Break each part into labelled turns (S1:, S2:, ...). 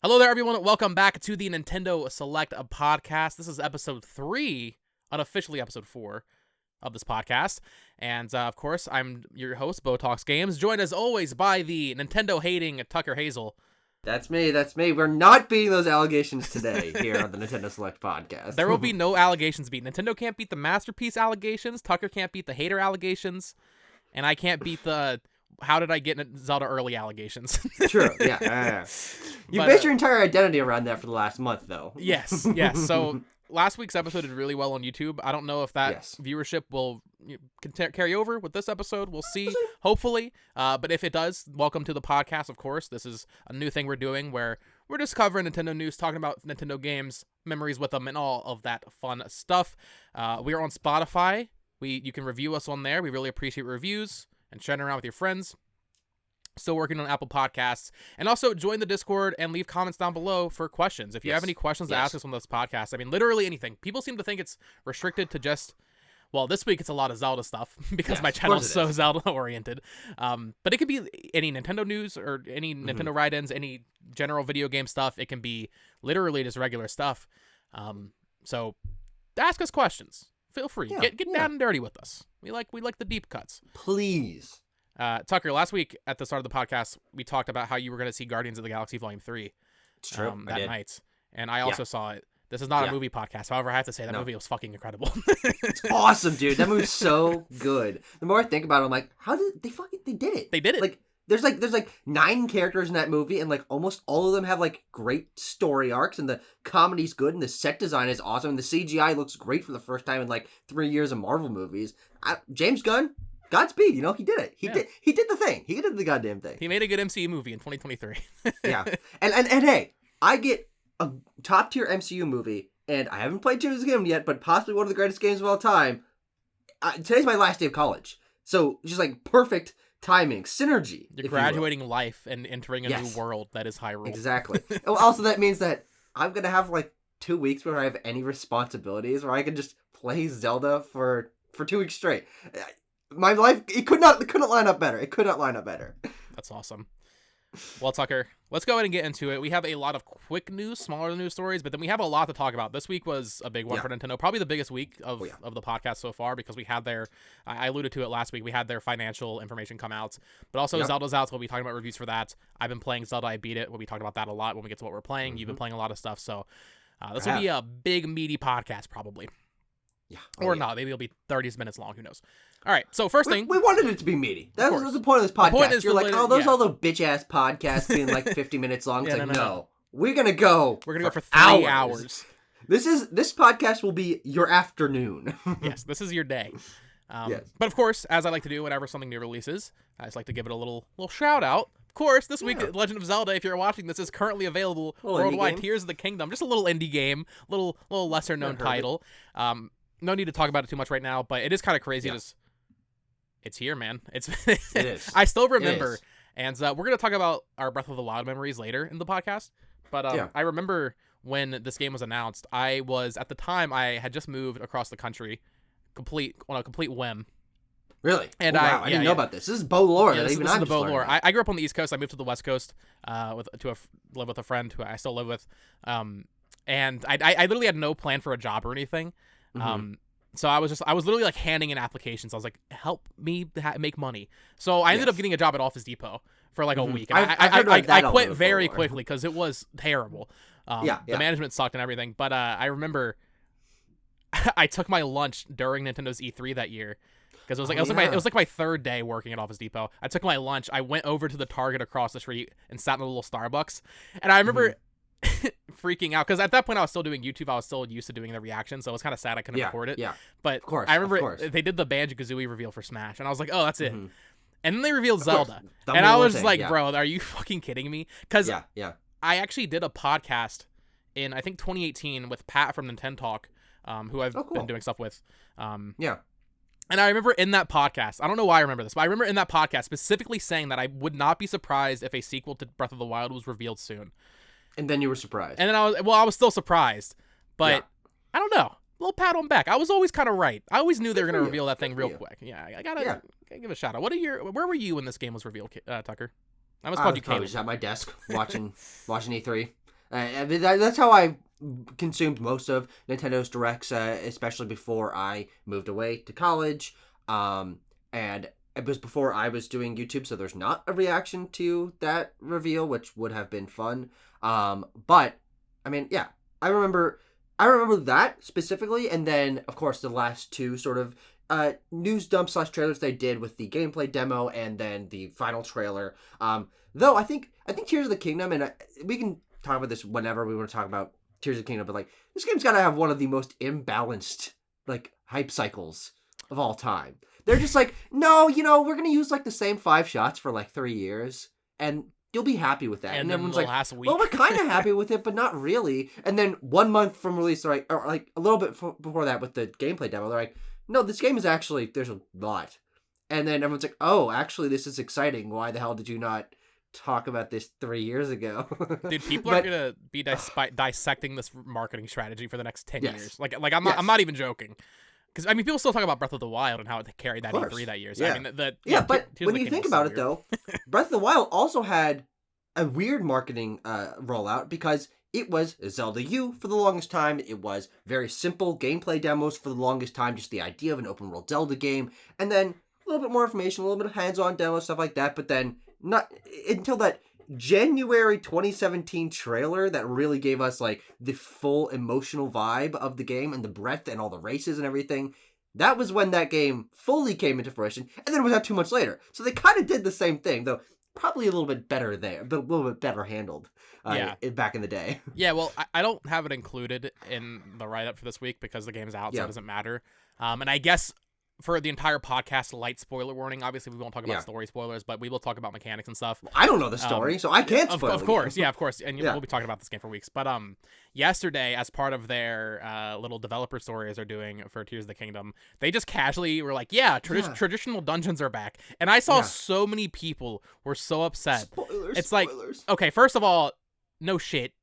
S1: Hello there, everyone. Welcome back to the Nintendo Select podcast. This is episode 3, unofficially episode 4 of this podcast. And, of course, I'm your host, BoTalksGames, joined as always by the Nintendo-hating Tucker Hazel.
S2: That's me. We're not beating those allegations today here on the Nintendo Select podcast.
S1: There will be no allegations beat. Nintendo can't beat the Masterpiece allegations, Tucker can't beat the hater allegations, and I can't beat the how did I get Zelda early allegations.
S2: True, yeah. You based your entire identity around that for the last month, though.
S1: Yes. So last week's episode did really well on YouTube. I don't know if that viewership will carry over with this episode. We'll see, hopefully. But if it does, welcome to the podcast, of course. This is a new thing we're doing where we're just covering Nintendo news, talking about Nintendo games, memories with them, and all of that fun stuff. We are on Spotify. You can review us on there. We really appreciate reviews and sharing around with your friends. Still working on Apple Podcasts. And also join the Discord and leave comments down below for questions. If you have any questions to ask us on this podcast, I mean, literally anything. People seem to think it's restricted to just, well, this week it's a lot of Zelda stuff because my channel is so Zelda-oriented. But it could be any Nintendo news or any Nintendo write-ins, any general video game stuff. It can be literally just regular stuff. So ask us questions. Feel free. Get down and dirty with us. We like the deep cuts.
S2: Please.
S1: Tucker, last week at the start of the podcast, we talked about how you were going to see Guardians of the Galaxy Volume 3 that night. And I also saw it. This is not a movie podcast. However, I have to say that movie was fucking incredible.
S2: It's awesome, dude. That movie's so good. The more I think about it, I'm like, how did they did it.
S1: They did it.
S2: Like, there's 9 characters in that movie, and like almost all of them have like great story arcs, and the comedy's good, and the set design is awesome, and the CGI looks great for the first time in like 3 years of Marvel movies. James Gunn, Godspeed, he did it. He did the thing. He did the goddamn thing.
S1: He made a good MCU movie in 2023.
S2: Yeah. And hey, I get a top tier MCU movie, and I haven't played Tears of the Kingdom yet, but possibly one of the greatest games of all time. Today's my last day of college. So just like perfect timing, synergy.
S1: You're graduating life and entering a new world that is Hyrule.
S2: Exactly. Also, that means that I'm going to have like 2 weeks where I have any responsibilities, where I can just play Zelda for 2 weeks straight. My life, it couldn't line up better. It could not line up better.
S1: That's awesome. Well, Tucker, let's go ahead and get into it. We have a lot of quick news, smaller news stories, but then we have a lot to talk about. This week was a big one for Nintendo, probably the biggest week of the podcast so far, because we had I alluded to it last week, we had their financial information come out, but also Zelda's out, so we'll be talking about reviews for that. I've been playing Zelda, I beat it. We'll be talking about that a lot when we get to what we're playing. You've been playing a lot of stuff, so this will be a big, meaty podcast, probably.
S2: Yeah.
S1: Or not. Maybe it'll be 30 minutes long. Who knows? All right. So first thing.
S2: We wanted it to be meaty. That was the point of this podcast. You're like, those all the bitch-ass podcasts being like 50 minutes long. It's no. We're going to go.
S1: We're going to go for 3 hours.
S2: This podcast will be your afternoon.
S1: Yes. This is your day. But of course, as I like to do whenever something new releases, I just like to give it a little shout out. Of course, this week, Legend of Zelda, if you're watching this, is currently available worldwide. Tears of the Kingdom. Just a little indie game. Little lesser known title. No need to talk about it too much right now, but it is kind of crazy. It's here, man. It is. I still remember, and we're going to talk about our Breath of the Wild memories later in the podcast, but I remember when this game was announced, at the time, I had just moved across the country on a complete whim.
S2: Really?
S1: And
S2: I didn't know about this. This is Bo lore.
S1: This is the Bo lore. I grew up on the East Coast. I moved to the West Coast live with a friend who I still live with, and I literally had no plan for a job or anything. So I was literally like handing in applications. I was like, help me make money. So I ended up getting a job at Office Depot for like a week. And I quit very quickly because it was terrible. The management sucked and everything. But I remember I took my lunch during Nintendo's E3 that year. Because it was like my third day working at Office Depot. I took my lunch. I went over to the Target across the street and sat in a little Starbucks. And I remember freaking out because at that point I was still doing YouTube. I was still used to doing the reaction, so it was kind of sad I couldn't record it. But of course, I remember they did the Banjo-Kazooie reveal for Smash, and I was like, oh, that's it. And then they revealed Zelda, and I was just like, bro, are you fucking kidding me? Because I actually did a podcast in I think 2018 with Pat from Nintendo Talk, who I've been doing stuff with. And I remember in that podcast, I don't know why I remember this, but I remember in that podcast specifically saying that I would not be surprised if a sequel to Breath of the Wild was revealed soon.
S2: And then you were surprised.
S1: And then I was still surprised, but I don't know. A little pat on back. I was always kind of right. I always knew they were going to reveal that thing real quick. Yeah, I gotta give a shout out. Where were you when this game was revealed, Tucker? I almost called you Caleb.
S2: Just at my desk watching E3. I mean, that's how I consumed most of Nintendo's Directs, especially before I moved away to college. And it was before I was doing YouTube, so there's not a reaction to that reveal, which would have been fun. But I mean, yeah, I remember that specifically, and then of course the last two sort of news dump / trailers they did with the gameplay demo and then the final trailer. Though I think Tears of the Kingdom, and we can talk about this whenever we want to talk about Tears of the Kingdom, but like this game's got to have one of the most imbalanced like hype cycles of all time. They're just like, no, we're gonna use like the same 5 shots for like 3 years, and you'll be happy with that.
S1: And
S2: everyone's
S1: like,
S2: like,
S1: week.
S2: well, we're kind of happy with it, but not really. And then 1 month from release, or like a little bit before that with the gameplay demo, they're like, no, this game is actually, there's a lot. And then everyone's like, oh, actually, this is exciting. Why the hell did you not talk about this 3 years ago?
S1: Dude, people are gonna be dissecting this marketing strategy for the next 10 years. Like I'm not even joking. Because, I mean, people still talk about Breath of the Wild and how it carried that E3 that year. So, I mean,
S2: but when you think about it, though, Breath of the Wild also had a weird marketing rollout because it was Zelda U for the longest time. It was very simple gameplay demos for the longest time, just the idea of an open-world Zelda game. And then a little bit more information, a little bit of hands-on demos, stuff like that. But then not until that January 2017 trailer that really gave us like the full emotional vibe of the game and the breadth and all the races and everything. That was when that game fully came into fruition, and then it was out 2 months later. So they kind of did the same thing, though probably a little bit better there, but a little bit better handled back in the day.
S1: Yeah, well, I don't have it included in the write-up for this week because the game's out, so it doesn't matter. And I guess for the entire podcast, light spoiler warning. Obviously, we won't talk about story spoilers, but we will talk about mechanics and stuff.
S2: I don't know the story, so I can't spoil it.
S1: Of course, of course. And we'll be talking about this game for weeks. But yesterday, as part of their little developer stories they're doing for Tears of the Kingdom, they just casually were like, traditional dungeons are back. And I saw so many people were so upset. Spoilers. Like, okay, first of all, no shit.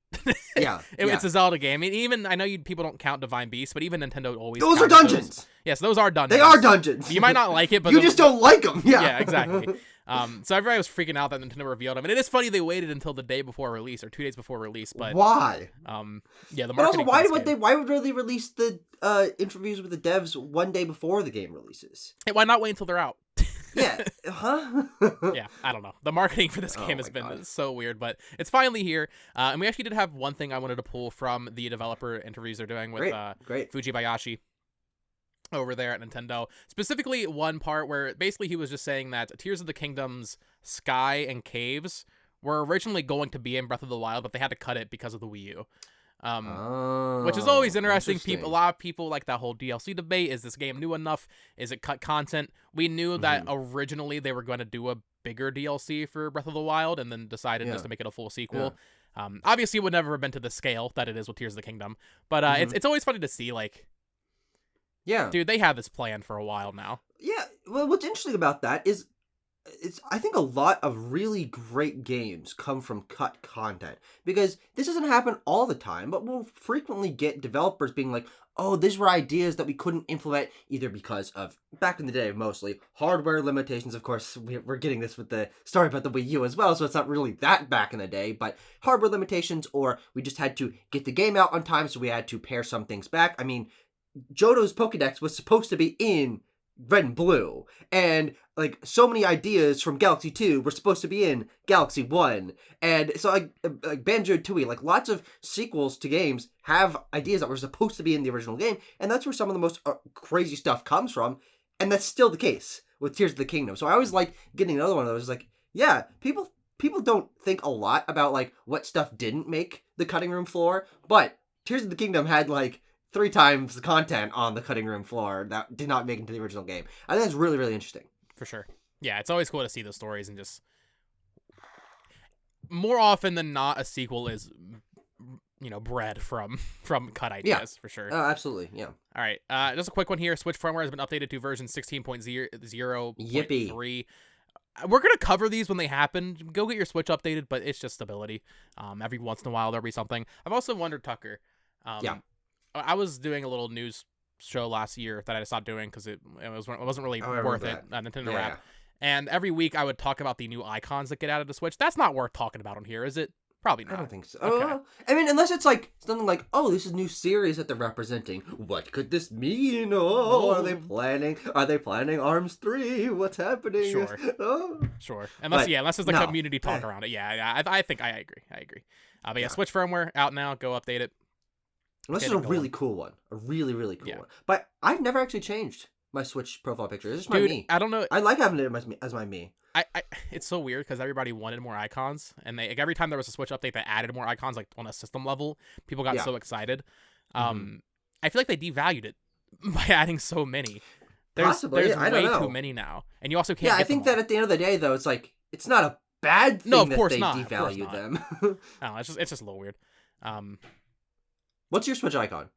S1: It's a Zelda game. I mean, even I know people don't count Divine Beasts, but even Nintendo always
S2: those are dungeons.
S1: Yes, those are dungeons.
S2: They are dungeons.
S1: You might not like it, but
S2: you just don't like them.
S1: Yeah, exactly. So everybody was freaking out that Nintendo revealed them, and it is funny they waited until the day before release or 2 days before release. But
S2: why?
S1: The marketing.
S2: But also, why would they release the interviews with the devs 1 day before the game releases?
S1: Hey, why not wait until they're out?
S2: Yeah, huh?
S1: Yeah, I don't know. The marketing for this game has been so weird, but it's finally here. And we actually did have one thing I wanted to pull from the developer interviews they're doing with Fujibayashi over there at Nintendo. Specifically, one part where basically he was just saying that Tears of the Kingdom's sky and caves were originally going to be in Breath of the Wild, but they had to cut it because of the Wii U. Which is always interesting. A lot of people like that whole DLC debate. Is this game new enough? Is it cut content? We knew that originally they were going to do a bigger DLC for Breath of the Wild and then decided just to make it a full sequel. Obviously, it would never have been to the scale that it is with Tears of the Kingdom. But it's always funny to see, like, dude, they have this plan for a while now. Yeah,
S2: well, what's interesting about that is I think a lot of really great games come from cut content, because this doesn't happen all the time, but we'll frequently get developers being like, oh, these were ideas that we couldn't implement either because of, back in the day mostly, hardware limitations. Of course, we're getting this with the story about the Wii U as well, so it's not really that back in the day, but hardware limitations, or we just had to get the game out on time, so we had to pare some things back. I mean, Johto's Pokédex was supposed to be in Red and Blue, and like so many ideas from Galaxy 2 were supposed to be in Galaxy 1, and so like Banjo-Tooie, like lots of sequels to games have ideas that were supposed to be in the original game, and that's where some of the most crazy stuff comes from, and that's still the case with Tears of the Kingdom. So I always like getting another one of those. Like, yeah, people don't think a lot about like what stuff didn't make the cutting room floor, but Tears of the Kingdom had like 3 times the content on the cutting room floor that did not make it into the original game. I think that's really, really interesting.
S1: For sure. Yeah, it's always cool to see those stories, and just more often than not, a sequel is, bred from cut ideas, for sure.
S2: Absolutely, yeah.
S1: All right, just a quick one here. Switch firmware has been updated to version 16.0.3.
S2: Yippee.
S1: We're going to cover these when they happen. Go get your Switch updated, but it's just stability. Every once in a while, there'll be something. I've also wondered, Tucker, I was doing a little news show last year that I stopped doing because it wasn't really worth it. Nintendo Wrap. And every week I would talk about the new icons that get added to Switch. That's not worth talking about on here, is it? Probably not.
S2: I don't think so.
S1: Okay.
S2: I mean, unless it's like something like, oh, this is a new series that they're representing. What could this mean? Oh, are they planning? Are they planning Arms 3? What's happening?
S1: Sure.
S2: Oh.
S1: Sure. Unless there's the
S2: no.
S1: community talk around it. Yeah. I think I agree. But yeah, Switch firmware out now. Go update it.
S2: This is a really cool one. A really, really cool one. But I've never actually changed my Switch profile picture. It's just my me.
S1: I don't know.
S2: I like having it as my me.
S1: It's so weird because everybody wanted more icons, and every time there was a Switch update that added more icons, like on a system level, people got so excited. I feel like they devalued it by adding so many. There's way too many now, and you also can't.
S2: Yeah, I think that at the end of the day, though, it's like it's not a bad thing that they devalue them.
S1: No, it's just a little weird.
S2: What's your Switch icon?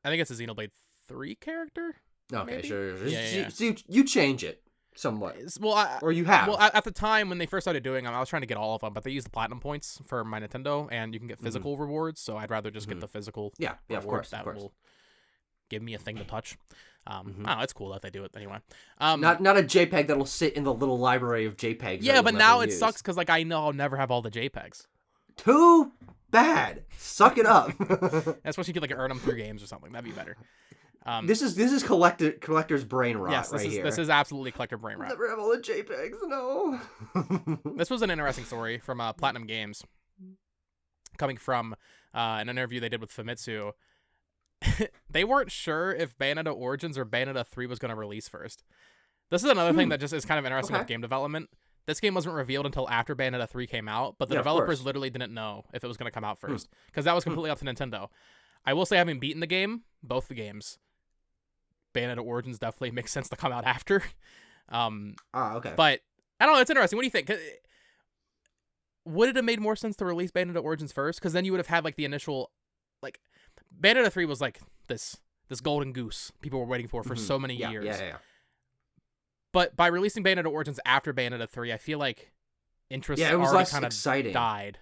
S1: I think it's a Xenoblade 3 character.
S2: Okay,
S1: maybe?
S2: sure.
S1: Yeah.
S2: So you change it somewhat.
S1: Or
S2: you have.
S1: Well, at the time when they first started doing them, I was trying to get all of them, but they used the platinum points for my Nintendo, and you can get physical rewards. So I'd rather just get the physical.
S2: Yeah, of course.
S1: That will give me a thing to touch. I don't know, it's cool that they do it anyway.
S2: Not a JPEG that'll sit in the little library of JPEGs.
S1: Yeah, but now it sucks because I know I'll never have all the JPEGs.
S2: Too bad. Suck it up.
S1: That's what you could earn them through games or something. That'd be better.
S2: This is collector's brain rot here.
S1: This is absolutely collector brain rot.
S2: Never have all the JPEGs. No.
S1: This was an interesting story from PlatinumGames, coming from an interview they did with Famitsu. They weren't sure if Bayonetta Origins or Bayonetta 3 was going to release first. This is another thing that just is kind of interesting with game development. This game wasn't revealed until after Bayonetta 3 came out, but the developers literally didn't know if it was going to come out first, because that was completely up to Nintendo. I will say, having beaten the game, both the games, Bayonetta Origins definitely makes sense to come out after.
S2: Okay.
S1: But, I don't know, it's interesting. What do you think? Would it have made more sense to release Bayonetta Origins first? Because then you would have had, the initial, Bayonetta 3 was, this golden goose people were waiting for so many years.
S2: Yeah.
S1: But by releasing Bayonetta Origins after Bayonetta 3, I feel like interest already kind of died.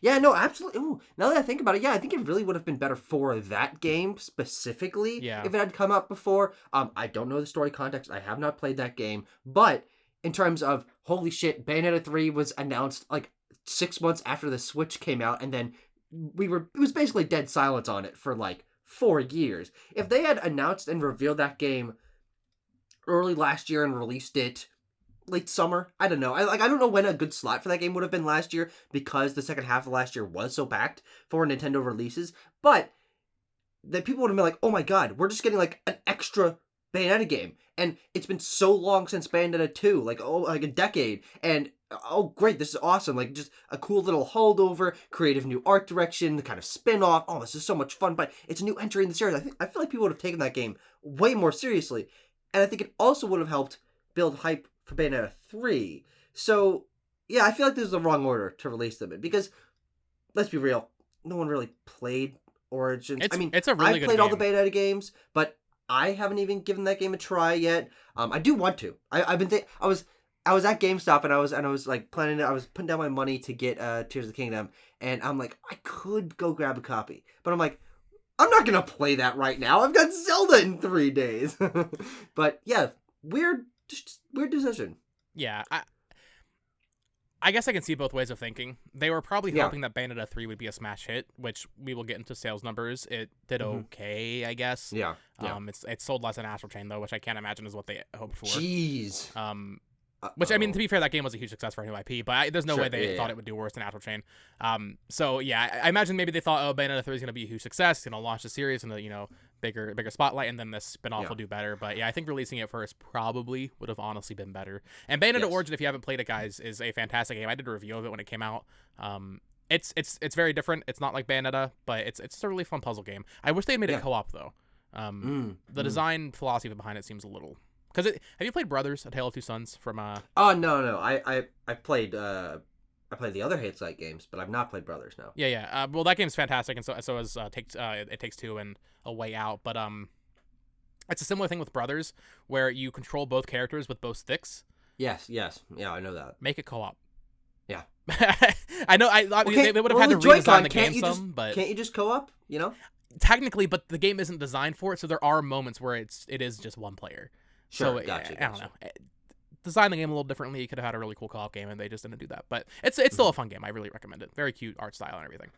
S2: Yeah, no, absolutely. Ooh, now that I think about it, I think it really would have been better for that game specifically if it had come out before. I don't know the story context. I have not played that game. But in terms of, holy shit, Bayonetta 3 was announced 6 months after the Switch came out, and then it was basically dead silence on it for 4 years. If they had announced and revealed that game early last year and released it late summer, I don't know. I don't know when a good slot for that game would have been last year, because the second half of last year was so packed for Nintendo releases. But that people would have been like, oh my god, we're just getting an extra Bayonetta game, and it's been so long since Bayonetta 2, a decade, and oh great, this is awesome, just a cool little holdover, creative new art direction, the kind of spin-off. Oh, this is so much fun, but it's a new entry in the series. I feel like people would have taken that game way more seriously, and I think it also would have helped build hype for Bayonetta 3. So yeah, I feel like this is the wrong order to release them in, because let's be real, no one really played Origins.
S1: It's a really
S2: I've played all the Bayonetta games, but I haven't even given that game a try yet. I do want to. I was at GameStop, and I was planning. I was putting down my money to get Tears of the Kingdom, and I'm like, I could go grab a copy, but I'm like, I'm not gonna play that right now. I've got Zelda in 3 days. But yeah, weird decision.
S1: Yeah, I guess I can see both ways of thinking. They were probably hoping that Bayonetta 3 would be a smash hit, which we will get into sales numbers. It did okay, I guess.
S2: Yeah.
S1: It sold less than Astral Chain, though, which I can't imagine is what they hoped for.
S2: Jeez.
S1: Which, to be fair, that game was a huge success for a new IP, but there's no way they thought it would do worse than Astral Chain. So, yeah, I imagine maybe they thought, Bayonetta 3 is going to be a huge success, going to launch the series in a, bigger spotlight, and then this spin-off will do better. But, yeah, I think releasing it first probably would have honestly been better. And Bayonetta Origin, if you haven't played it, guys, is a fantastic game. I did a review of it when it came out. It's very different. It's not like Bayonetta, but it's a really fun puzzle game. I wish they had made it co-op, though. The design philosophy behind it seems a little... Because have you played Brothers: A Tale of Two Sons from?
S2: Oh no, I played the other Hate games, but I've not played Brothers. No.
S1: Yeah. Well, that game's fantastic, and so is It Takes Two and A Way Out. But it's a similar thing with Brothers, where you control both characters with both sticks.
S2: Yes. Yeah, I know that.
S1: Make it co-op.
S2: Yeah.
S1: I know. They would have had to redesign the game some, but
S2: can't you just co-op?
S1: Technically, but the game isn't designed for it, so there are moments where it is just one player.
S2: Sure,
S1: so
S2: gotcha.
S1: I don't know. designed the game a little differently, you could have had a really cool co-op game, and they just didn't do that. But it's still a fun game. I really recommend it. Very cute art style and everything.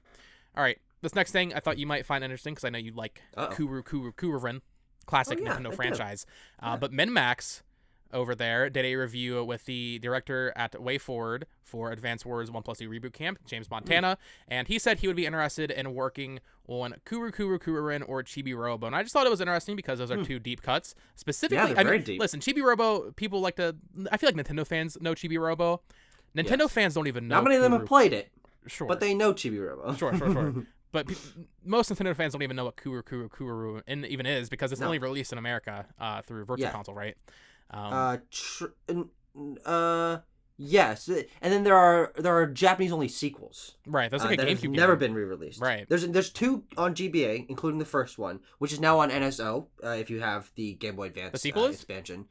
S1: All right, this next thing I thought you might find interesting because I know you like Kururin, classic Nintendo franchise. But MinMax over there did a review with the director at WayForward for Advance Wars 1+2 Reboot Camp, James Montana, and he said he would be interested in working on Kururin or Chibi Robo. And I just thought it was interesting because those are two deep cuts. Specifically,
S2: they're very deep.
S1: Listen, Chibi Robo, people like to, I feel like Nintendo fans know Chibi Robo. Nintendo fans don't even know.
S2: Not many of them have played it.
S1: Sure.
S2: But they know Chibi Robo.
S1: Sure. But most Nintendo fans don't even know what Kuru even is because it's only released in America through Virtual Console, right?
S2: Yes, and then there are Japanese only sequels.
S1: Right, that's like a GameCube game.
S2: Never been re-released.
S1: Right.
S2: There's 2 on GBA, including the first one, which is now on NSO. If you have the Game Boy Advance
S1: the sequel
S2: expansion.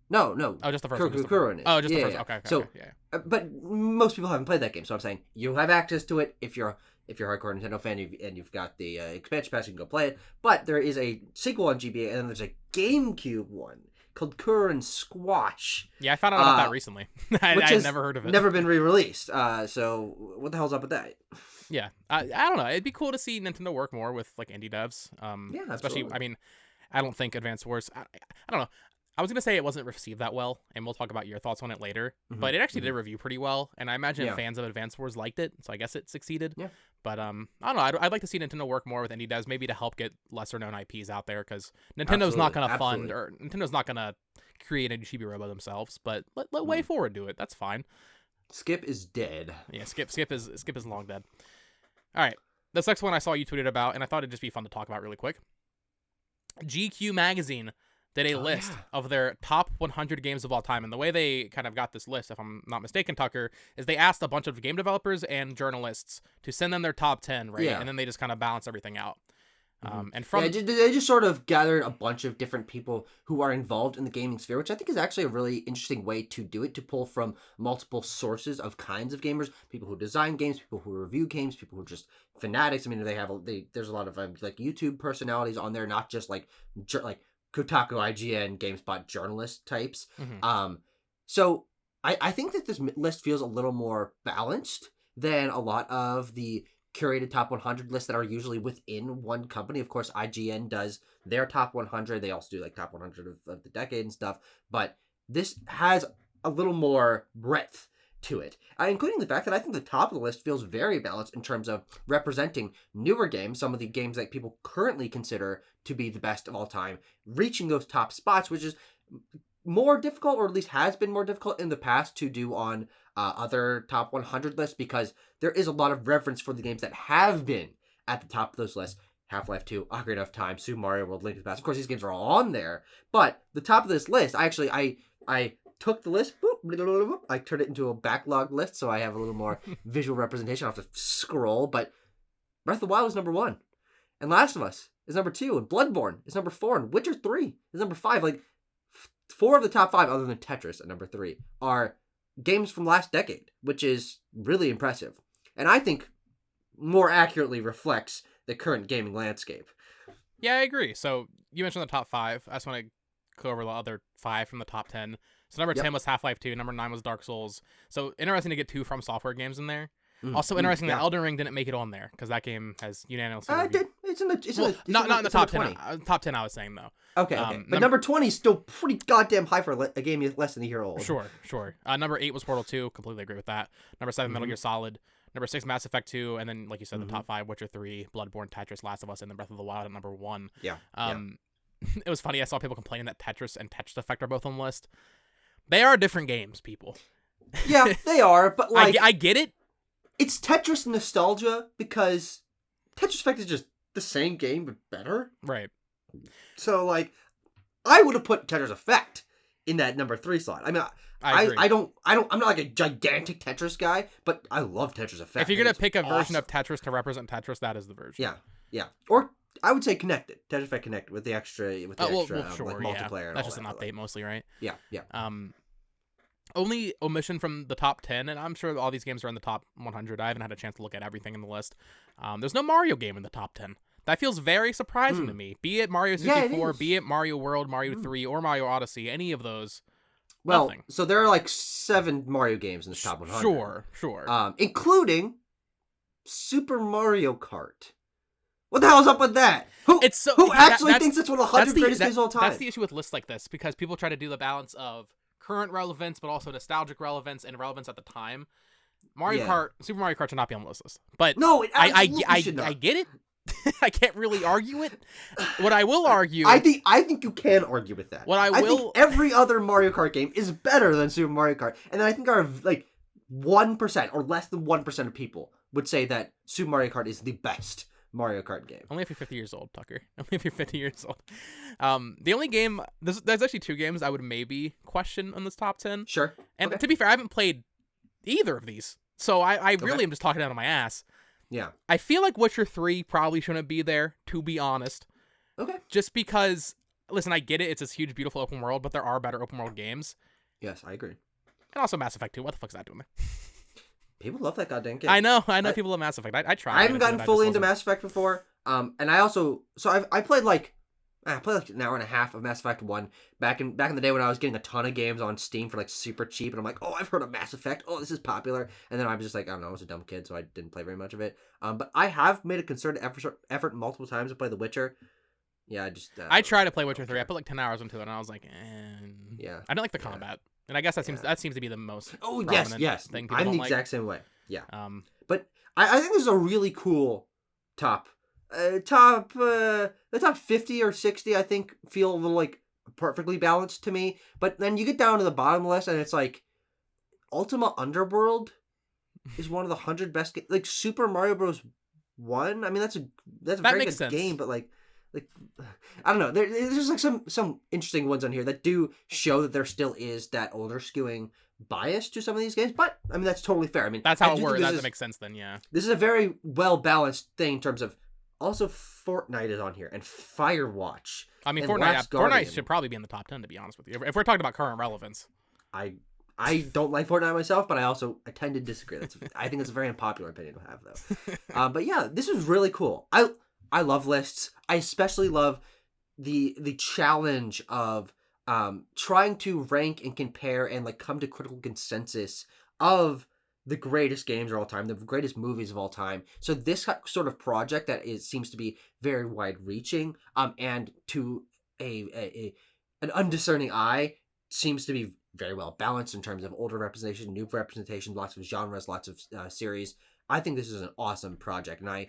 S2: No.
S1: Oh, just the first one.
S2: Kururin.
S1: Oh, just the first. Okay.
S2: So,
S1: yeah.
S2: But most people haven't played that game, so I'm saying you'll have access to it if you're a hardcore Nintendo fan and you've got the expansion pass. You can go play it. But there is a sequel on GBA, and then there's a GameCube one called Kururin Squash.
S1: Yeah, I found out about that recently. I'd never heard of it.
S2: Never been re-released. So what the hell's up with that?
S1: Yeah, I don't know. It'd be cool to see Nintendo work more with like indie devs.
S2: Yeah,
S1: especially.
S2: absolutely.
S1: I mean, I don't think Advance Wars. I don't know. I was gonna say it wasn't received that well, and we'll talk about your thoughts on it later. But it actually did review pretty well, and I imagine fans of Advance Wars liked it, so I guess it succeeded.
S2: Yeah.
S1: But I don't know. I'd like to see Nintendo work more with indie devs, maybe to help get lesser known IPs out there, because Nintendo's not gonna fund or Nintendo's not gonna create a Chibi Robo themselves. But let WayForward do it. That's fine.
S2: Skip is dead.
S1: Yeah, Skip is long dead. All right, this next one I saw you tweeted about, and I thought it'd just be fun to talk about really quick. GQ Magazine did a list of their top 100 games of all time. And the way they kind of got this list, if I'm not mistaken, Tucker, is they asked a bunch of game developers and journalists to send them their top 10, right?
S2: Yeah.
S1: And then they just kind of balance everything out. And
S2: they just sort of gathered a bunch of different people who are involved in the gaming sphere, which I think is actually a really interesting way to do it, to pull from multiple sources of kinds of gamers, people who design games, people who review games, people who are just fanatics. I mean, there's a lot of like YouTube personalities on there, not just like Kotaku, IGN, GameSpot journalist types. So I think that this list feels a little more balanced than a lot of the curated top 100 lists that are usually within one company. Of course, IGN does their top 100. They also do like top 100 of the decade and stuff. But this has a little more breadth to it, including the fact that I think the top of the list feels very balanced in terms of representing newer games, some of the games that people currently consider to be the best of all time, reaching those top spots, which is more difficult, or at least has been more difficult in the past to do on other top 100 lists, because there is a lot of reverence for the games that have been at the top of those lists. Half-Life 2, Ocarina of Time, Super Mario World, Link to the Past. Of course, these games are all on there, but the top of this list, I took the list, I turned it into a backlog list, so I have a little more visual representation. I'll have to scroll, but Breath of the Wild is number 1, and Last of Us is number 2, and Bloodborne is number 4, and Witcher 3 is number 5. Like, 4 of the top 5, other than Tetris at number 3, are games from last decade, which is really impressive, and I think more accurately reflects the current gaming landscape.
S1: Yeah, I agree. So you mentioned the top 5. I just want to go over the other 5 from the top 10. So number 10 was Half-Life 2. Number 9 was Dark Souls. So interesting to get 2 From Software games in there. Also interesting that Elden Ring didn't make it on there, because that game has unanimously
S2: it did. It's in the
S1: not in the top 10. Top 10 I was saying, though.
S2: Okay. But number 20 is still pretty goddamn high for a game less than a year old.
S1: Sure. Number 8 was Portal 2. Completely agree with that. Number 7, Metal Gear Solid. Number 6, Mass Effect 2. And then, like you said, the top 5, Witcher 3, Bloodborne, Tetris, Last of Us, and then Breath of the Wild at number 1.
S2: Yeah.
S1: It was funny. I saw people complaining that Tetris and Tetris Effect are both on the list. They are different games, people.
S2: Yeah, they are, but like...
S1: I get it.
S2: It's Tetris nostalgia, because Tetris Effect is just the same game, but better.
S1: Right.
S2: So, like, I would have put Tetris Effect in that number 3 slot. I mean, I'm not like a gigantic Tetris guy, but I love Tetris Effect.
S1: If you're going to pick a version of Tetris to represent Tetris, that is the version.
S2: Yeah. Or I would say Connected. Tetris Effect Connected with the extra,
S1: sure,
S2: like multiplayer. And
S1: that's just an
S2: update,
S1: like, mostly, right?
S2: Yeah.
S1: Only omission from the top 10, and I'm sure all these games are in the top 100. I haven't had a chance to look at everything in the list. There's no Mario game in the top 10. That feels very surprising to me. Be it Mario 64, be it Mario World, Mario 3, or Mario Odyssey, any of those.
S2: Well,
S1: Nothing.
S2: so there are like 7 Mario games in the top 100.
S1: Sure.
S2: Including Super Mario Kart. What the hell's up with that? Who actually thinks it's one of the 100 greatest games of all time?
S1: That's the issue with lists like this, because people try to do the balance of current relevance, but also nostalgic relevance and relevance at the time. Super Mario Kart should not be on the list. But
S2: no, it absolutely should not.
S1: I get it. I can't really argue it. What I will argue,
S2: I think you can argue with that. I think every other Mario Kart game is better than Super Mario Kart, and I think our like 1% or less than 1% of people would say that Super Mario Kart is the best Mario Kart game.
S1: Only if you're 50 years old, Tucker. Only if you're 50 years old. The only game, there's actually 2 games I would maybe question on this top 10.
S2: Sure.
S1: And to be fair, I haven't played either of these, so I really am just talking out of my ass.
S2: Yeah.
S1: I feel like Witcher 3 probably shouldn't be there, to be honest.
S2: Okay.
S1: Just because, listen, I get it, it's this huge, beautiful open world, but there are better open world games.
S2: Yes, I agree.
S1: And also Mass Effect 2. What the fuck's that doing there?
S2: People love that goddamn game.
S1: I know people love Mass Effect. I tried.
S2: I haven't gotten fully into Mass Effect before. And I also, I played like an hour and a half of Mass Effect 1 back in the day when I was getting a ton of games on Steam for like super cheap, and I'm like, oh, I've heard of Mass Effect. Oh, this is popular. And then I was just like, I don't know, I was a dumb kid, so I didn't play very much of it. But I have made a concerted effort multiple times to play The Witcher. Yeah, I
S1: tried to play Witcher 3. I put like 10 hours into it, and I was like,
S2: yeah.
S1: I didn't like the combat. And I guess that seems to be the most
S2: yes
S1: thing.
S2: I'm the exact same way. Yeah. But I think this is a really cool the top 50 or 60 I think feel a little like perfectly balanced to me. But then you get down to the bottom list and it's like Ultima Underworld is one of the 100 best games. Like Super Mario Bros. 1. I mean that's a very good
S1: sense.
S2: game, but like I don't know. There's like some interesting ones on here that do show that there still is that older skewing bias to some of these games, but I mean that's totally fair. I mean
S1: that's how it works. That makes sense then. Yeah,
S2: this is a very well balanced thing in terms of also Fortnite is on here and Firewatch.
S1: I mean Fortnite should probably be in the top 10 to be honest with you. If we're talking about current relevance,
S2: I don't like Fortnite myself, but I tend to disagree. I think it's a very unpopular opinion to have though. But yeah, this is really cool. I love lists. I especially love the challenge of trying to rank and compare and like come to critical consensus of the greatest games of all time, the greatest movies of all time. So this sort of project that seems to be very wide reaching, and to an undiscerning eye seems to be very well balanced in terms of older representation, new representation, lots of genres, lots of series. I think this is an awesome project, and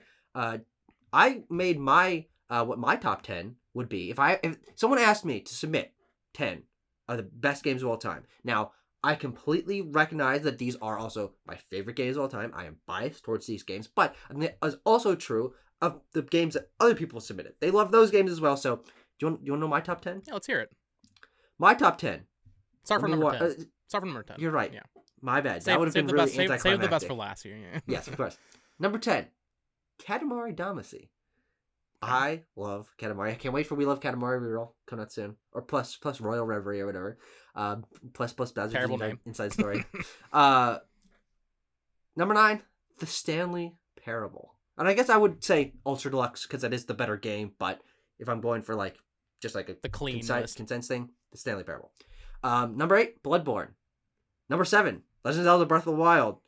S2: I made my what my top 10 would be if someone asked me to submit 10 of the best games of all time. Now, I completely recognize that these are also my favorite games of all time. I am biased towards these games, but I think that is also true of the games that other people submitted. They love those games as well. So, do you want to know my top 10?
S1: Yeah, let's hear it.
S2: My top 10.
S1: Start from number 10. Start from number 10.
S2: You're right.
S1: Yeah.
S2: My bad. That would have been really anticlimactic.
S1: Save the best for last year. Yeah.
S2: Yes, of course. Number 10. Katamari Damacy. I love Katamari. I can't wait for We Love Katamari reroll coming out soon, or plus Royal Reverie or whatever. Plus Bowser's Inside Story. Number 9, The Stanley Parable, and I guess I would say Ultra Deluxe because that is the better game. But if I'm going for like just like the clean consensus thing, The Stanley Parable. Number 8, Bloodborne. Number 7, Legend of Zelda: Breath of the Wild.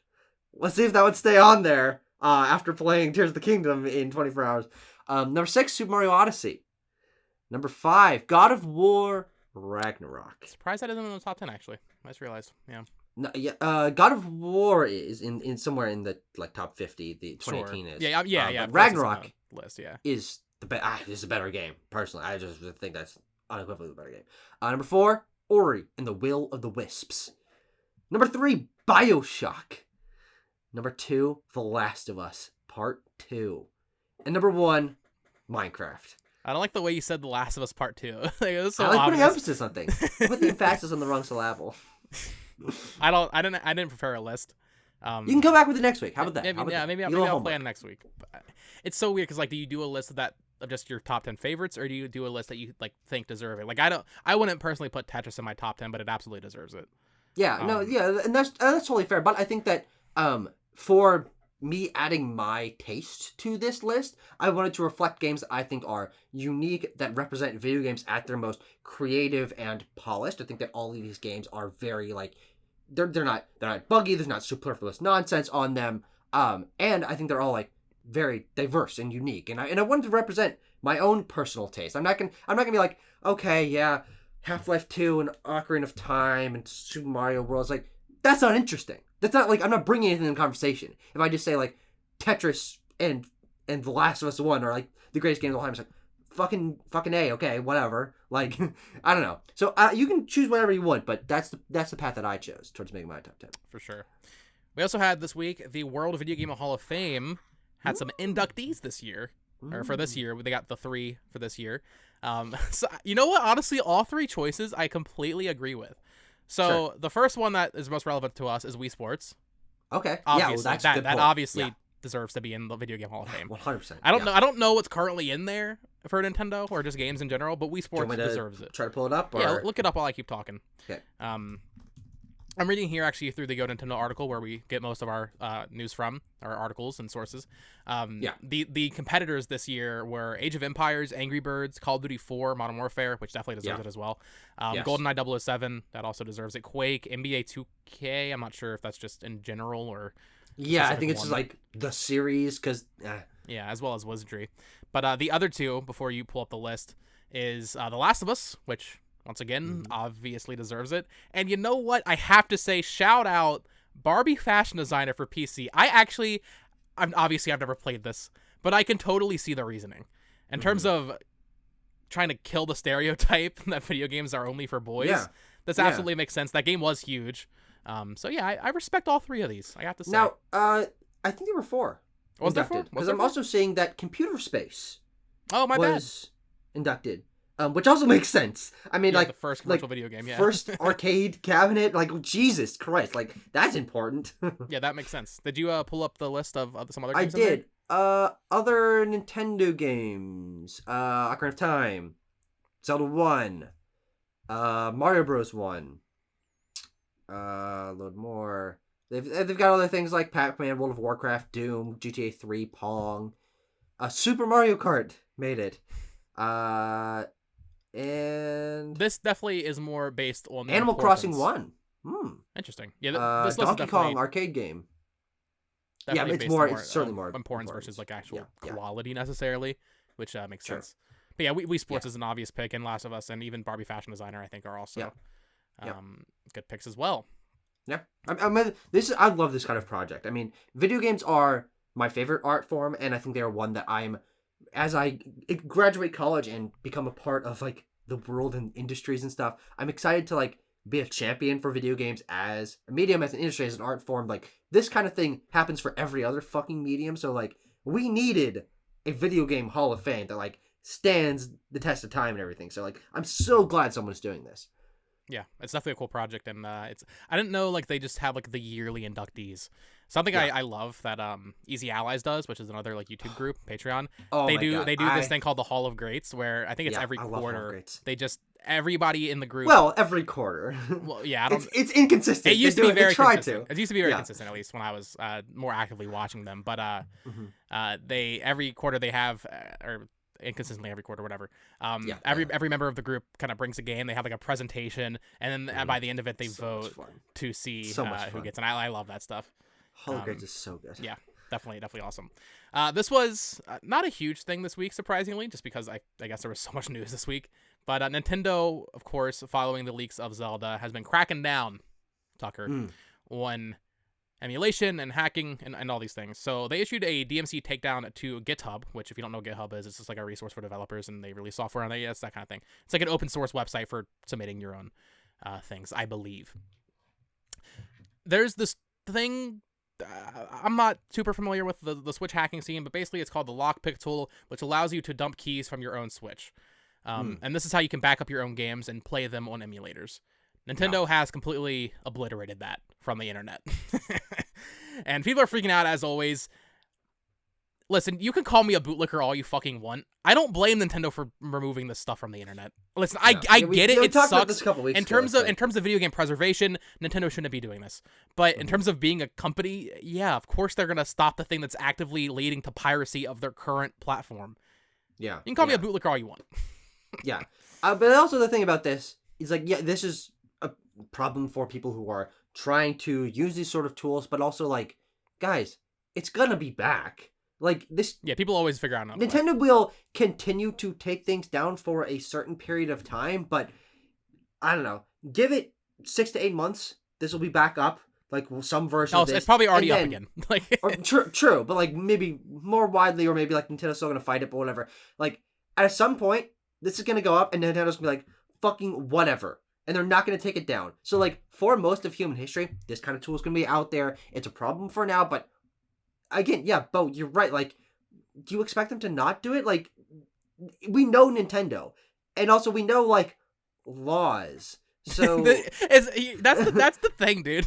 S2: Let's see if that would stay on there after playing Tears of the Kingdom in 24 hours. Number 6, Super Mario Odyssey. Number 5, God of War Ragnarok.
S1: Surprised that isn't in the top 10, actually. I just realized. Yeah.
S2: No, yeah. God of War is in somewhere in the like top 50. The 2018
S1: sure.
S2: is.
S1: Yeah.
S2: Ragnarok
S1: list. Yeah.
S2: Is is a better game. Personally, I just think that's unequivocally a better game. Number 4, Ori and the Will of the Wisps. Number 3, BioShock. Number 2, The Last of Us Part 2. And number 1, Minecraft.
S1: I don't like the way you said The Last of Us Part 2. It was so
S2: I like
S1: obvious.
S2: putting emphasis on things. Put the emphasis on the wrong syllable.
S1: I didn't prepare a list.
S2: You can come back with it next week. How about that?
S1: Maybe I'll plan next week. It's so weird because like, do you do a list of just your top 10 favorites, or do you do a list that you like think deserve it? Like I wouldn't personally put Tetris in my top 10, but it absolutely deserves it.
S2: Yeah, and that's totally fair. But I think that for me adding my taste to this list, I wanted to reflect games that I think are unique, that represent video games at their most creative and polished. I think that all of these games are very like they're not buggy. There's not superfluous nonsense on them. And I think they're all like very diverse and unique. And I wanted to represent my own personal taste. I'm not gonna be like, okay, yeah, Half-Life 2 and Ocarina of Time and Super Mario World. It's like, that's not interesting. That's not like, I'm not bringing anything in the conversation. If I just say like Tetris and The Last of Us 1 are like the greatest games of all time, it's like, fucking A, okay, whatever. Like, I don't know. So you can choose whatever you want, but that's the path that I chose towards making my top 10.
S1: For sure. We also had this week, the World Video Game Hall of Fame had some inductees this year. Or for this year, they got the 3 for this year. So you know what? Honestly, all 3 choices I completely agree with. So the first one that is most relevant to us is Wii Sports.
S2: Okay.
S1: Obviously,
S2: that's a good
S1: that
S2: point.
S1: obviously deserves to be in the Video Game Hall of Fame.
S2: 100%.
S1: I don't know what's currently in there for Nintendo or just games in general, but Wii Sports deserves it.
S2: Try to pull it up? Or?
S1: Yeah, look it up while I keep talking.
S2: Okay.
S1: I'm reading here actually through the Go Nintendo article where we get most of our news from, our articles and sources. The competitors this year were Age of Empires, Angry Birds, Call of Duty 4, Modern Warfare, which definitely deserves it as well. GoldenEye 007, that also deserves it. Quake, NBA 2K, I'm not sure if that's just in general or...
S2: Yeah, I think it's just like the series, because...
S1: Yeah, as well as Wizardry. But the other 2, before you pull up the list, is The Last of Us, which... Once again, obviously deserves it. And you know what? I have to say, shout out Barbie Fashion Designer for PC. I've never played this, but I can totally see the reasoning. In terms of trying to kill the stereotype that video games are only for boys, this absolutely makes sense. That game was huge. So yeah, I respect all 3 of these, I have to say.
S2: Now, I think there were 4
S1: was
S2: inducted.
S1: There 4?
S2: Because I'm also seeing that Computer Space
S1: was
S2: inducted. Which also makes sense. I mean, like
S1: the first commercial video game,
S2: first arcade cabinet, like Jesus Christ, like that's important.
S1: Yeah, that makes sense. Did you pull up the list of some other games?
S2: I did. Other Nintendo games: Ocarina of Time, Zelda 1, Mario Bros 1. Load more. They've got other things like Pac-Man, World of Warcraft, Doom, GTA 3, Pong, Super Mario Kart made it. And
S1: this definitely is more based on
S2: Animal Crossing 1.
S1: Interesting. Yeah, this
S2: Donkey Kong arcade game. Yeah, it's certainly more
S1: importance versus like actual quality necessarily, which makes sense. But yeah, Wii Sports is an obvious pick, and Last of Us and even Barbie Fashion Designer I think are also good picks as well.
S2: Yeah, I love this kind of project. I mean, video games are my favorite art form, and I think they are one that as I graduate college and become a part of like the world and industries and stuff, I'm excited to like be a champion for video games as a medium, as an industry, as an art form. Like this kind of thing happens for every other fucking medium. So like we needed a video game Hall of Fame that like stands the test of time and everything. So like I'm so glad someone's doing this.
S1: Yeah, it's definitely a cool project, and I didn't know like they just have like the yearly inductees. Something I love that Easy Allies does, which is another like YouTube group, Patreon. They do this thing called the Hall of Greats, where I think it's every quarter. They just everybody in the group.
S2: Well, every quarter.
S1: Well, yeah,
S2: it's inconsistent.
S1: It used to be very consistent. It used to be very consistent, at least when I was more actively watching them. But they every quarter they have or inconsistently every quarter, whatever. Every member of the group kind of brings a game. They have like a presentation, and then by the end of it, they vote to see who gets. And I love that stuff.
S2: Hall of Greats is so good.
S1: Yeah, definitely awesome. This was not a huge thing this week, surprisingly, just because I guess there was so much news this week. But Nintendo, of course, following the leaks of Zelda, has been cracking down, Tucker, on emulation and hacking and all these things. So they issued a DMCA takedown to GitHub, which if you don't know what GitHub is, it's just like a resource for developers, and they release software on there. It's that kind of thing. It's like an open source website for submitting your own things, I believe. There's this thing... I'm not super familiar with the Switch hacking scene, but basically it's called the lockpick tool, which allows you to dump keys from your own Switch. And this is how you can back up your own games and play them on emulators. Nintendo has completely obliterated that from the internet. And people are freaking out, as always. Listen, you can call me a bootlicker all you fucking want. I don't blame Nintendo for removing this stuff from the internet. Listen, I get it. It
S2: talked about
S1: sucks.
S2: this a couple weeks
S1: in
S2: ago,
S1: terms of video game preservation, Nintendo shouldn't be doing this. But in terms of being a company, yeah, of course they're gonna stop the thing that's actively leading to piracy of their current platform.
S2: Yeah,
S1: you can call me a bootlicker all you want.
S2: Yeah, but also the thing about this is like, yeah, this is a problem for people who are trying to use these sort of tools, but also like, guys, it's gonna be back. Like this,
S1: yeah, people always figure out another
S2: Nintendo
S1: way.
S2: will continue to take things down for a certain period of time, but I don't know. Give it 6 to 8 months. This will be back up, like some version of this.
S1: It's probably already up again. Like,
S2: true, but like maybe more widely, or maybe like Nintendo's still gonna fight it, but whatever. Like at some point, this is gonna go up, and Nintendo's gonna be like, fucking whatever. And they're not going to take it down. So, like, for most of human history, this kind of tool is going to be out there. It's a problem for now, but again, yeah, Bo, you're right. Like, do you expect them to not do it? Like, we know Nintendo. And also, we know, like, laws. So...
S1: that's the thing, dude.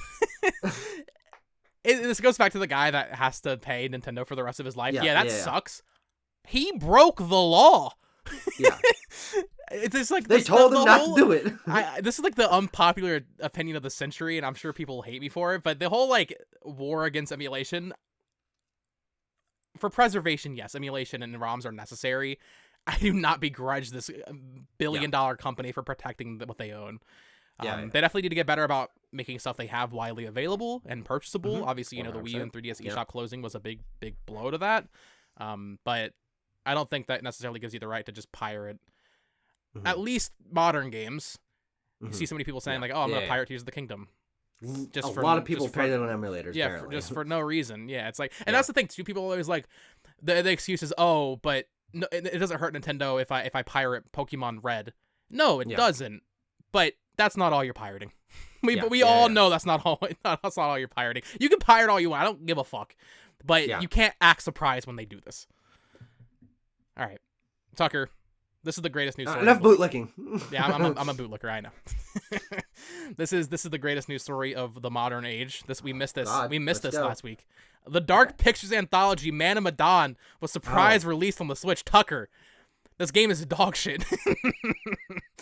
S1: This goes back to the guy that has to pay Nintendo for the rest of his life. Yeah, that sucks. He broke the law.
S2: Yeah.
S1: It's just like
S2: they told him not to do it.
S1: This is like the unpopular opinion of the century, and I'm sure people hate me for it. But the whole like war against emulation, for preservation, yes, emulation and ROMs are necessary. I do not begrudge this billion-dollar company for protecting what they own. They definitely need to get better about making stuff they have widely available and purchasable. Obviously, you know, the Wii U and 3DS eShop closing was a big blow to that. But I don't think that necessarily gives you the right to just pirate. At least modern games. You see so many people saying like, "Oh, I'm gonna pirate Tears of the Kingdom."
S2: Just a lot of people play that on emulators.
S1: Yeah, just for no reason. Yeah, it's like, and that's the thing too. People always like the excuse is, "Oh, but no, it doesn't hurt Nintendo if I pirate Pokemon Red." No, it doesn't. But that's not all you're pirating. We all know that's not all. That's not all you're pirating. You can pirate all you want. I don't give a fuck. But you can't act surprised when they do this. All right, Tucker. This is the greatest news story.
S2: Enough bootlicking.
S1: Yeah, I'm a bootlicker. I know. This is the greatest news story of the modern age. We missed this. We missed this last week. The Dark Pictures anthology Man of Medan was surprise released on the Switch. Tucker, this game is dog shit.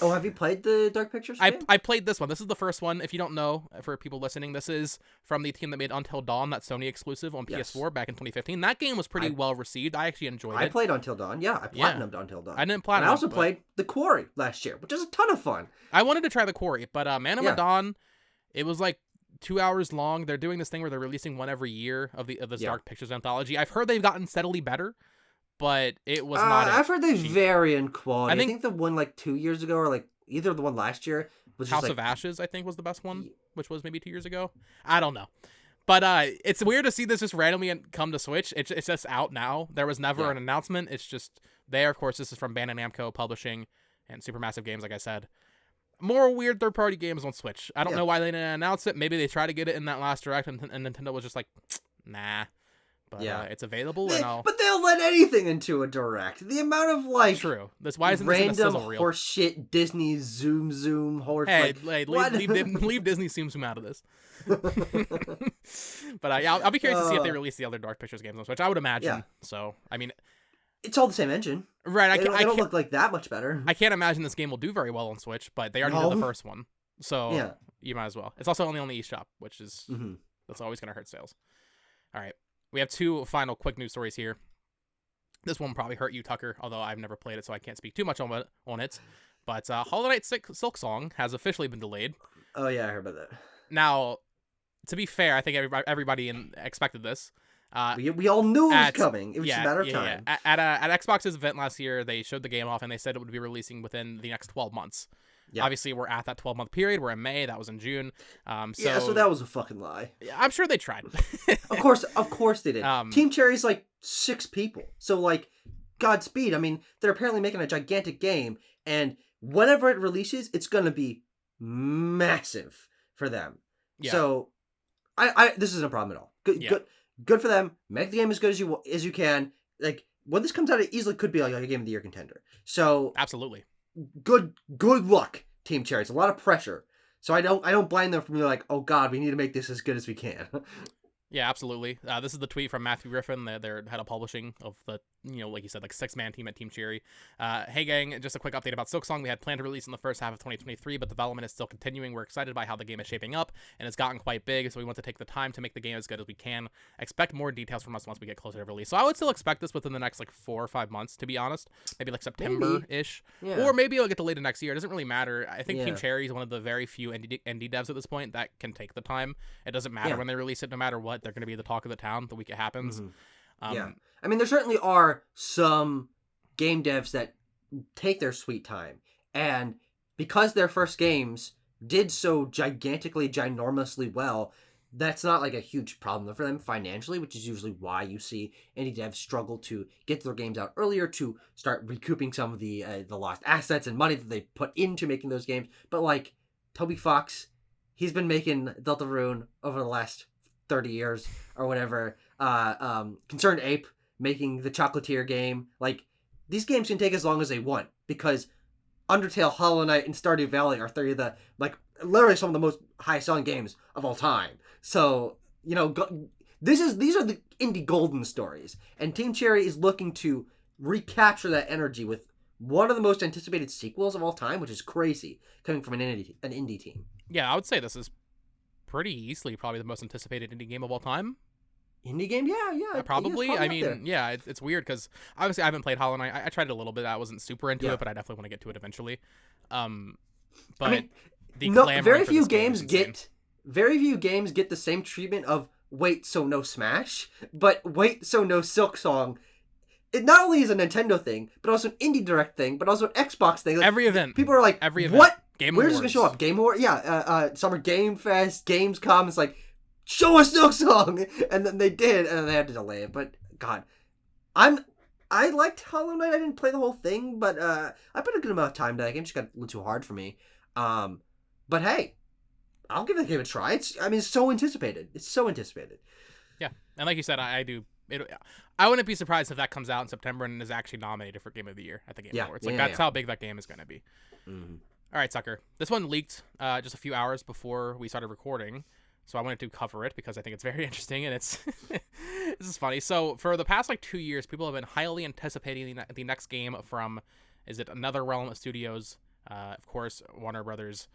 S2: Oh, have you played the Dark Pictures game?
S1: I played this one. This is the first one. If you don't know, for people listening, this is from the team that made Until Dawn, that Sony exclusive on PS4 back in 2015. That game was pretty well received. I actually enjoyed it.
S2: I played Until Dawn. Yeah, I platinumed Until Dawn.
S1: I didn't platinum.
S2: And I also played The Quarry last year, which is a ton of fun.
S1: I wanted to try The Quarry, but Man of Medan, it was like 2 hours long. They're doing this thing where they're releasing one every year of this Dark Pictures anthology. I've heard they've gotten steadily better, but it was not.
S2: I've heard they vary in quality. I think the one like 2 years ago, or like either the one last year, was
S1: House
S2: just
S1: of Ashes. I think was the best one, which was maybe 2 years ago. I don't know, but it's weird to see this just randomly come to Switch. It's just out now. There was never an announcement. It's just there. Of course, this is from Bandai Namco Publishing and Supermassive Games. Like I said, more weird third-party games on Switch. I don't know why they didn't announce it. Maybe they tried to get it in that last direct, and Nintendo was just like, nah. But it's available,
S2: but they'll let anything into a direct. The amount of like
S1: why isn't
S2: random
S1: this in a sizzle reel?
S2: Horseshit Disney zoom horse.
S1: Hey, leave Disney zoom out of this. But I'll be curious to see if they release the other Dark Pictures games on Switch. I would imagine. Yeah. So I mean,
S2: it's all the same engine,
S1: right?
S2: They don't look like that much better.
S1: I can't imagine this game will do very well on Switch, but they already did the first one, so you might as well. It's also only on the eShop, which is that's always gonna hurt sales. All right. We have two final quick news stories here. This one will probably hurt you, Tucker, although I've never played it, so I can't speak too much on it. But Hollow Knight Silksong has officially been delayed. Oh, yeah, I heard about that. Now, to be fair, I think everybody expected this.
S2: We all knew it was coming. It was just a matter of time.
S1: Yeah. At Xbox's event last year, they showed the game off, and they said it would be releasing within the next 12 months. Yeah. Obviously, we're at that 12-month period. We're in May. That was in June.
S2: So that was a fucking lie.
S1: I'm sure they tried.
S2: Of course they did. Team Cherry's like 6 people. So, like, Godspeed. I mean, they're apparently making a gigantic game, and whenever it releases, it's going to be massive for them. Yeah. So, this isn't a problem at all. Good for them. Make the game as good as you can. Like, when this comes out, it easily could be like a Game of the Year contender. So,
S1: absolutely.
S2: Good luck, Team Cherry. It's a lot of pressure. So I don't blame them for being like, oh god, we need to make this as good as we can.
S1: Yeah, absolutely. This is the tweet from Matthew Griffin, their head of publishing of the, like you said, like 6-man team at Team Cherry. Hey gang, just a quick update about Silksong. We had planned to release in the first half of 2023, but development is still continuing. We're excited by how the game is shaping up, and it's gotten quite big, so we want to take the time to make the game as good as we can. Expect more details from us once we get closer to release. So I would still expect this within the next like 4 or 5 months, to be honest. Maybe like September-ish.
S2: Yeah.
S1: Or maybe it'll get delayed to next year. It doesn't really matter. I think
S2: Yeah.
S1: Team Cherry is one of the very few indie devs at this point that can take the time. It doesn't matter when they release it, no matter what. They're going to be the talk of the town the week it happens.
S2: Yeah. I mean, there certainly are some game devs that take their sweet time. And because their first games did so ginormously well, that's not like a huge problem for them financially, which is usually why you see indie devs struggle to get their games out earlier, to start recouping some of the lost assets and money that they put into making those games. But like Toby Fox, he's been making Deltarune over the last 30 years or whatever. Concerned Ape making the Chocolatier game. Like, these games can take as long as they want, because Undertale, Hollow Knight, and Stardew Valley are three of the, like, literally some of the most high-selling games of all time. So, these are the indie golden stories, and Team Cherry is looking to recapture that energy with one of the most anticipated sequels of all time, which is crazy, coming from an indie team.
S1: Yeah, I would say this is pretty easily probably the most anticipated indie game of all time.
S2: Indie game? Yeah.
S1: Probably. I mean, yeah, it's weird because obviously I haven't played Hollow Knight. I tried it a little bit. I wasn't super into it, but I definitely want to get to it eventually. But
S2: very few games get the same treatment of wait, so no Smash, but wait, so no Silksong. It not only is a Nintendo thing, but also an Indie Direct thing, but also an Xbox thing. Like,
S1: every event.
S2: People are like,
S1: every event.
S2: What?
S1: Game
S2: Where's
S1: Awards.
S2: this going to show up? Game Awards? Yeah, Summer Game Fest, Gamescom. It's like, show us Silksong! And then they did, and then they had to delay it. But, God. I liked Hollow Knight. I didn't play the whole thing, but I put a good amount of time to that game. It just got a little too hard for me. But hey, I'll give that game a try. It's so anticipated. It's so anticipated.
S1: Yeah, and like you said, I wouldn't be surprised if that comes out in September and is actually nominated for Game of the Year at the Game Awards. Like, that's how big that game is going to be.
S2: Mm-hmm.
S1: All right, Sucker. This one leaked just a few hours before we started recording, so I wanted to cover it because I think it's very interesting, and it's this is funny. So for the past 2 years, people have been highly anticipating the next game from, is it NetherRealm Studios? Of course, Warner Brothers,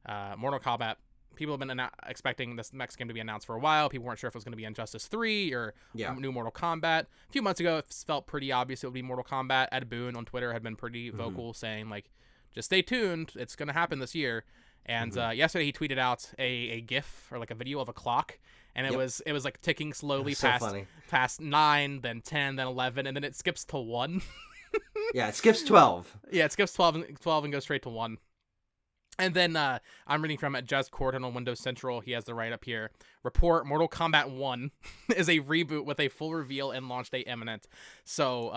S1: Mortal Kombat. People have been expecting this next game to be announced for a while. People weren't sure if it was going to be Injustice 3 or new Mortal Kombat. A few months ago, it felt pretty obvious it would be Mortal Kombat. Ed Boon on Twitter had been pretty vocal, saying, just stay tuned. It's going to happen this year. And yesterday, he tweeted out a GIF or a video of a clock. And it was ticking slowly past 9, then 10, then 11, and then it skips to 1.
S2: Yeah, it skips 12.
S1: Yeah, it skips 12 and goes straight to 1. And then I'm reading from Jez Corden on Windows Central. He has the write-up here. Report, Mortal Kombat 1 is a reboot with a full reveal and launch date imminent. So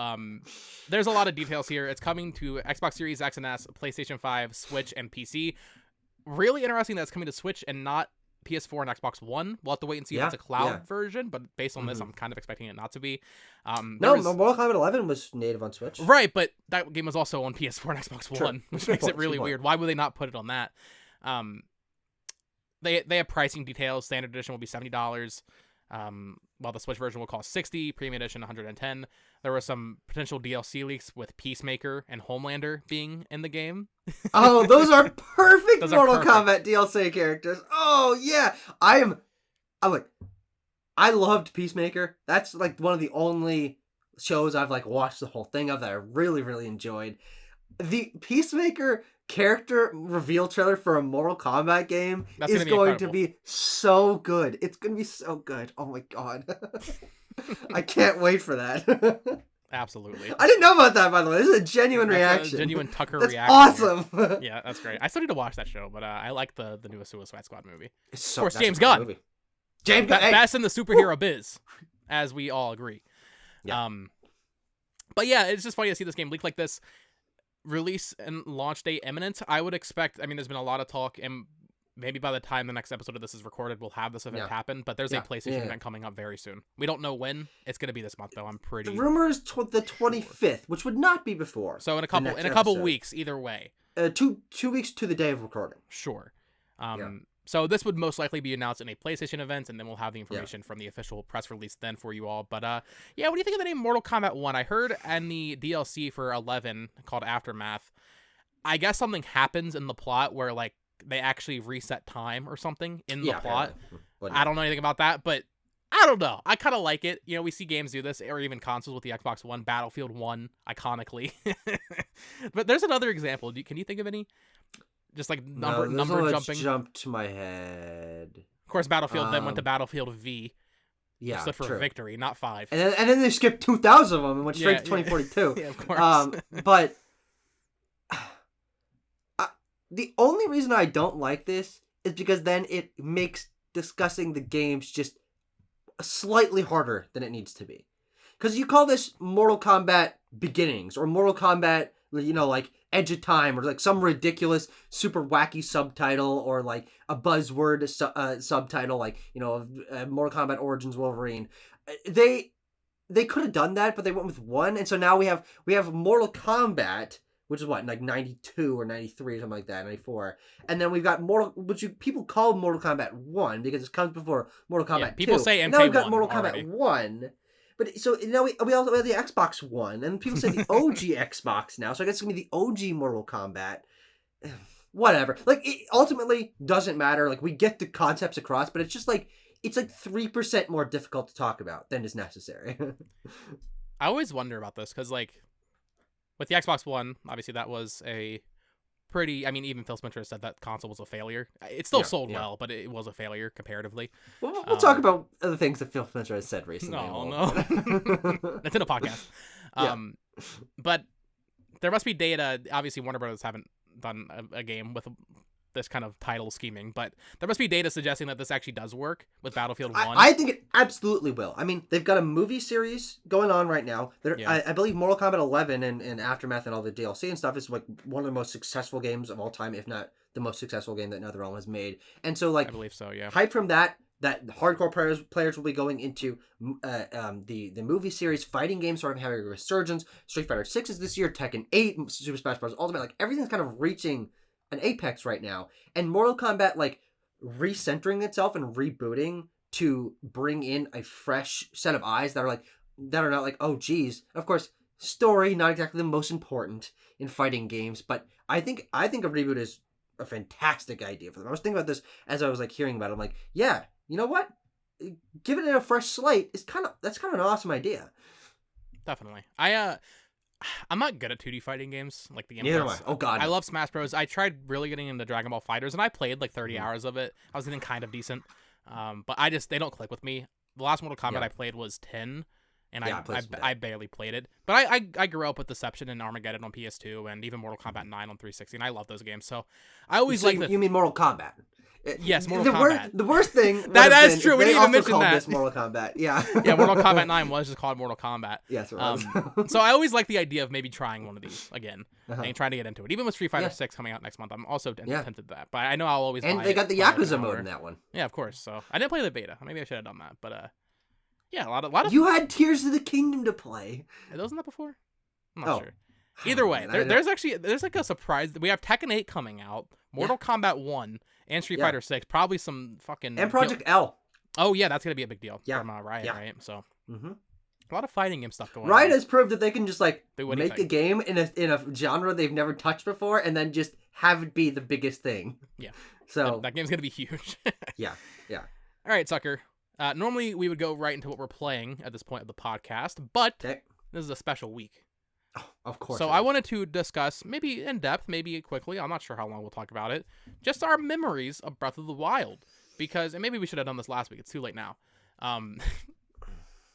S1: there's a lot of details here. It's coming to Xbox Series X and S, PlayStation 5, Switch, and PC. Really interesting that it's coming to Switch and not PS4 and Xbox One. We'll have to wait and see if it's a cloud version, but based on this, I'm kind of expecting it not to be.
S2: Mortal Kombat 11 was native on Switch.
S1: Right, but that game was also on PS4 and Xbox One, which makes it really weird. Why would they not put it on that? They have pricing details. Standard edition will be $70, while the Switch version will cost $60, Premium Edition $110. There were some potential DLC leaks with Peacemaker and Homelander being in the game.
S2: Oh, those are perfect Mortal Kombat DLC characters. Oh, yeah. I loved Peacemaker. That's one of the only shows I've watched the whole thing of that I really, really enjoyed. The Peacemaker character reveal trailer for a Mortal Kombat game is going to be so good. It's going to be so good. Oh my god. I can't wait for that.
S1: Absolutely.
S2: I didn't know about that, by the way. This is a genuine reaction.
S1: A genuine Tucker
S2: that's
S1: reaction.
S2: Awesome.
S1: Yeah, that's great. I still need to watch that show, but I like the newest Suicide Squad movie.
S2: Of
S1: course, James Gunn.
S2: James Gunn.
S1: Best in the superhero biz, as we all agree.
S2: Yeah.
S1: But yeah, it's just funny to see this game leak like this. Release and launch date imminent. I would expect, there's been a lot of talk, and maybe by the time the next episode of this is recorded, we'll have this event happen, but there's a PlayStation event coming up very soon. We don't know when. It's going to be this month, though. I'm pretty...
S2: The rumor is the 25th, which would not be before.
S1: So in a couple weeks, either way.
S2: 2 weeks to the day of recording.
S1: Sure. So this would most likely be announced in a PlayStation event, and then we'll have the information from the official press release then for you all. But yeah, what do you think of the name Mortal Kombat 1? I heard in the DLC for 11 called Aftermath, I guess something happens in the plot where like they actually reset time or something in the plot. I don't know anything about that, but I don't know. I kind of like it. You know, we see games do this, or even consoles with the Xbox One, Battlefield 1, iconically. But there's another example. Can you think of any? Just like number jumping.
S2: Jumped to my head.
S1: Of course, Battlefield then went to Battlefield V.
S2: Yeah,
S1: stood for victory, not 5.
S2: And then they skipped 2,000 of them and went straight to 2042.
S1: Yeah, of course.
S2: But the only reason I don't like this is because then it makes discussing the games just slightly harder than it needs to be. Because you call this Mortal Kombat Beginnings or Mortal Kombat, you know, like Edge of Time or like some ridiculous, super wacky subtitle or like a buzzword subtitle like, you know, Mortal Kombat Origins Wolverine. They could have done that, but they went with one. And so now we have Mortal Kombat, which is what, like 92 or 93 or something like that, 94. And then we've got people call Mortal Kombat 1 because it comes before Mortal Kombat 2.
S1: People say MK1
S2: and now we've got Mortal
S1: already.
S2: Kombat 1. But so now we also have the Xbox One, and people say the OG Xbox now, so I guess it's gonna be the OG Mortal Kombat. Whatever. Like, it ultimately doesn't matter. Like, we get the concepts across, but it's just like, it's like 3% more difficult to talk about than is necessary.
S1: I always wonder about this, because, like, with the Xbox One, obviously that was a pretty, I mean, even Phil Spencer said that console was a failure. It still sold well, but it was a failure comparatively.
S2: We'll talk about other things that Phil Spencer has said recently.
S1: No. That's in a podcast. But there must be data. Obviously, Warner Brothers haven't done a game with this kind of title scheming, but there must be data suggesting that this actually does work with Battlefield 1.
S2: I think it absolutely will. I mean, they've got a movie series going on right now. I believe Mortal Kombat 11 and Aftermath and all the DLC and stuff is like one of the most successful games of all time, if not the most successful game that NetherRealm has made. And so, like,
S1: I believe so, yeah.
S2: Hype from that hardcore players will be going into the movie series. Fighting games sort of having a resurgence. Street Fighter 6 is this year. Tekken 8, Super Smash Bros. Ultimate. Like, everything's kind of reaching an apex right now. And Mortal Kombat, like, recentering itself and rebooting to bring in a fresh set of eyes that are not like, oh geez. Of course, story not exactly the most important in fighting games, but I think a reboot is a fantastic idea for them. I was thinking about this as I was like hearing about it. I'm like, yeah, you know what? Giving it a fresh slate is that's kind of an awesome idea.
S1: Definitely. I'm not good at 2D fighting games like the
S2: Neither am I. Oh god.
S1: I love Smash Bros. I tried really getting into Dragon Ball FighterZ and I played like 30 hours of it. I was getting kind of decent. But they don't click with me. The last Mortal Kombat I played was 10 and I barely played it. But I grew up with Deception and Armageddon on PS2 and even Mortal Kombat 9 on 360 and I love those games. So I always
S2: you mean Mortal Kombat?
S1: Yes, Mortal Kombat.
S2: The worst thing
S1: that is true. We didn't even mention that.
S2: This Mortal Kombat. Yeah.
S1: Yeah, Mortal Kombat 9 was just called Mortal Kombat.
S2: Yes, it was.
S1: So I always like the idea of maybe trying one of these again and trying to get into it. Even with Street Fighter 6 coming out next month, I'm also tempted to that. But I know I'll always
S2: and they got the Yakuza mode in that one.
S1: Yeah, of course. So I didn't play the beta. Maybe I should have done that. But yeah, a lot of.
S2: You had Tears of the Kingdom to play.
S1: Wasn't that before? I'm not sure. Either way, there's like a surprise. We have Tekken 8 coming out, Mortal Kombat 1, and Street Fighter 6. Probably some fucking
S2: and Project L.
S1: Oh yeah, that's gonna be a big deal from Riot, right? So a lot of fighting game stuff going on.
S2: Riot has proved that they can just like
S1: make
S2: a game in a genre they've never touched before, and then just have it be the biggest thing.
S1: Yeah.
S2: So
S1: that game's gonna be huge.
S2: Yeah.
S1: All right, Sucker. Normally we would go right into what we're playing at this point of the podcast, but this is a special week.
S2: Oh, of course.
S1: So I wanted to discuss, maybe in depth, maybe quickly, I'm not sure how long we'll talk about it, just our memories of Breath of the Wild. Because, and maybe we should have done this last week, it's too late now.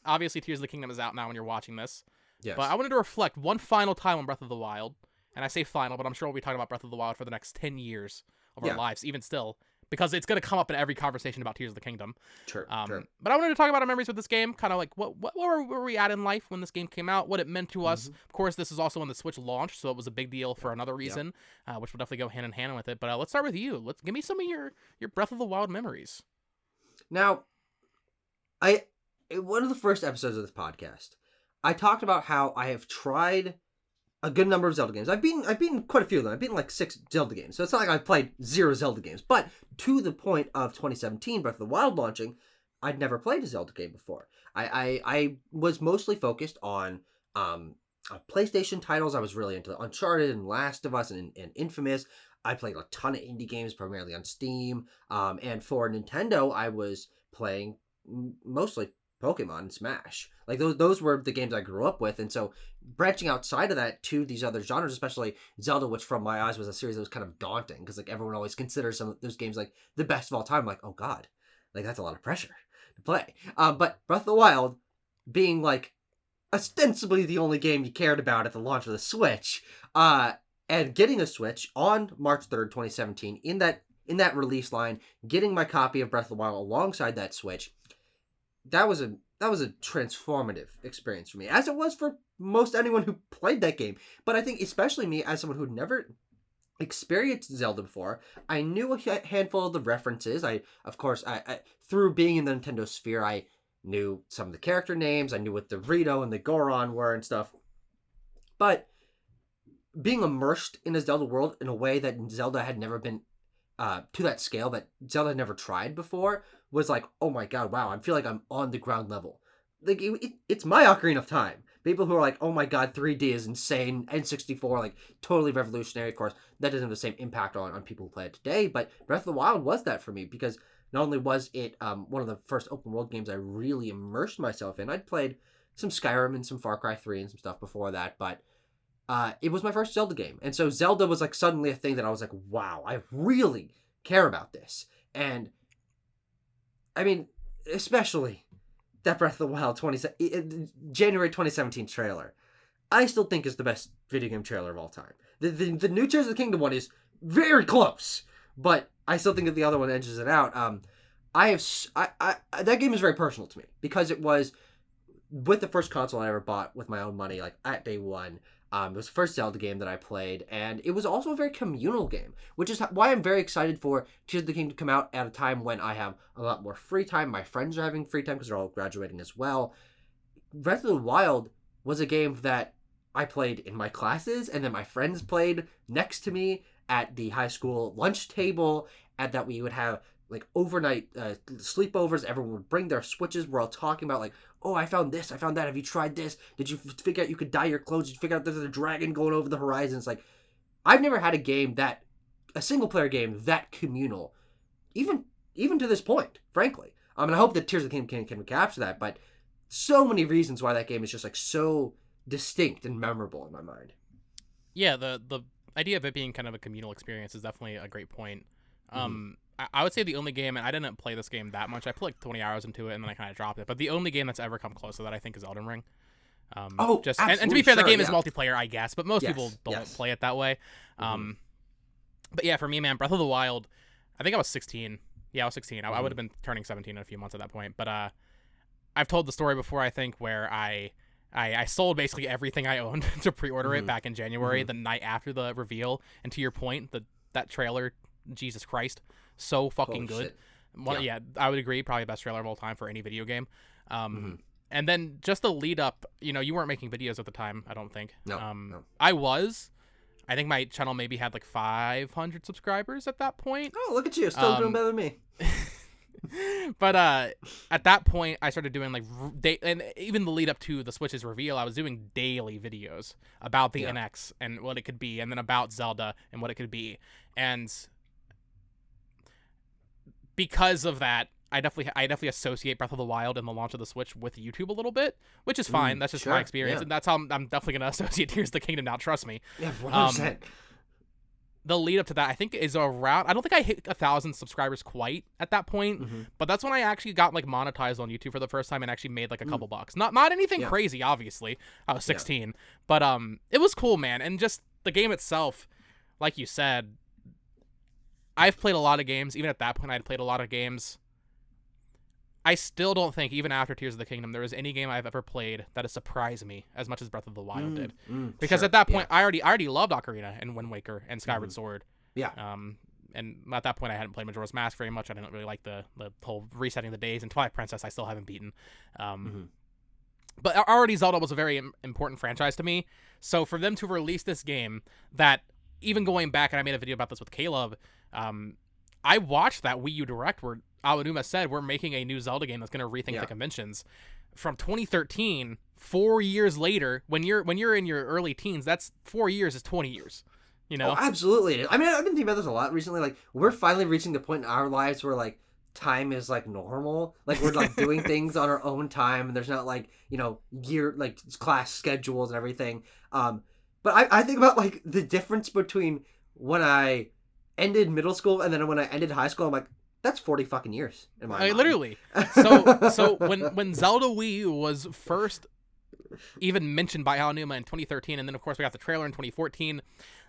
S1: Obviously, Tears of the Kingdom is out now when you're watching this.
S2: Yes.
S1: But I wanted to reflect one final time on Breath of the Wild. And I say final, but I'm sure we'll be talking about Breath of the Wild for the next 10 years of our lives, even still. Because it's going to come up in every conversation about Tears of the Kingdom.
S2: Sure.
S1: But I wanted to talk about our memories with this game, kind of like what were we at in life when this game came out, what it meant to us. Of course, this is also when the Switch launched, so it was a big deal for another reason, which will definitely go hand in hand with it. But let's start with you. Give me some of your Breath of the Wild memories.
S2: Now, in one of the first episodes of this podcast, I talked about how I have tried a good number of Zelda games. I've beaten quite a few of them. I've beaten like 6 Zelda games. So it's not like I've played 0 Zelda games. But to the point of 2017, Breath of the Wild launching, I'd never played a Zelda game before. I was mostly focused on PlayStation titles. I was really into Uncharted and Last of Us and Infamous. I played a ton of indie games, primarily on Steam. And for Nintendo, I was playing mostly Pokemon and Smash. Like those were the games I grew up with. And so branching outside of that to these other genres, especially Zelda, which from my eyes was a series that was kind of daunting because like everyone always considers some of those games like the best of all time. I'm like, oh God, like that's a lot of pressure to play. But Breath of the Wild being like ostensibly the only game you cared about at the launch of the Switch, and getting a Switch on March 3rd, 2017, in that release line, getting my copy of Breath of the Wild alongside that Switch, that was a transformative experience for me, as it was for most anyone who played that game. But I think especially me, as someone who'd never experienced Zelda before, I knew a handful of the references. I through being in the Nintendo sphere, I knew some of the character names. I knew what the Rito and the Goron were and stuff. But being immersed in a Zelda world in a way that Zelda had never been to that scale, that Zelda had never tried before, was like, oh my God, wow, I feel like I'm on the ground level. Like it's my Ocarina of Time. People who are like, oh my God, 3D is insane, N64, like totally revolutionary. Of course, that doesn't have the same impact on people who play it today, but Breath of the Wild was that for me, because not only was it one of the first open world games I really immersed myself in. I'd played some Skyrim and some Far Cry 3 and some stuff before that, but it was my first Zelda game. And so Zelda was like suddenly a thing that I was like, wow, I really care about this. And I mean, especially that Breath of the Wild January 2017 trailer, I still think is the best video game trailer of all time. The new Tears of the Kingdom one is very close, but I still think that the other one edges it out. That game is very personal to me because it was with the first console I ever bought with my own money, like at day one. It was the first Zelda game that I played, and it was also a very communal game, which is why I'm very excited for Tears of the Kingdom to come out at a time when I have a lot more free time. My friends are having free time because they're all graduating as well. Breath of the Wild was a game that I played in my classes, and then my friends played next to me at the high school lunch table, and that we would have like overnight sleepovers. Everyone would bring their Switches. We're all talking about like, oh, I found this, I found that. Have you tried this? Did you figure out you could dye your clothes? Did you figure out there's a dragon going over the horizon? It's like, I've never had a single player game that communal, even to this point, frankly. And I hope that Tears of the Kingdom can capture that, but so many reasons why that game is just like so distinct and memorable in my mind.
S1: Yeah, the idea of it being kind of a communal experience is definitely a great point. I would say the only game, and I didn't play this game that much. I put like 20 hours into it, and then I kind of dropped it. But the only game that's ever come close to that, I think, is Elden Ring. And to be fair, the game is multiplayer, I guess, but most people don't play it that way. But yeah, for me, man, Breath of the Wild, I think I was 16. Yeah, I was 16. I would have been turning 17 in a few months at that point. But I've told the story before, I think, where I sold basically everything I owned to pre-order it back in January, the night after the reveal. And to your point, that trailer, Jesus Christ, so fucking good. Yeah, I would agree, probably the best trailer of all time for any video game. And then just the lead up, you weren't making videos at the time, I don't think.
S2: No.
S1: I was. I think my channel maybe had like 500 subscribers at that point.
S2: Oh, look at you, still doing better than me.
S1: But at that point, I started doing like and even the lead up to the Switch's reveal, I was doing daily videos about the NX and what it could be, and then about Zelda and what it could be. And because of that, I definitely associate Breath of the Wild and the launch of the Switch with YouTube a little bit, which is fine. That's just my experience, and that's how I'm definitely gonna associate Tears of the Kingdom now. Trust me.
S2: Yeah, 100%.
S1: The lead up to that, I think, is around. I don't think I hit 1,000 subscribers quite at that point, but that's when I actually got like monetized on YouTube for the first time and actually made like a couple bucks. Not anything crazy, obviously. I was 16, but it was cool, man. And just the game itself, like you said, I've played a lot of games. Even at that point, I'd played a lot of games. I still don't think, even after Tears of the Kingdom, there was any game I've ever played that has surprised me as much as Breath of the Wild did. Because at that point, I already loved Ocarina and Wind Waker and Skyward Sword.
S2: Yeah.
S1: And at that point, I hadn't played Majora's Mask very much. I didn't really like the whole resetting the days. And Twilight Princess, I still haven't beaten. But already Zelda was a very important franchise to me. So for them to release this game that, even going back, and I made a video about this with Caleb, I watched that Wii U Direct where Aonuma said, we're making a new Zelda game that's going to rethink the conventions. From 2013, 4 years later, when you're in your early teens, that's 4 years is 20 years. You know?
S2: Oh, absolutely. I mean, I've been thinking about this a lot recently. Like, we're finally reaching the point in our lives where, like, time is, like, normal. Like, we're, like, doing things on our own time, and there's not, like, you know, class schedules and everything. But I think about, like, the difference between when I ended middle school and then when I ended high school. I'm like, that's 40 fucking years in my mind.
S1: Literally. So when Zelda Wii U was first even mentioned by Aonuma in 2013, and then, of course, we got the trailer in 2014,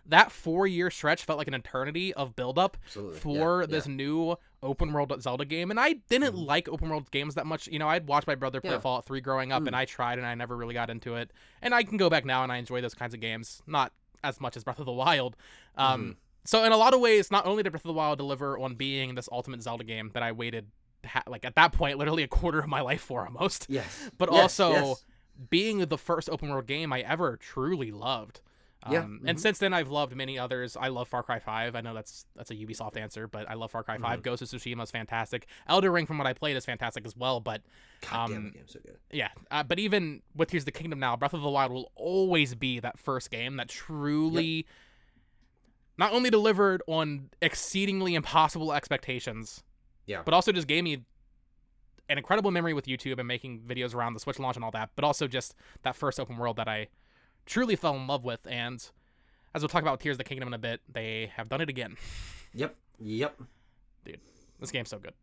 S1: that 4-year stretch felt like an eternity of build-up for this new open-world Zelda game. And I didn't like open-world games that much. You know, I'd watched my brother play Fallout 3 growing up, and I tried, and I never really got into it. And I can go back now, and I enjoy those kinds of games. Not as much as Breath of the Wild. So in a lot of ways, not only did Breath of the Wild deliver on being this ultimate Zelda game that I waited, like at that point, literally a quarter of my life for almost. But also being the first open-world game I ever truly loved. And since then, I've loved many others. I love Far Cry 5. I know that's a Ubisoft answer, but I love Far Cry 5. Ghost of Tsushima is fantastic. Elden Ring, from what I played, is fantastic as well. But
S2: God damn, the game's so good.
S1: Yeah, but even with Tears of the Kingdom now, Breath of the Wild will always be that first game that truly not only delivered on exceedingly impossible expectations, but also just gave me an incredible memory with YouTube and making videos around the Switch launch and all that, but also just that first open world that I truly fell in love with. And as we'll talk about Tears of the Kingdom in a bit, they have done it again.
S2: Yep.
S1: Dude, this game's so good.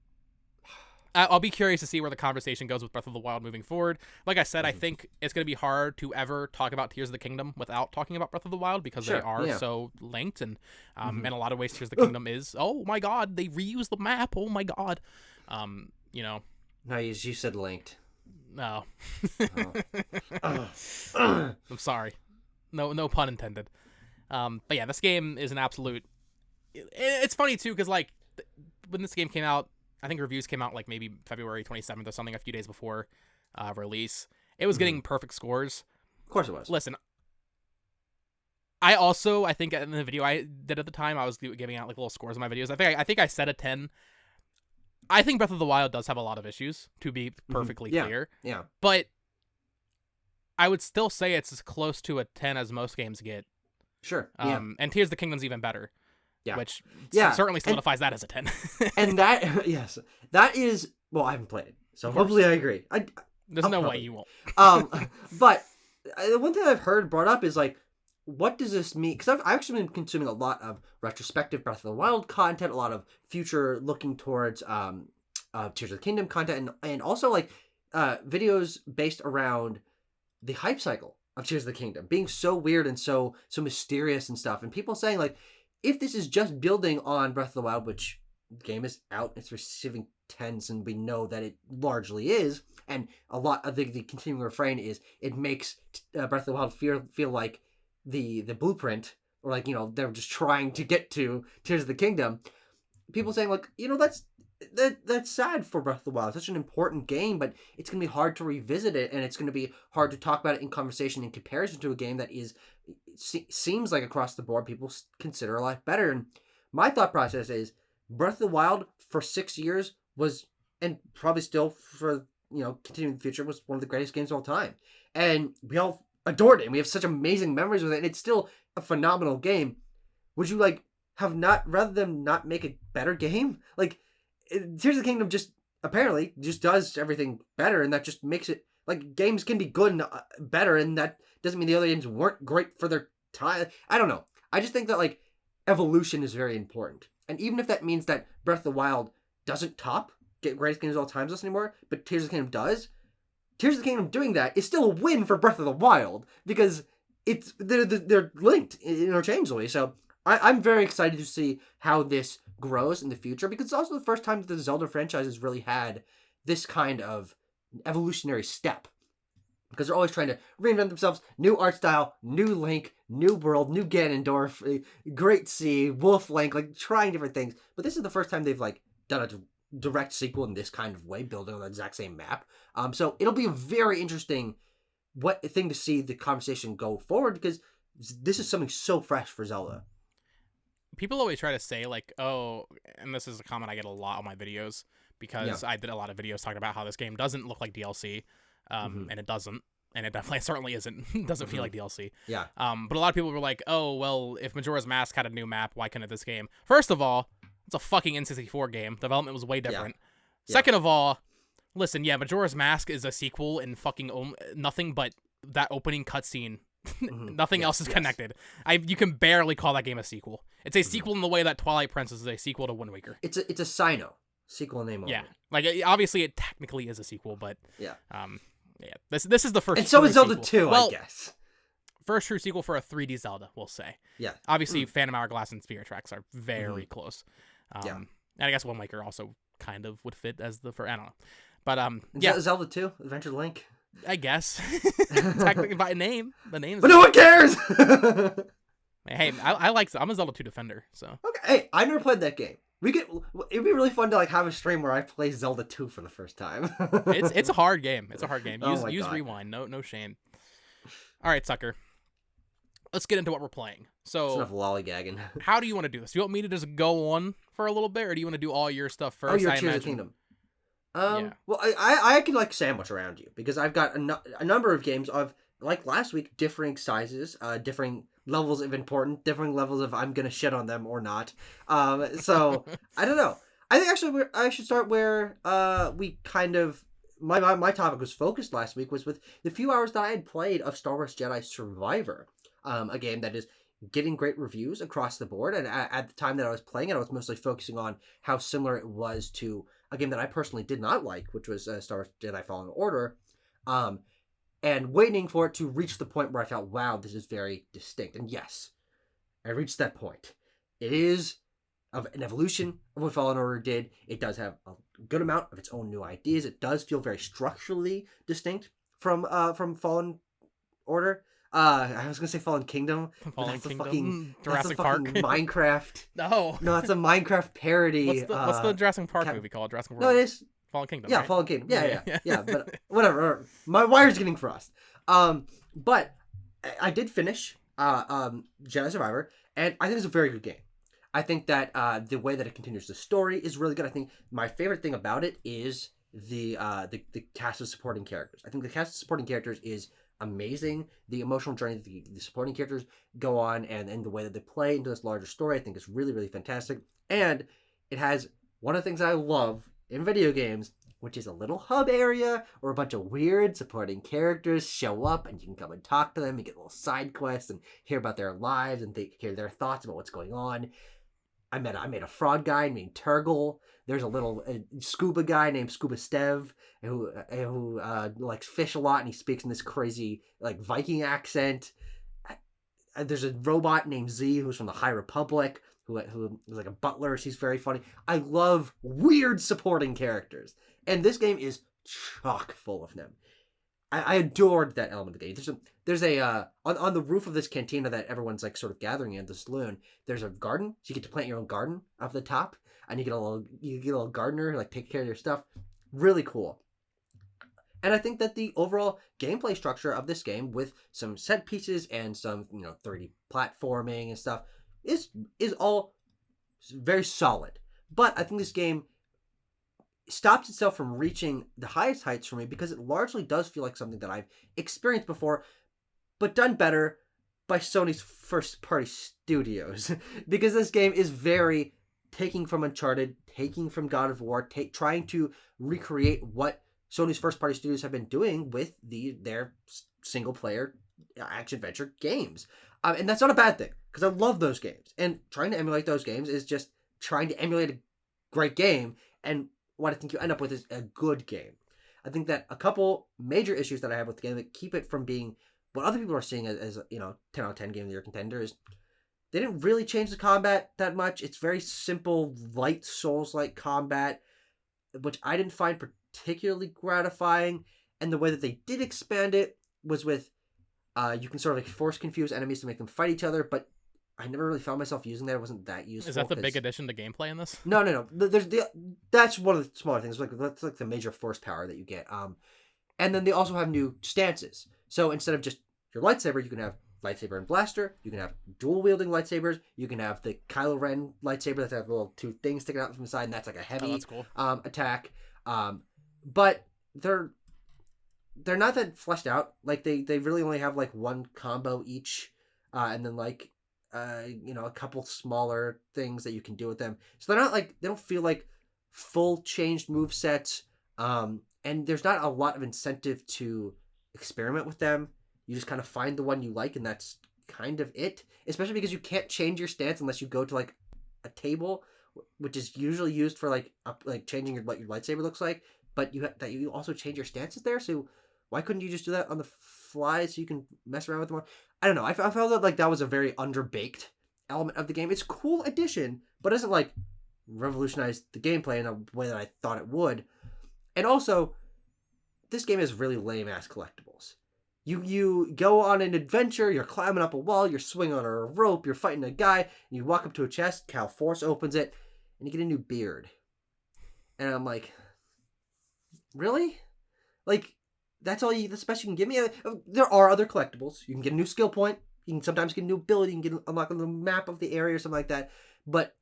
S1: I'll be curious to see where the conversation goes with Breath of the Wild moving forward. Like I said, I think it's going to be hard to ever talk about Tears of the Kingdom without talking about Breath of the Wild, because they are so linked. And in a lot of ways, Tears of the Kingdom is, oh my god, they reused the map. Oh my god. You know.
S2: No, you said linked.
S1: No. I'm sorry. No pun intended. But yeah, this game is an absolute... It's funny, too, because, like, when this game came out, I think reviews came out, like, maybe February 27th or something, a few days before release. It was getting perfect scores.
S2: Of course it was.
S1: Listen, I think in the video I did at the time, I was giving out, like, little scores on my videos. I think I said a 10. I think Breath of the Wild does have a lot of issues, to be perfectly clear.
S2: Yeah.
S1: But I would still say it's as close to a 10 as most games get.
S2: Sure.
S1: And Tears of the Kingdom's even better.
S2: Yeah.
S1: Which certainly solidifies that as a 10.
S2: And that is, well, I haven't played it, so hopefully I agree.
S1: There's no way you won't.
S2: But one thing I've heard brought up is, like, what does this mean? Because I've actually been consuming a lot of retrospective Breath of the Wild content, a lot of future looking towards Tears of the Kingdom content, and also, like, videos based around the hype cycle of Tears of the Kingdom being so weird and so mysterious and stuff, and people saying, like, if this is just building on Breath of the Wild, which the game is out, it's receiving 10s, and we know that it largely is, and a lot of the continuing refrain is it makes Breath of the Wild feel like the blueprint, or, like, you know, they're just trying to get to Tears of the Kingdom. People saying, like, you know, that's sad for Breath of the Wild. It's such an important game, but it's going to be hard to revisit it, and it's going to be hard to talk about it in conversation in comparison to a game that seems like across the board people consider a lot better. And my thought process is Breath of the Wild for 6 years was, and probably still for, you know, continuing in the future, was one of the greatest games of all time. And we all adored it, and we have such amazing memories with it, and it's still a phenomenal game. Would you, like, rather than not make a better game? Like, Tears of the Kingdom apparently does everything better, and that just makes it, like, games can be good and better, and that doesn't mean the other games weren't great for their time. I don't know. I just think that, like, evolution is very important. And even if that means that Breath of the Wild doesn't top greatest games of all time anymore, but Tears of the Kingdom does, Tears of the Kingdom doing that is still a win for Breath of the Wild, because they're linked interchangeably. So I'm very excited to see how this grows in the future, because it's also the first time that the Zelda franchise has really had this kind of evolutionary step, because they're always trying to reinvent themselves. New art style, new Link, new world, new Ganondorf, Great Sea, Wolf Link, like, trying different things. But this is the first time they've, like, done a direct sequel in this kind of way, building on the exact same map. So it'll be very interesting what a thing to see the conversation go forward, because this is something so fresh for Zelda.
S1: People always try to say, like, oh, and this is a comment I get a lot on my videos, because I did a lot of videos talking about how this game doesn't look like DLC, and it doesn't, and it definitely certainly isn't. Doesn't feel like DLC.
S2: Yeah.
S1: But a lot of people were like, oh, well, if Majora's Mask had a new map, why couldn't this game? First of all, it's a fucking N64 game. Development was way different.
S2: Yeah.
S1: Second of all, listen, Majora's Mask is a sequel in fucking nothing but that opening cutscene. Nothing else is connected. You can barely call that game a sequel. It's a sequel in the way that Twilight Princess is a sequel to Wind Waker.
S2: It's a Sino sequel name only.
S1: Yeah, like obviously it technically is a sequel, but
S2: yeah.
S1: This is the first.
S2: And so is Zelda
S1: sequel.
S2: 2,
S1: well,
S2: I guess.
S1: First true sequel for a 3D Zelda, we'll say.
S2: Yeah.
S1: Obviously, Phantom Hourglass and Spirit Tracks are very close. And I guess Wind Waker also kind of would fit as the first. I don't know, but
S2: Zelda 2, Adventure Link.
S1: I guess technically by name, the name.
S2: But no one cares.
S1: Hey, I'm a Zelda 2 defender, so.
S2: Okay, hey, I never played that game. It'd be really fun to like have a stream where I play Zelda 2 for the first time.
S1: It's a hard game. It's a hard game. Use
S2: God.
S1: rewind. No shame. All right, Sucker. Let's get into what we're playing. So,
S2: it's enough lollygagging.
S1: How do you want to do this? Do you want me to just go on for a little bit, or do you want to do all your stuff first?
S2: Oh, your Tears of the Kingdom. Well, I can like sandwich around you because I've got a number of games of, like last week, differing sizes, differing levels of important, differing levels of I'm gonna shit on them or not. So I don't know. I think actually I should start where we kind of my topic was focused last week, was with the few hours that I had played of Star Wars Jedi Survivor, a game that is getting great reviews across the board. And at the time that I was playing it, I was mostly focusing on how similar it was to a game that I personally did not like, which was Star Wars Jedi Fallen Order, and waiting for it to reach the point where I felt, wow, this is very distinct. And yes, I reached that point. It is an evolution of what Fallen Order did. It does have a good amount of its own new ideas. It does feel very structurally distinct from Fallen Order. I was gonna say Fallen Kingdom.
S1: Fallen Kingdom.
S2: Fucking,
S1: Jurassic Park.
S2: Minecraft.
S1: No,
S2: that's a Minecraft parody.
S1: What's the Jurassic Park movie called? Jurassic World.
S2: No, it is
S1: Fallen Kingdom.
S2: Yeah,
S1: right?
S2: Fallen Kingdom. Yeah. But whatever. My wire's getting crossed. But I did finish Jedi Survivor, and I think it's a very good game. I think that the way that it continues the story is really good. I think my favorite thing about it is the cast of supporting characters. I think the cast of supporting characters is amazing. The emotional journey that the supporting characters go on, and the way that they play into this larger story, I think is really, really fantastic. And it has one of the things I love in video games, which is a little hub area where a bunch of weird supporting characters show up, and you can come and talk to them and get little side quests and hear about their lives and hear their thoughts about what's going on. I met a frog guy named Turgle. There's a little scuba guy named Scuba Stev who likes fish a lot, and he speaks in this crazy like Viking accent. There's a robot named Z who's from the High Republic who is like a butler. She's very funny. I love weird supporting characters, and this game is chock full of them. I adored that element of the game. There's a on the roof of this cantina that everyone's like sort of gathering in, the saloon. There's a garden, so you get to plant your own garden up the top, and you get a little gardener like take care of your stuff. Really cool. And I think that the overall gameplay structure of this game, with some set pieces and some 3D platforming and stuff, is all very solid. But I think this game stops itself from reaching the highest heights for me because it largely does feel like something that I've experienced before, but done better by Sony's first-party studios. Because this game is very taking from Uncharted, taking from God of War, trying to recreate what Sony's first-party studios have been doing with their single-player action-adventure games. And that's not a bad thing, because I love those games. And trying to emulate those games is just trying to emulate a great game, and what I think you end up with is a good game. I think that a couple major issues that I have with the game that keep it from being what other people are seeing as 10 out of 10 game of the year contender is they didn't really change the combat that much. It's very simple, light Souls-like combat, which I didn't find particularly gratifying. And the way that they did expand it was with you can sort of like force confuse enemies to make them fight each other, but I never really found myself using that. It wasn't that useful.
S1: Is that the big addition to gameplay in this?
S2: No. That's one of the smaller things. That's like the major force power that you get. And then they also have new stances. So instead of just your lightsaber, you can have lightsaber and blaster. You can have dual wielding lightsabers. You can have the Kylo Ren lightsaber that has little two things sticking out from the side, and that's like a heavy
S1: that's cool.
S2: attack. But they're not that fleshed out. Like they really only have like one combo each, and then like a couple smaller things that you can do with them. So they're not like, they don't feel like full changed move sets. And there's not a lot of incentive to experiment with them. You just kind of find the one you like, and that's kind of it. Especially because you can't change your stance unless you go to like a table, which is usually used for like changing what your lightsaber looks like. But you also change your stances there. So why couldn't you just do that on the fly so you can mess around with them? I don't know. I felt like that was a very underbaked element of the game. It's a cool addition, but it doesn't like revolutionize the gameplay in a way that I thought it would. And also, this game is really lame ass collectibles. You go on an adventure, you're climbing up a wall, you're swinging on a rope, you're fighting a guy, and you walk up to a chest, Cal Force opens it, and you get a new beard. And I'm like, really? Like, that's the best you can give me? There are other collectibles. You can get a new skill point, you can sometimes get a new ability, you can unlock a little map of the area or something like that, but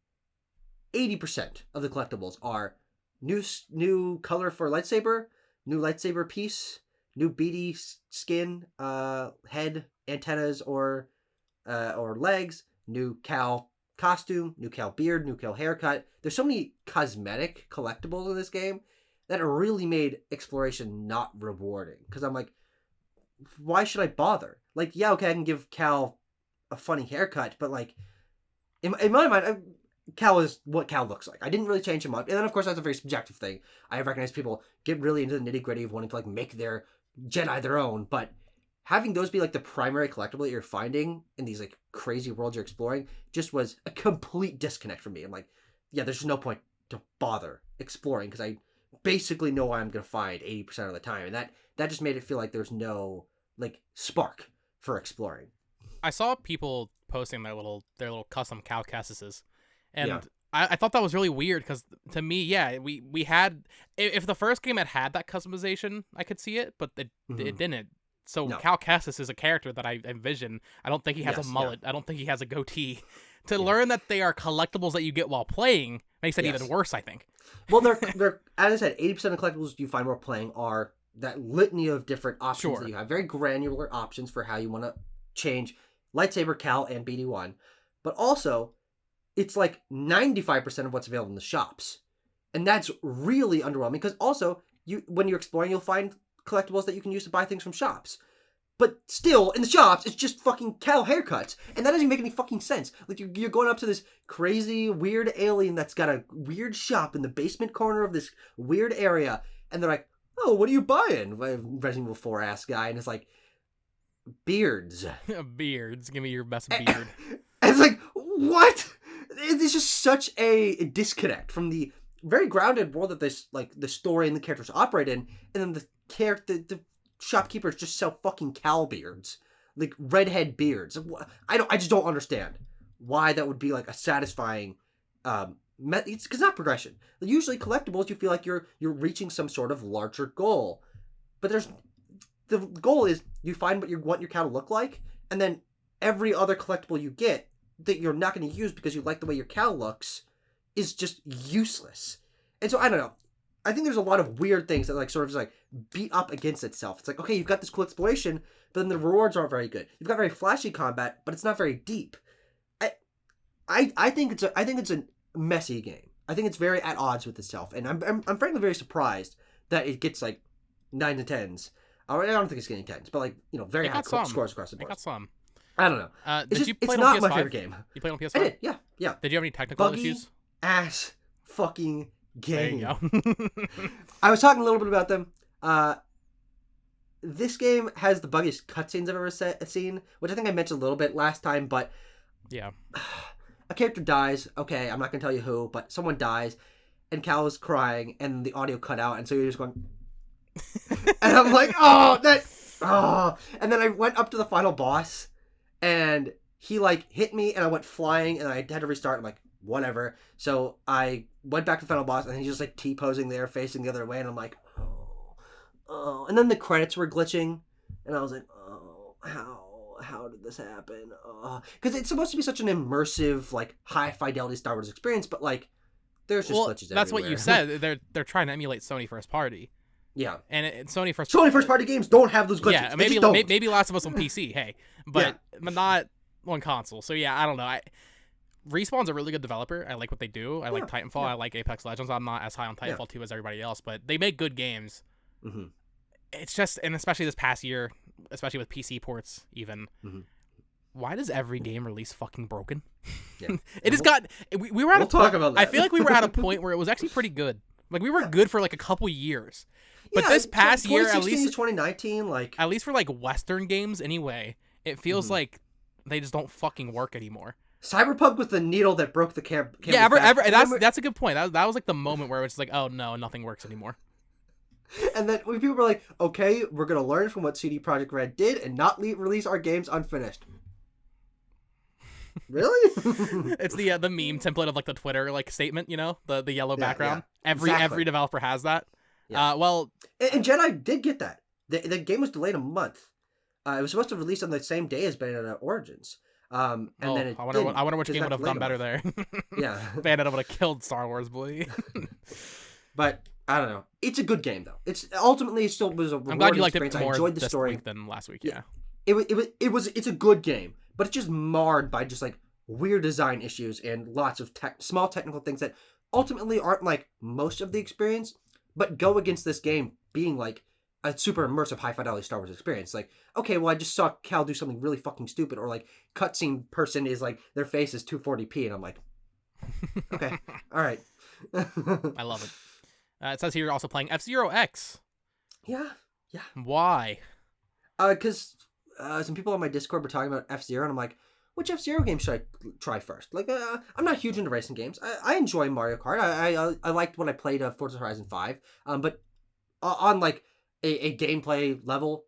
S2: 80% of the collectibles are new color for lightsaber, new lightsaber piece, new beady skin, head, antennas, or legs, new Cal costume, new Cal beard, new Cal haircut. There's so many cosmetic collectibles in this game that it really made exploration not rewarding. Because I'm like, why should I bother? Like, yeah, okay, I can give Cal a funny haircut, but like, in my mind, Cal is what Cal looks like. I didn't really change him up. And then, of course, that's a very subjective thing. I recognize people get really into the nitty-gritty of wanting to like make their Jedi their own, but having those be like the primary collectible that you're finding in these like crazy worlds you're exploring just was a complete disconnect for me. I'm like, yeah, there's no point to bother exploring because I basically know what I'm going to find 80% of the time. And that just made it feel like there's no like spark for exploring.
S1: I saw people posting their little custom Cal Cassises, and
S2: Yeah.
S1: I thought that was really weird because to me, yeah, we had, if the first game had that customization, I could see it, but it didn't. So
S2: No.
S1: Cal Kestis is a character that I envision. I don't think he has a mullet. Yeah. I don't think he has a goatee. To learn that they are collectibles that you get while playing makes it even worse, I think.
S2: Well, they're as I said, 80% of collectibles you find while playing are that litany of different options that you have. Very granular options for how you want to change lightsaber, Cal, and BD1. But also, it's like 95% of what's available in the shops. And that's really underwhelming because also, when you're exploring, you'll find collectibles that you can use to buy things from shops. But still, in the shops, it's just fucking Cal haircuts. And that doesn't make any fucking sense. Like, you're going up to this crazy, weird alien that's got a weird shop in the basement corner of this weird area. And they're like, oh, what are you buying? Resident Evil 4 ass guy. And it's like, beards.
S1: Beards. Give me your best beard.
S2: And it's like, what? It's just such a disconnect from the very grounded world that this, like, the story and the characters operate in, and then the shopkeepers just sell fucking Cal beards, like redhead beards. I just don't understand why that would be like a satisfying. It's not progression. Usually collectibles, you feel like you're reaching some sort of larger goal, but the goal is you find what you want your Cal to look like, and then every other collectible you get that you're not going to use because you like the way your Cal looks is just useless. And so I don't know. I think there's a lot of weird things that like sort of just like beat up against itself. It's like, okay, you've got this cool exploration, but then the rewards aren't very good. You've got very flashy combat, but it's not very deep. I think it's a messy game. I think it's very at odds with itself, and I'm frankly very surprised that it gets like 9 to 10s. I don't think it's getting 10s, but like very high scores across the board.
S1: I got some.
S2: I don't know. It's not my favorite game.
S1: You played on PS5?
S2: I did, yeah.
S1: Did you have any technical
S2: Buggy
S1: issues?
S2: Ass fucking game.
S1: There you go.
S2: I was talking a little bit about them. This game has the buggiest cutscenes I've ever seen, which I think I mentioned a little bit last time, but
S1: yeah.
S2: A character dies. Okay, I'm not going to tell you who, but someone dies, and Cal is crying, and the audio cut out, and so you're just going... and I'm like, and then I went up to the final boss, and he like hit me, and I went flying, and I had to restart. I'm like, whatever. So I went back to the final boss, and he's just like T-posing there, facing the other way, and I'm like, oh. And then the credits were glitching, And I was like, oh, how did this happen? Because it's supposed to be such an immersive, like, high fidelity Star Wars experience, but like, there's just glitches everywhere.
S1: That's what you said. They're trying to emulate Sony first party.
S2: Yeah,
S1: and Sony first
S2: party games don't have those glitches.
S1: Yeah, maybe Last of Us on PC. Hey, but not on console. So yeah, I don't know. Respawn's a really good developer. I like what they do. I like Titanfall. I like Apex Legends. I'm not as high on Titanfall 2 as everybody else, but they make good games.
S2: Mm-hmm.
S1: It's just, and especially this past year, especially with PC ports, even. Mm-hmm. Why does every game release fucking broken?
S2: Yeah.
S1: It has got. We were at
S2: we'll talk about that.
S1: I feel like we were at a point where it was actually pretty good. Like we were good for like a couple years. But this past year, at least
S2: 2019, like
S1: at least for like Western games anyway, it feels like they just don't fucking work anymore.
S2: Cyberpunk was the needle that broke the camp.
S1: Yeah, that's a good point. That was like the moment where it's like, oh no, nothing works anymore.
S2: And then when people were like, okay, we're gonna learn from what CD Projekt Red did and not release our games unfinished. Really? It's
S1: the meme template of like the Twitter like statement, you know, the yellow background. Yeah. Every developer has that. Yeah.
S2: And Jedi did get that. The game was delayed a month. It was supposed to release on the same day as Bayonetta Origins. And then it
S1: I wonder which game would have done better there.
S2: Yeah.
S1: Bayonetta would have killed Star Wars, boy.
S2: But I don't know. It's a good game though. It's ultimately still was a rewarding
S1: I'm glad you liked
S2: experience.
S1: it more
S2: I enjoyed the
S1: this
S2: story
S1: week than last week. Yeah.
S2: It's a good game, but it's just marred by just like weird design issues and lots of small technical things that ultimately aren't like most of the experience, but go against this game being like a super immersive high fidelity Star Wars experience. Like, okay, well I just saw Cal do something really fucking stupid, or like cutscene person is like their face is 240p, and I'm like, okay, all right.
S1: I love it. It says here you're also playing F-Zero X.
S2: Yeah.
S1: Why?
S2: Because some people on my Discord were talking about F-Zero, and I'm like, which F-Zero game should I try first? Like, I'm not huge into racing games. I enjoy Mario Kart. I liked when I played Forza Horizon 5. But on like a gameplay level,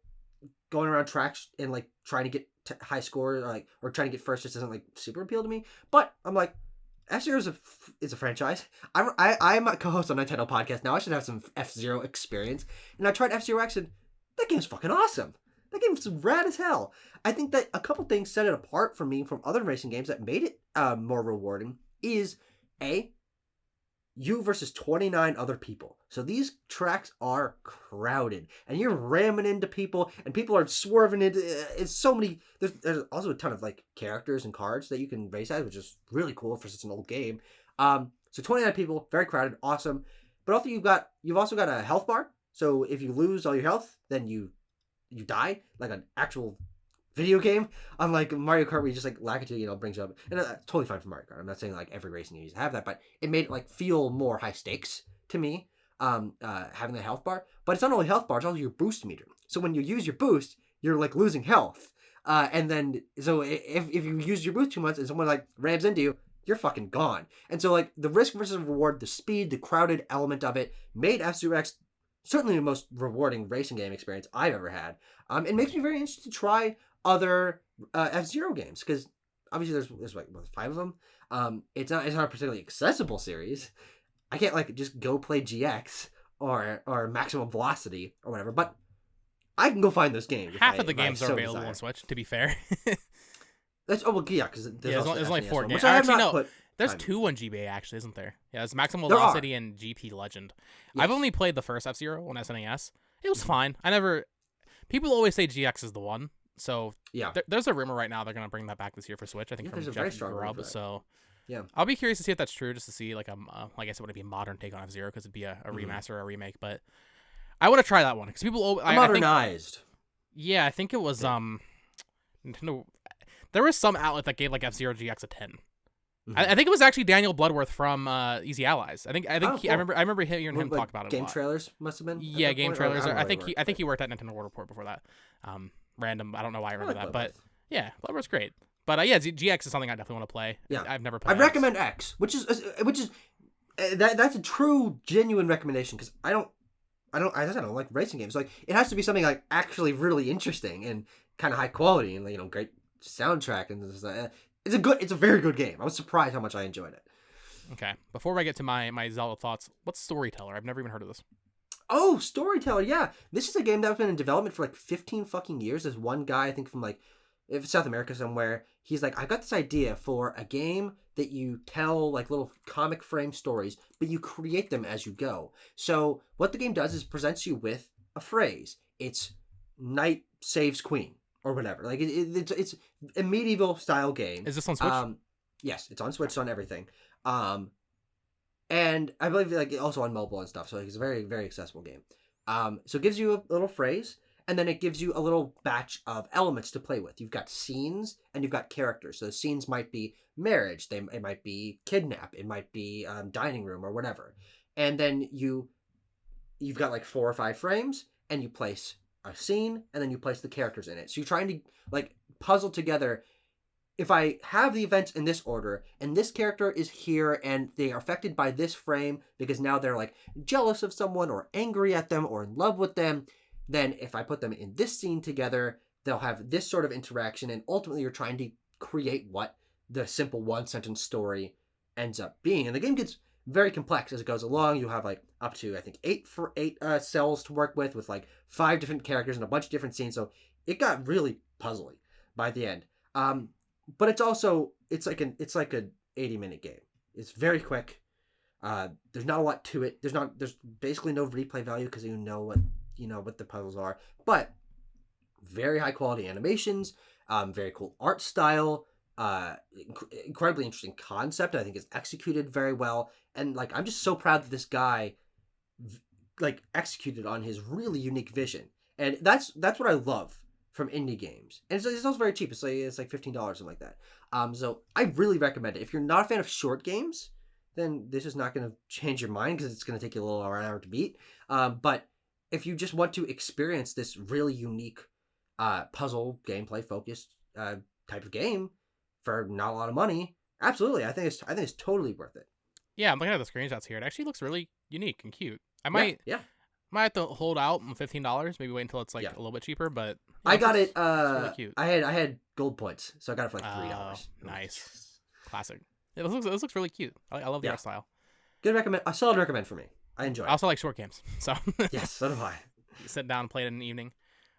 S2: going around tracks and like trying to get high score or trying to get first just doesn't like super appeal to me. But I'm like, F-Zero is a franchise. I'm a co-host on Nintendo podcast now. I should have some F-Zero experience. And I tried F-Zero X, and that game's fucking awesome. That game's rad as hell. I think that a couple things set it apart from me from other racing games that made it more rewarding is you versus 29 other people. So these tracks are crowded, and you're ramming into people, and people are swerving into. It's so many. There's also a ton of like characters and cards that you can race as, which is really cool for such an old game. So 29 people, very crowded, awesome. But also you've also got a health bar. So if you lose all your health, then you die, like an actual video game. Unlike Mario Kart, where you just like Lakitu, brings you up. And that's totally fine for Mario Kart. I'm not saying like every racing game needs to have that, but it made it like feel more high stakes to me, having the health bar. But it's not only health bar, it's also your boost meter. So when you use your boost, you're like losing health. And then, so if you use your boost too much and someone like rams into you, you're fucking gone. And so like the risk versus reward, the speed, the crowded element of it made F-Zero X certainly the most rewarding racing game experience I've ever had. It makes me very interested to try other F-Zero games, because obviously there's like 5 of them. It's not a particularly accessible series. I can't like just go play GX or Maximum Velocity or whatever, but I can go find those games.
S1: Half of the games are available on Switch, to be fair.
S2: There's because there's
S1: only 4 games. Actually, no. There's 2 on GBA, actually, isn't there? Yeah, it's Maximum Velocity and GP Legend. Yes. I've only played the first F-Zero on SNES. It was fine. People always say GX is the one. So
S2: yeah,
S1: there's a rumor right now they're going to bring that back this year for Switch. I think from Jeff Grubb. So
S2: yeah,
S1: I'll be curious to see if that's true, just to see like I guess it would be a modern take on F-Zero, because it'd be a remaster or a remake. But I want to try that one because people
S2: modernized.
S1: I think it was Nintendo. There was some outlet that gave like F-Zero GX a 10. Mm-hmm. I think it was actually Daniel Bloodworth from Easy Allies. I remember hearing him talk about it.
S2: Game trailers must have been.
S1: Yeah, game trailers. I think he worked at Nintendo World Report before that. Random. I don't know why I remember that, but yeah, Bloodworth's great. But GX is something I definitely want to play.
S2: Yeah,
S1: I've never played.
S2: I recommend X, which is that's a true, genuine recommendation, because I don't like racing games. Like, it has to be something like actually really interesting and kind of high quality and great soundtrack and it's a very good game. I was surprised how much I enjoyed it.
S1: Okay, before I get to my Zelda thoughts, what's Storyteller? I've never even heard of this.
S2: Oh, Storyteller, yeah. This is a game that's been in development for like 15 fucking years. There's one guy, I think from like if South America somewhere, he's like, I got this idea for a game that you tell like little comic frame stories, but you create them as you go. So what the game does is presents you with a phrase. It's knight saves queen or whatever. Like it's a medieval style game.
S1: Is this on Switch?
S2: Yes, it's on Switch, it's on everything. And I believe like also on mobile and stuff. So it's a very, very accessible game. So it gives you a little phrase, and then it gives you a little batch of elements to play with. You've got scenes and you've got characters. So the scenes might be marriage, it might be kidnap, it might be dining room or whatever. And then you've got like 4 or 5 frames, and you place a scene, and then you place the characters in it. So you're trying to like puzzle together. If I have the events in this order, and this character is here, and they are affected by this frame because now they're like jealous of someone or angry at them or in love with them, then if I put them in this scene together, they'll have this sort of interaction, and ultimately you're trying to create what the simple one-sentence story ends up being. And the game gets very complex as it goes along. You have like up to, I think, 8 cells to work with like 5 different characters and a bunch of different scenes. So it got really puzzly by the end. But it's also it's like an 80-minute game. It's very quick. There's not a lot to it. There's basically no replay value because you know what the puzzles are. But very high quality animations, very cool art style, incredibly interesting concept. I think it's executed very well, and like I'm just so proud that this guy like executed on his really unique vision, and that's what I love from indie games. And it's also very cheap. It's like $15, something like that. So I really recommend it. If you're not a fan of short games, then this is not going to change your mind because it's going to take you a little over an hour to beat. But if you just want to experience this really unique puzzle gameplay focused type of game for not a lot of money, absolutely, I think it's totally worth it.
S1: Yeah, I'm looking at the screenshots here. It actually looks really unique and cute. I might have to hold out on $15. Maybe wait until it's like a little bit cheaper. But
S2: I got it.
S1: Really cute.
S2: I had gold points, so I got it for like $3.
S1: Nice, classic. This looks really cute. I love the art style.
S2: Good recommend. A solid recommend for me. I enjoy it.
S1: I also like short games, so
S2: yes, so do I.
S1: Sit down and play it in the evening.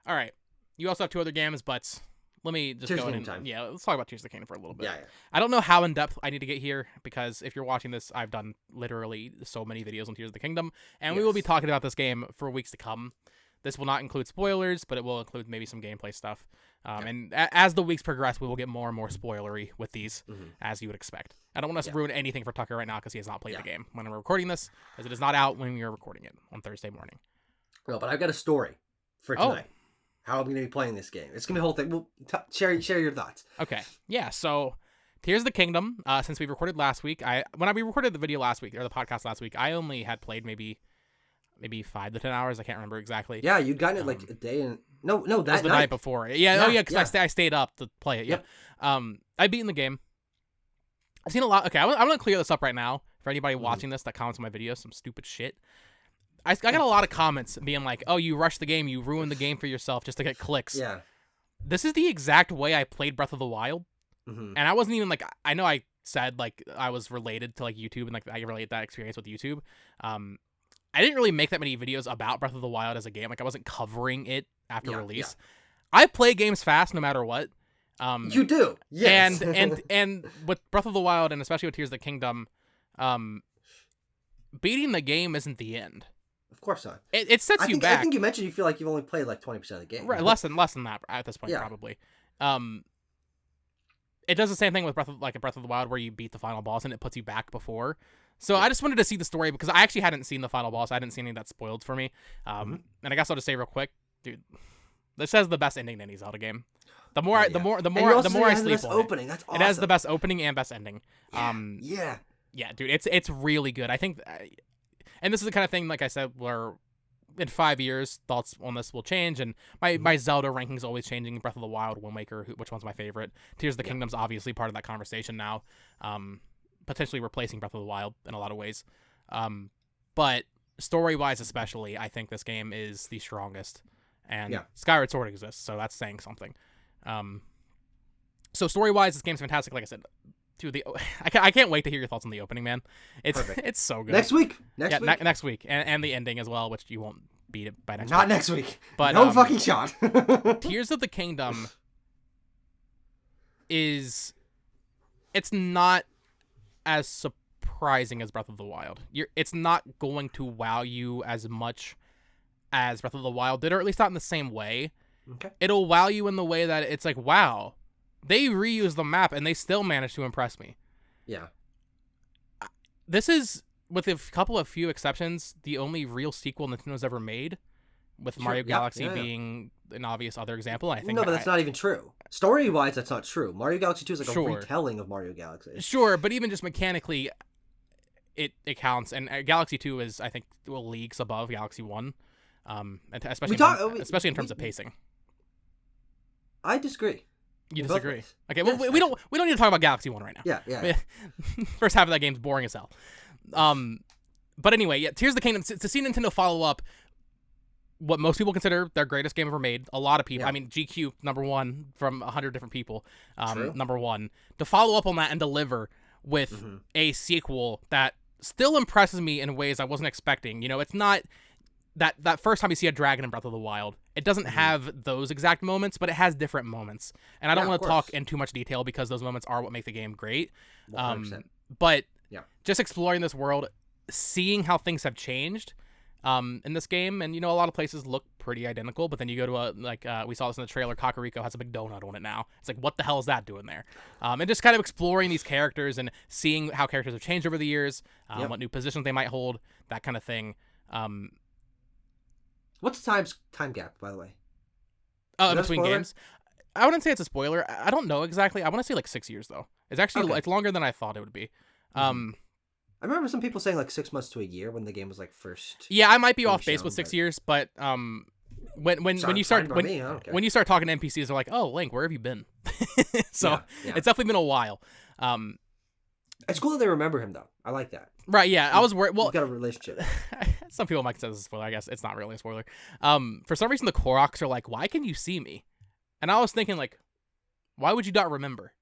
S1: All right, you also have 2 other games, but let me just
S2: Tears
S1: go
S2: of
S1: in.
S2: Kingdom time.
S1: Yeah, let's talk about Tears of the Kingdom for a little bit.
S2: Yeah.
S1: I don't know how in depth I need to get here because if you're watching this, I've done literally so many videos on Tears of the Kingdom, and we will be talking about this game for weeks to come. This will not include spoilers, but it will include maybe some gameplay stuff. And as the weeks progress, we will get more and more spoilery with these, as you would expect. I don't want us to ruin anything for Tucker right now because he has not played the game when we're recording this, because it is not out when we are recording it on Thursday morning.
S2: Well, but I've got a story for tonight. How I'm going to be playing this game. It's going to be a whole thing. Well, share your thoughts.
S1: Okay. Yeah, so Tears of the Kingdom, since we recorded last week, when we recorded the video last week, or the podcast last week, I only had played maybe 5 to 10 hours. I can't remember exactly.
S2: Yeah, you'd gotten it like a day and... No, that
S1: was the night before. Yeah, because I stayed up to play it. Yeah. I've beaten the game. I've seen a lot. Okay, I'm going to clear this up right now for anybody watching this that comments on my videos, some stupid shit. I got a lot of comments being like, oh, you rushed the game, you ruined the game for yourself just to get clicks.
S2: Yeah.
S1: This is the exact way I played Breath of the Wild. And I wasn't even like, I know I said like I was related to like YouTube and like I relate that experience with YouTube. I didn't really make that many videos about Breath of the Wild as a game. Like I wasn't covering it after release. Yeah. I play games fast no matter what.
S2: You do. Yes.
S1: And with Breath of the Wild and especially with Tears of the Kingdom, beating the game isn't the end.
S2: Of course not.
S1: It sets you back.
S2: I think you mentioned you feel like you've only played like 20% of the game.
S1: Right, less than that at this point, probably. It does the same thing with Breath of the Wild where you beat the final boss and it puts you back before. So I just wanted to see the story because I actually hadn't seen the final boss. I didn't see any of that spoiled for me. And I guess I'll just say real quick, dude, this has the best ending to any Zelda game. The more I sleep on
S2: opening. That's awesome.
S1: It has the best opening and best ending.
S2: Yeah,
S1: dude, it's really good. I think, and this is the kind of thing, like I said, where in 5 years thoughts on this will change, and my Zelda ranking's always changing. Breath of the Wild, Wind Waker, which one's my favorite? Tears of the Kingdom's obviously part of that conversation now, potentially replacing Breath of the Wild in a lot of ways. But story-wise especially, I think this game is the strongest, and Skyward Sword exists, so that's saying something. So story-wise, this game's fantastic. Like I said, Dude, I can't wait to hear your thoughts on the opening, man. It's
S2: Perfect.
S1: it's so good.
S2: Next week.
S1: Next week, and the ending as well, which you won't beat it by next week.
S2: Not next week.
S1: But
S2: no fucking shot.
S1: Tears of the Kingdom it's not as surprising as Breath of the Wild. It's not going to wow you as much as Breath of the Wild did, or at least not in the same way.
S2: Okay.
S1: It'll wow you in the way that it's like, wow, they reused the map and they still managed to impress me.
S2: Yeah.
S1: This is, with a couple of few exceptions, the only real sequel Nintendo's ever made, with Mario Galaxy being an obvious other example. I think
S2: no, but that's not even true. Story-wise, that's not true. Mario Galaxy 2 is like a retelling of Mario Galaxy.
S1: Sure, but even just mechanically, it counts. And Galaxy 2 is, I think, leagues above Galaxy 1, especially in terms of pacing.
S2: I disagree.
S1: You disagree? Okay, well, we don't need to talk about Galaxy 1 right now.
S2: Yeah.
S1: First half of that game's boring as hell. But anyway, yeah, Tears of the Kingdom, to see Nintendo follow up what most people consider their greatest game ever made, a lot of people, I mean, GQ, number one from 100 different people, number one, to follow up on that and deliver with a sequel that still impresses me in ways I wasn't expecting. You know, it's not that first time you see a dragon in Breath of the Wild, it doesn't have those exact moments, but it has different moments. And I don't want to talk in too much detail because those moments are what make the game great.
S2: 100%.
S1: But just exploring this world, seeing how things have changed in this game, and, you know, a lot of places look pretty identical, but then you go to we saw this in the trailer, Kakariko has a big donut on it now. It's like, what the hell is that doing there? And just kind of exploring these characters and seeing how characters have changed over the years, what new positions they might hold, that kind of thing.
S2: What's the time gap, by the way?
S1: Between games? I wouldn't say it's a spoiler. I don't know exactly. I want to say like 6 years, though. It's actually it's longer than I thought it would be.
S2: I remember some people saying like 6 months to a year when the game was like first.
S1: Yeah, I might be off base with 6 years, but when you start talking to NPCs, they're like, "Oh, Link, where have you been?" So it's definitely been a while.
S2: It's cool that they remember him, though. I like that.
S1: Right? Yeah, I was worried. Well,
S2: you've got a relationship.
S1: Some people might consider this a spoiler. I guess it's not really a spoiler. For some reason, the Koroks are like, "Why can you see me?" And I was thinking, like, why would you not remember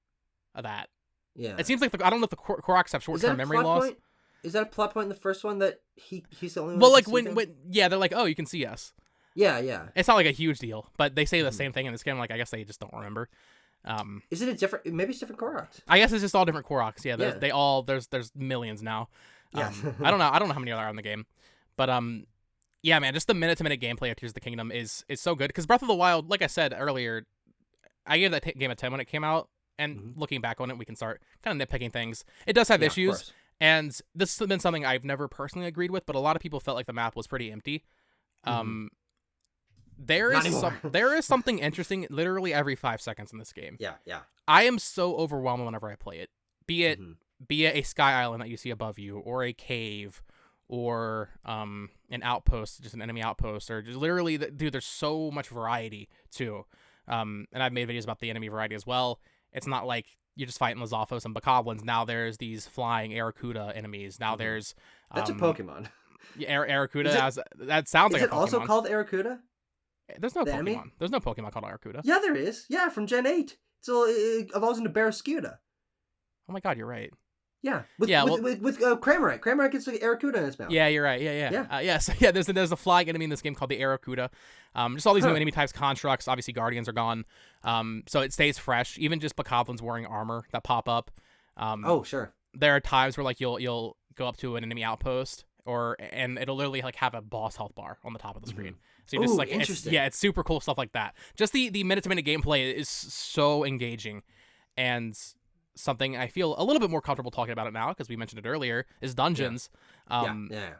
S1: that? Yeah. It seems like I don't know if the Koroks have short-term memory loss.
S2: Is that a plot point in the first one that he's the only one?
S1: Well, like when they're like, "Oh, you can see us."
S2: Yeah.
S1: It's not like a huge deal, but they say the same thing in this game. Like, I guess they just don't remember.
S2: Is it a different? Maybe it's different Koroks.
S1: I guess it's just all different Koroks. Yeah, they all there's millions now. I don't know how many are in the game, but yeah, man, just the minute-to-minute gameplay of Tears of the Kingdom is so good, because Breath of the Wild, like I said earlier, I gave that game a 10 when it came out, and looking back on it, we can start kind of nitpicking things. It does have issues, and this has been something I've never personally agreed with, but a lot of people felt like the map was pretty empty. There is something interesting literally every 5 seconds in this game.
S2: Yeah.
S1: I am so overwhelmed whenever I play it. Be it a sky island that you see above you, or a cave, or an outpost, just an enemy outpost, or just literally, dude, there's so much variety too. And I've made videos about the enemy variety as well. It's not like you're just fighting Lazophos and Bokoblins. Now there's these flying Aracuda enemies. Now there's
S2: that's a Pokemon.
S1: Yeah, Aracuda. That sounds like a Pokemon. Is it also
S2: called Aracuda?
S1: There's no Pokemon. Enemy? There's no Pokemon called Aracuda.
S2: Yeah, there is. Yeah, from Gen 8. So it evolves into Barraskewda.
S1: Oh my god, you're right.
S2: Yeah, with Cramorite. Cramorite gets like Aracuda in its mouth.
S1: Yeah, you're right. Yeah. So there's a flying enemy in this game called the Aracuda. Just all these new enemy types, constructs. Obviously, Guardians are gone. So it stays fresh. Even just Bokoblins wearing armor that pop up.
S2: Oh, sure.
S1: There are times where like you'll go up to an enemy outpost, and it'll literally like have a boss health bar on the top of the screen. So you just like it's super cool stuff like that. Just the minute-to-minute gameplay is so engaging, and something I feel a little bit more comfortable talking about it now, because we mentioned it earlier, is dungeons.
S2: Yeah.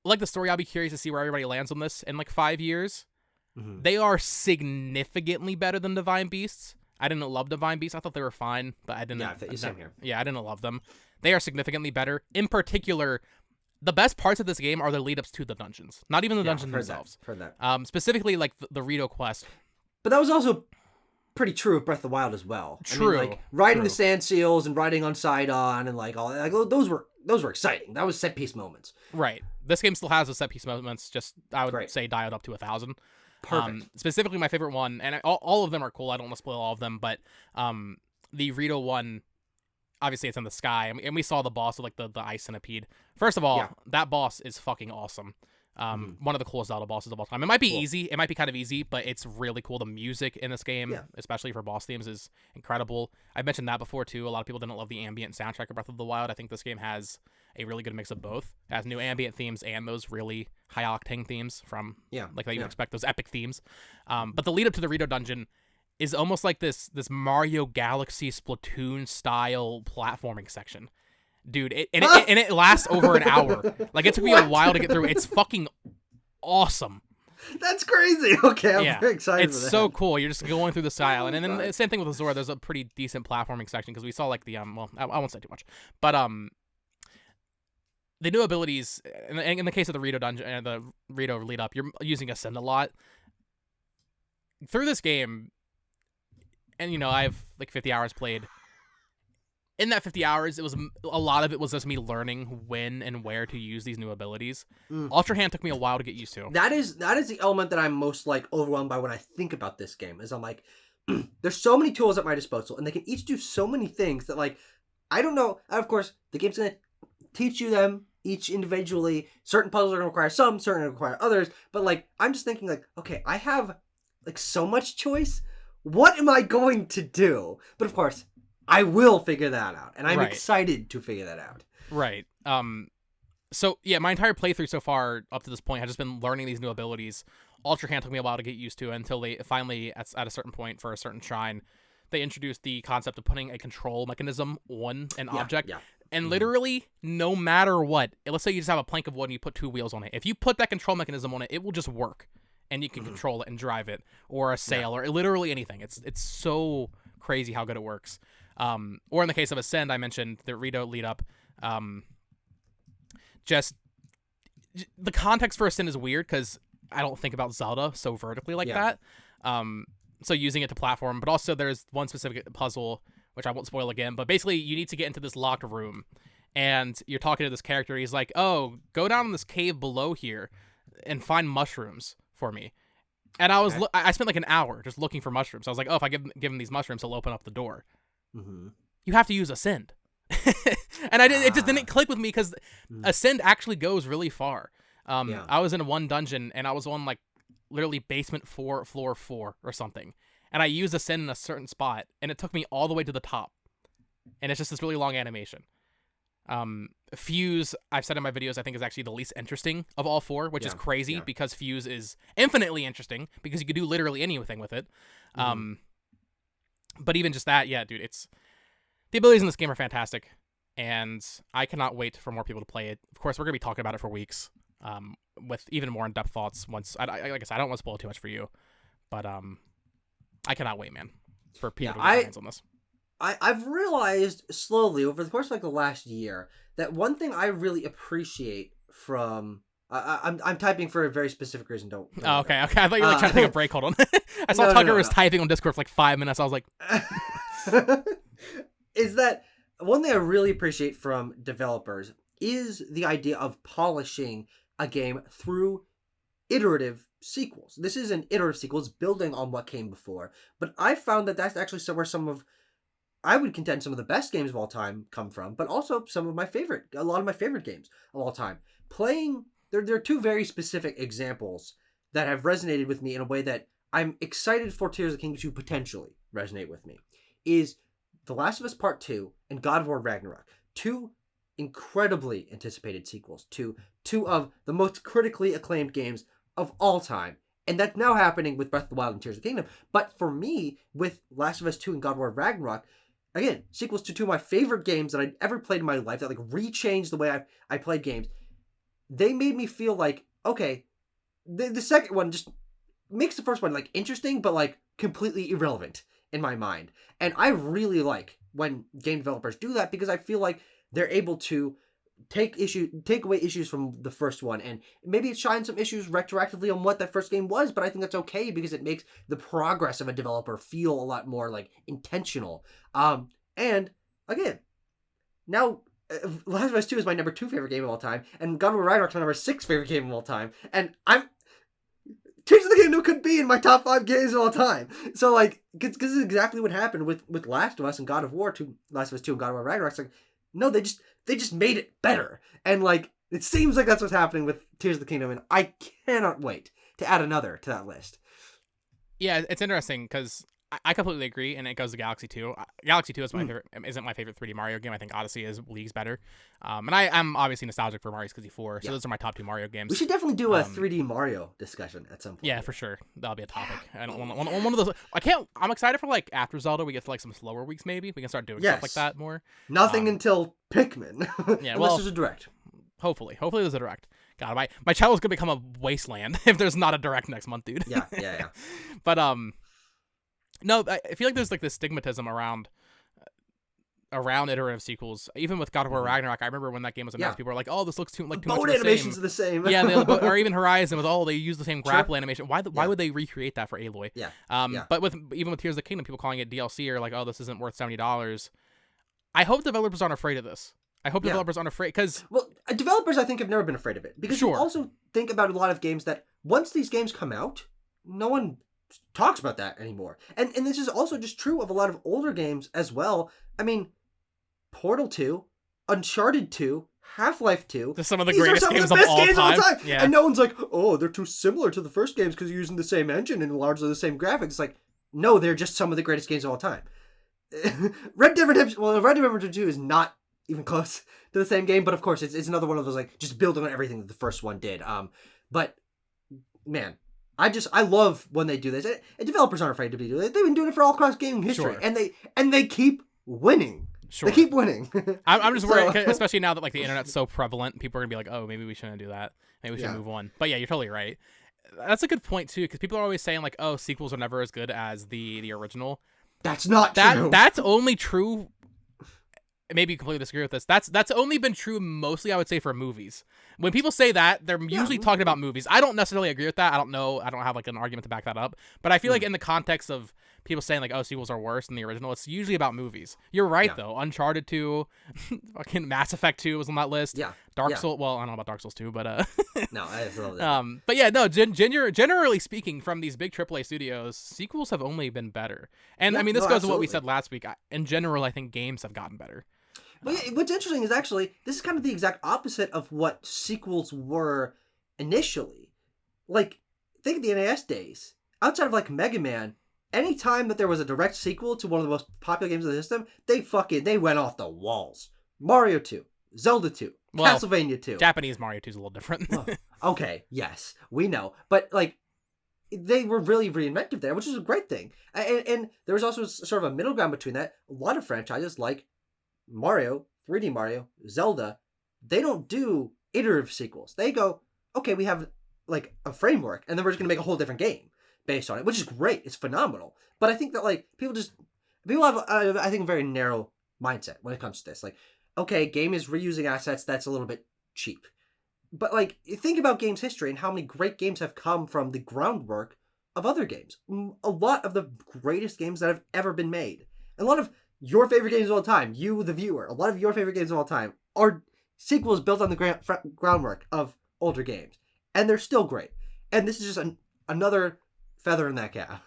S1: Like the story, I'll be curious to see where everybody lands on this in like 5 years. They are significantly better than Divine Beasts. I didn't love Divine Beasts. I thought they were fine, but I didn't.
S2: Yeah, same here.
S1: Yeah, I didn't love them. They are significantly better. In particular, the best parts of this game are the lead-ups to the dungeons. Not even the dungeons themselves.
S2: Heard that.
S1: Specifically, like the Rito quest.
S2: But that was also pretty true of Breath of the Wild as well.
S1: True.
S2: I mean, like riding the sand seals and riding on Sidon and like all that. Like, those were exciting. That was set piece moments.
S1: Right. This game still has the set piece moments. Just I would say dialed up to 1,000.
S2: Perfect.
S1: Specifically, my favorite one, and all of them are cool. I don't want to spoil all of them, but the Rito one, obviously it's in the sky, and we saw the boss with like the ice centipede. First of all, that boss is fucking awesome. One of the coolest Zelda bosses of all time. It might be easy. It might be kind of easy, but it's really cool. The music in this game, especially for boss themes, is incredible. I've mentioned that before too. A lot of people didn't love the ambient soundtrack of Breath of the Wild. I think this game has a really good mix of both. It has new ambient themes and those really high octane themes from like that you'd expect, those epic themes. But the lead up to the Rito dungeon is almost like this Mario Galaxy Splatoon style platforming section. Dude, it lasts over an hour. Like, it took me a while to get through. It's fucking awesome.
S2: That's crazy. Okay, I'm very excited
S1: It's
S2: for that.
S1: so cool. You're just going through the style. And then the same thing with Azora. There's a pretty decent platforming section because we saw like the well, I won't say too much. But the new abilities in the case of the Rito dungeon and the Rito lead up, you're using Ascend a lot. Through this game, and you know, I have like 50 hours played. In that 50 hours, a lot of it was just me learning when and where to use these new abilities. Ultra Hand took me a while to get used to.
S2: That is the element that I'm most like overwhelmed by when I think about this game. Is I'm like, there's so many tools at my disposal, and they can each do so many things that like, I don't know. Of course, the game's gonna teach you them each individually. Certain puzzles are gonna require some, certain are gonna require others. But like, I'm just thinking like, okay, I have like so much choice. What am I going to do? But of course, I will figure that out, and I'm excited to figure that out.
S1: Right. So yeah, my entire playthrough so far up to this point has just been learning these new abilities. Ultra Hand took me a while to get used to until they finally, at a certain point for a certain shrine, they introduced the concept of putting a control mechanism on an object. Yeah. And literally, no matter what, let's say you just have a plank of wood and you put two wheels on it. If you put that control mechanism on it, it will just work, and you can control it and drive it, or a sail, or literally anything. It's so crazy how good it works. Or in the case of Ascend, I mentioned the Rito lead up. Just the context for Ascend is weird because I don't think about Zelda so vertically like that. So using it to platform, but also there's one specific puzzle, which I won't spoil again, but basically you need to get into this locked room, and you're talking to this character. He's like, oh, go down in this cave below here and find mushrooms for me. And I spent like an hour just looking for mushrooms. I was like, oh, if I give him these mushrooms, he'll open up the door. You have to use Ascend. And it just didn't click with me because Ascend actually goes really far. I was in one dungeon and I was on like literally basement 4, floor 4 or something. And I used Ascend in a certain spot and it took me all the way to the top. And it's just this really long animation. Fuse, I've said in my videos, I think is actually the least interesting of all 4, which is crazy because Fuse is infinitely interesting because you could do literally anything with it. But even just that, dude, the abilities in this game are fantastic, and I cannot wait for more people to play it. Of course, we're going to be talking about it for weeks, with even more in-depth thoughts once, like I said, I don't want to spoil too much for you, but I cannot wait, man, for people to get their hands on this.
S2: I've realized slowly over the course of like the last year that one thing I really appreciate from I'm typing for a very specific reason. Don't
S1: oh, okay. I thought you were like trying to take a break. Hold on. I saw Tucker was typing on Discord for like 5 minutes. I was like,
S2: is that one thing I really appreciate from developers is the idea of polishing a game through iterative sequels. This is an iterative sequel. It's building on what came before. But I found that that's actually somewhere I would contend some of the best games of all time come from, but also a lot of my favorite games of all time. There are two very specific examples that have resonated with me in a way that I'm excited for Tears of the Kingdom to potentially resonate with me. Is The Last of Us Part 2 and God of War Ragnarok. Two incredibly anticipated sequels to two of the most critically acclaimed games of all time. And that's now happening with Breath of the Wild and Tears of the Kingdom. But for me, with Last of Us 2 and God of War Ragnarok, again, sequels to two of my favorite games that I'd ever played in my life that like rechanged the way I played games. They made me feel like, okay, the second one just makes the first one like interesting, but like completely irrelevant in my mind. And I really like when game developers do that because I feel like they're able to take away issues from the first one, and maybe it shines some issues retroactively on what that first game was, but I think that's okay because it makes the progress of a developer feel a lot more like intentional. And again, now Last of Us 2 is my number 2 favorite game of all time, and God of War Ragnarok is my number 6 favorite game of all time, and Tears of the Kingdom could be in my top 5 games of all time. So, like, because this is exactly what happened with Last of Us and God of War 2, Last of Us 2 and God of War Ragnarok. It's like, no, they just made it better. And, like, it seems like that's what's happening with Tears of the Kingdom, and I cannot wait to add another to that list.
S1: Yeah, it's interesting because I completely agree, and it goes to Galaxy 2. Galaxy 2 is my favorite, isn't my favorite 3D Mario game. I think Odyssey is leagues better. And I'm obviously nostalgic for Mario 64, so those are my top 2 Mario games.
S2: We should definitely do a 3D Mario discussion at some point.
S1: Yeah, for sure. That'll be a topic. I don't want one of those. I'm excited for, like, after Zelda, we get to, like, some slower weeks maybe. We can start doing stuff like that more.
S2: Nothing until Pikmin.
S1: Yeah,
S2: unless there's a Direct.
S1: Hopefully there's a Direct. God, my channel's gonna become a wasteland if there's not a Direct next month, dude.
S2: Yeah.
S1: But no, I feel like there's like this stigmatism around iterative sequels. Even with God of War Ragnarok, I remember when that game was announced, people were like, "Oh, this looks too much
S2: boat animations are the same."
S1: Yeah, or even Horizon with they use the same grapple animation. Why would they recreate that for Aloy?
S2: Yeah.
S1: But even with Tears of the Kingdom, people calling it DLC or like, "Oh, this isn't worth $70." I hope developers aren't afraid of this. I hope developers aren't afraid because
S2: developers I think have never been afraid of it because you also think about a lot of games that once these games come out, no one talks about that anymore. And this is also just true of a lot of older games as well. I mean, Portal 2, Uncharted 2, Half-Life 2.
S1: They're some of the greatest games of all time. Yeah.
S2: And no one's like, "Oh, they're too similar to the first games because you're using the same engine and largely the same graphics." It's like, no, they're just some of the greatest games of all time. Red Dead Redemption 2 is not even close to the same game, but of course it's another one of those, like, just building on everything that the first one did. But man, I love when they do this. And developers aren't afraid to be doing it. They've been doing it for all across gaming history, and they keep winning. Sure. They keep winning.
S1: I'm just worried, especially now that, like, the internet's so prevalent. People are gonna be like, "Oh, maybe we shouldn't do that. Maybe we should move on." But yeah, you're totally right. That's a good point too, because people are always saying like, "Oh, sequels are never as good as the original."
S2: That's not true.
S1: That's only true. Maybe you completely disagree with this. That's only been true mostly, I would say, for movies. When people say that, they're usually talking about movies. I don't necessarily agree with that. I don't know. I don't have like an argument to back that up. But I feel like in the context of people saying like, "Oh, sequels are worse than the original," it's usually about movies. You're right though. Uncharted 2, fucking Mass Effect 2 was on that list.
S2: Yeah.
S1: Dark Souls. Well, I don't know about Dark Souls 2, but
S2: no, I love that.
S1: But yeah, no. Generally speaking, from these big AAA studios, sequels have only been better. And I mean, this goes to what we said last week. In general, I think games have gotten better.
S2: Well, what's interesting is actually this is kind of the exact opposite of what sequels were initially. Like, think of the NES days. Outside of like Mega Man, any time that there was a direct sequel to one of the most popular games of the system, they went off the walls. Mario 2, Zelda 2, Castlevania 2.
S1: Japanese Mario 2 is a little different.
S2: Okay, yes, we know, but like, they were really reinventive there, which is a great thing. And there was also sort of a middle ground between that. A lot of franchises like Mario, 3D Mario, Zelda, they don't do iterative sequels. They go, okay, we have like a framework, and then we're just going to make a whole different game based on it, which is great. It's phenomenal. But I think that like people have, I think, a very narrow mindset when it comes to this. Like, okay, game is reusing assets. That's a little bit cheap. But like, think about games history and how many great games have come from the groundwork of other games. A lot of the greatest games that have ever been made. A lot of your favorite games of all time, you, the viewer, a lot of your favorite games of all time are sequels built on the groundwork of older games. And they're still great. And this is just another feather in that cap.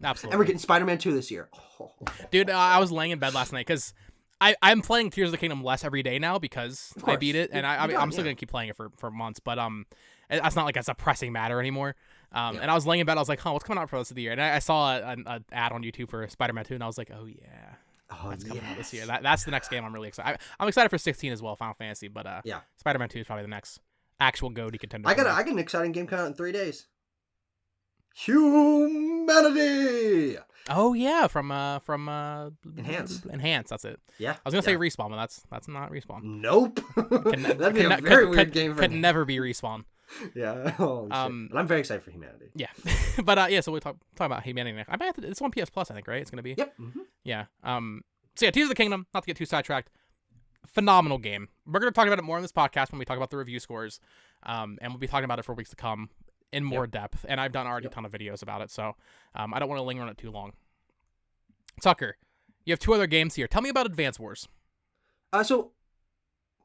S1: Absolutely.
S2: And we're getting Spider-Man 2 this year.
S1: Dude, I was laying in bed last night because I'm playing Tears of the Kingdom less every day now because I beat it. And I'm still going to keep playing it for months. But it's not like it's a pressing matter anymore. And I was laying in bed. I was like, what's coming out for the rest of the year? And I saw an ad on YouTube for Spider-Man 2. And I was like, oh, yeah. That's coming out this year. That's the next game I'm really excited. I'm excited for 16 as well, Final Fantasy, but Spider-Man 2 is probably the next actual go-to contender.
S2: I got an exciting game coming out in 3 days. Humanity.
S1: Oh yeah, from
S2: Enhance.
S1: That's it.
S2: Yeah,
S1: I was gonna say Respawn, but that's not Respawn.
S2: Nope. That'd be a very weird game.
S1: Could never be Respawn.
S2: Yeah. But I'm very excited for Humanity.
S1: Yeah, but so we talk about Humanity. I bet it's on PS Plus, I think, right? It's gonna be.
S2: Yep. Mm-hmm.
S1: Yeah. So yeah, Tears of the Kingdom. Not to get too sidetracked. Phenomenal game. We're gonna talk about it more in this podcast when we talk about the review scores. And we'll be talking about it for weeks to come in more depth. And I've done already a ton of videos about it, so I don't want to linger on it too long. Tucker, you have 2 other games here. Tell me about Advance Wars.
S2: So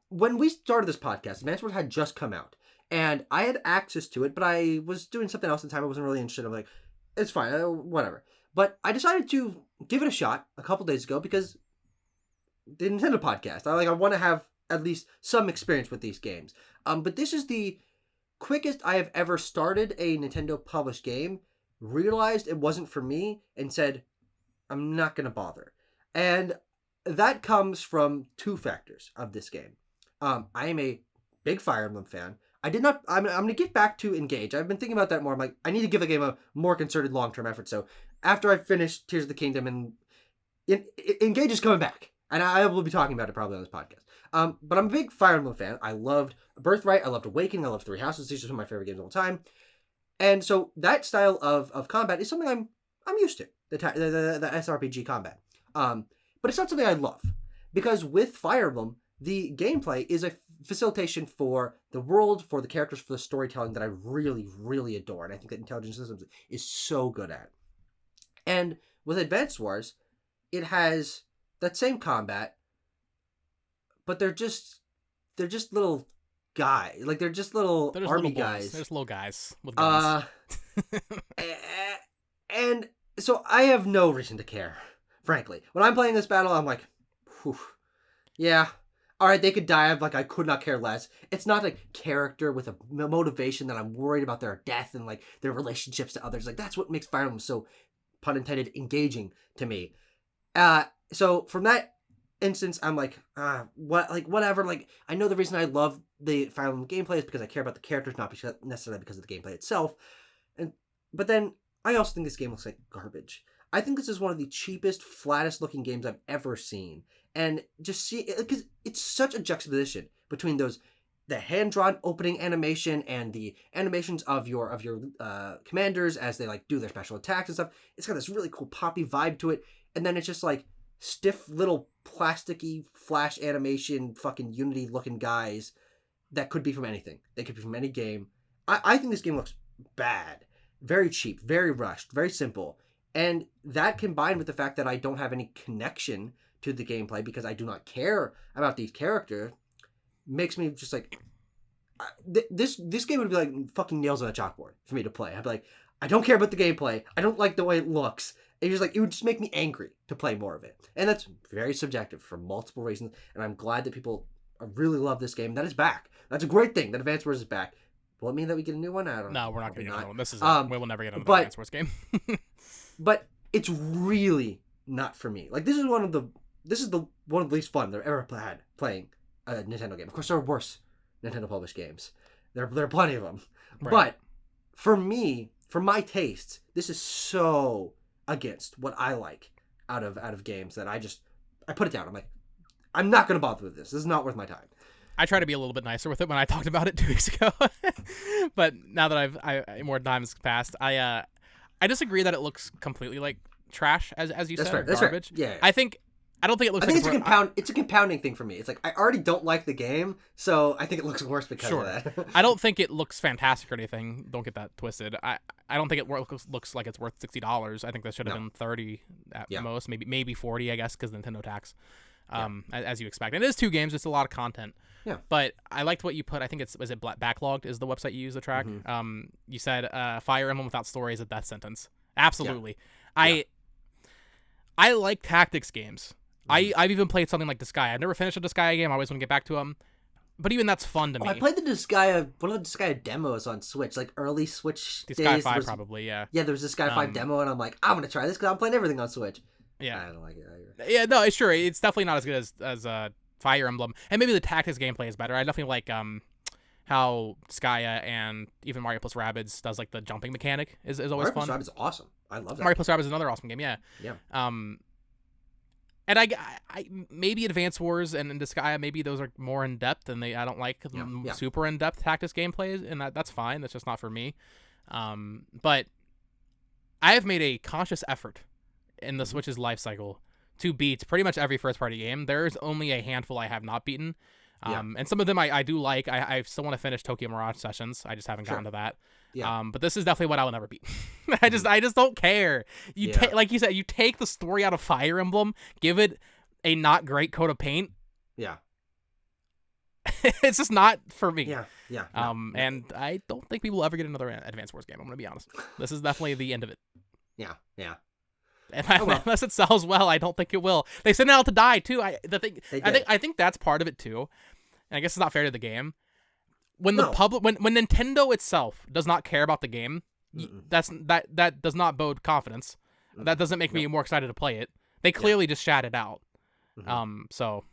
S2: when we started this podcast, Advance Wars had just come out. And I had access to it, but I was doing something else at the time. I wasn't really interested. I'm like, it's fine, whatever. But I decided to give it a shot a couple days ago because the Nintendo podcast. I want to have at least some experience with these games. But this is the quickest I have ever started a Nintendo published game, realized it wasn't for me, and said, I'm not going to bother. And that comes from two factors of this game. I am a big Fire Emblem fan. I'm going to get back to Engage. I've been thinking about that more. I'm like, I need to give the game a more concerted long-term effort. So after I finish Tears of the Kingdom, and Engage is coming back. And I will be talking about it probably on this podcast. But I'm a big Fire Emblem fan. I loved Birthright. I loved Awakening. I loved Three Houses. These are some of my favorite games of all time. And so that style of combat is something I'm used to. The SRPG combat. But it's not something I love. Because with Fire Emblem, the gameplay is a facilitation for the world, for the characters, for the storytelling that I really, really adore. And I think that Intelligent Systems is so good at. And with Advance Wars, it has that same combat, but they're just little guys. Like, they're just little army guys.
S1: They're just little guys with guns.
S2: And so I have no reason to care, frankly. When I'm playing this battle, I'm like, whew, yeah, all right, they could die. I could not care less. It's not like character with a motivation that I'm worried about their death and like their relationships to others. Like, that's what makes Fire Emblem so, pun intended, engaging to me. So from that instance, I'm like, whatever. Like, I know the reason I love the Fire Emblem gameplay is because I care about the characters, not necessarily because of the gameplay itself. But then I also think this game looks like garbage. I think this is one of the cheapest, flattest looking games I've ever seen. And just see, because it's such a juxtaposition between the hand-drawn opening animation and the animations of your commanders as they like do their special attacks and stuff. It's got this really cool poppy vibe to it. And then it's just like stiff little plasticky flash animation fucking Unity looking guys that could be from anything. They could be from any game. I think this game looks bad. Very cheap, very rushed, very simple. And that combined with the fact that I don't have any connection to the gameplay because I do not care about these characters makes me just like, this game would be like fucking nails on a chalkboard for me to play. I'd be like, I don't care about the gameplay. I don't like the way it looks. It would just make me angry to play more of it. And that's very subjective for multiple reasons. And I'm glad that people really love this game. That is back. That's a great thing that Advance Wars is back. Will it mean that we get a new one? I don't know.
S1: No, we're not going to get another one. This is we will never get another Advance Wars game.
S2: But it's really not for me. Like, this is one of the least fun I've ever had playing a Nintendo game. Of course, there are worse Nintendo published games. There are plenty of them. Right. But for me, for my tastes, this is so against what I like out of games that I put it down. I'm like, I'm not going to bother with this. This is not worth my time.
S1: I try to be a little bit nicer with it when I talked about it 2 weeks ago. But now that I've more time has passed, I disagree that it looks completely like trash, as you
S2: That's
S1: said,
S2: fair.
S1: or garbage.
S2: That's fair. Yeah.
S1: I don't think it looks.
S2: I think it's a compounding thing for me. It's like I already don't like the game, so I think it looks worse because of that.
S1: I don't think it looks fantastic or anything. Don't get that twisted. I don't think it looks like it's worth $60. I think that should have been $30 at most, maybe $40, I guess, because Nintendo tax. As you expect. And it is 2 games. It's a lot of content.
S2: Yeah.
S1: But I liked what you put. I think was it Backlogged is the website you use to track.
S2: Mm-hmm.
S1: You said Fire Emblem without story is a death sentence. Absolutely.
S2: Yeah.
S1: I like tactics games.
S2: Mm-hmm.
S1: I've even played something like Disgaea. I've never finished a Disgaea game. I always want to get back to them. But even that's fun to me.
S2: I played one of the Disgaea demos on Switch, like early Switch days.
S1: Disgaea 5 probably, yeah.
S2: Yeah, there was Disgaea 5 demo, and I'm like, I'm going to try this because I'm playing everything on Switch.
S1: Yeah.
S2: I don't like it either.
S1: Yeah, no, it's true. It's definitely not as good as Fire Emblem. And maybe the tactics gameplay is better. I definitely like how Disgaea and even Mario plus Rabbids does like the jumping mechanic is always fun.
S2: Mario plus Rabbids is awesome. I love that.
S1: Mario plus Rabbids is another awesome game, yeah.
S2: Yeah.
S1: And I maybe Advance Wars and Disgaea, maybe those are more in depth, and I don't like super in depth tactics gameplays, and that's fine. That's just not for me. But I have made a conscious effort in the Switch's life cycle to beat pretty much every first party game. There's only a handful I have not beaten. And some of them I do like. I still want to finish Tokyo Mirage Sessions. I just haven't gotten to that.
S2: Yeah.
S1: But this is definitely what I will never beat. I just don't care. Like you said, you take the story out of Fire Emblem, give it a not great coat of paint.
S2: Yeah.
S1: It's just not for me.
S2: Yeah.
S1: And I don't think we will ever get another Advance Wars game. I'm gonna be honest. This is definitely the end of it.
S2: Yeah.
S1: And unless it sells well, I don't think it will. They sent it out to die too. I think that's part of it too. And I guess it's not fair to the game. When the public, when Nintendo itself does not care about the game, that does not bode confidence. That doesn't make me more excited to play it. They clearly just shat it out. So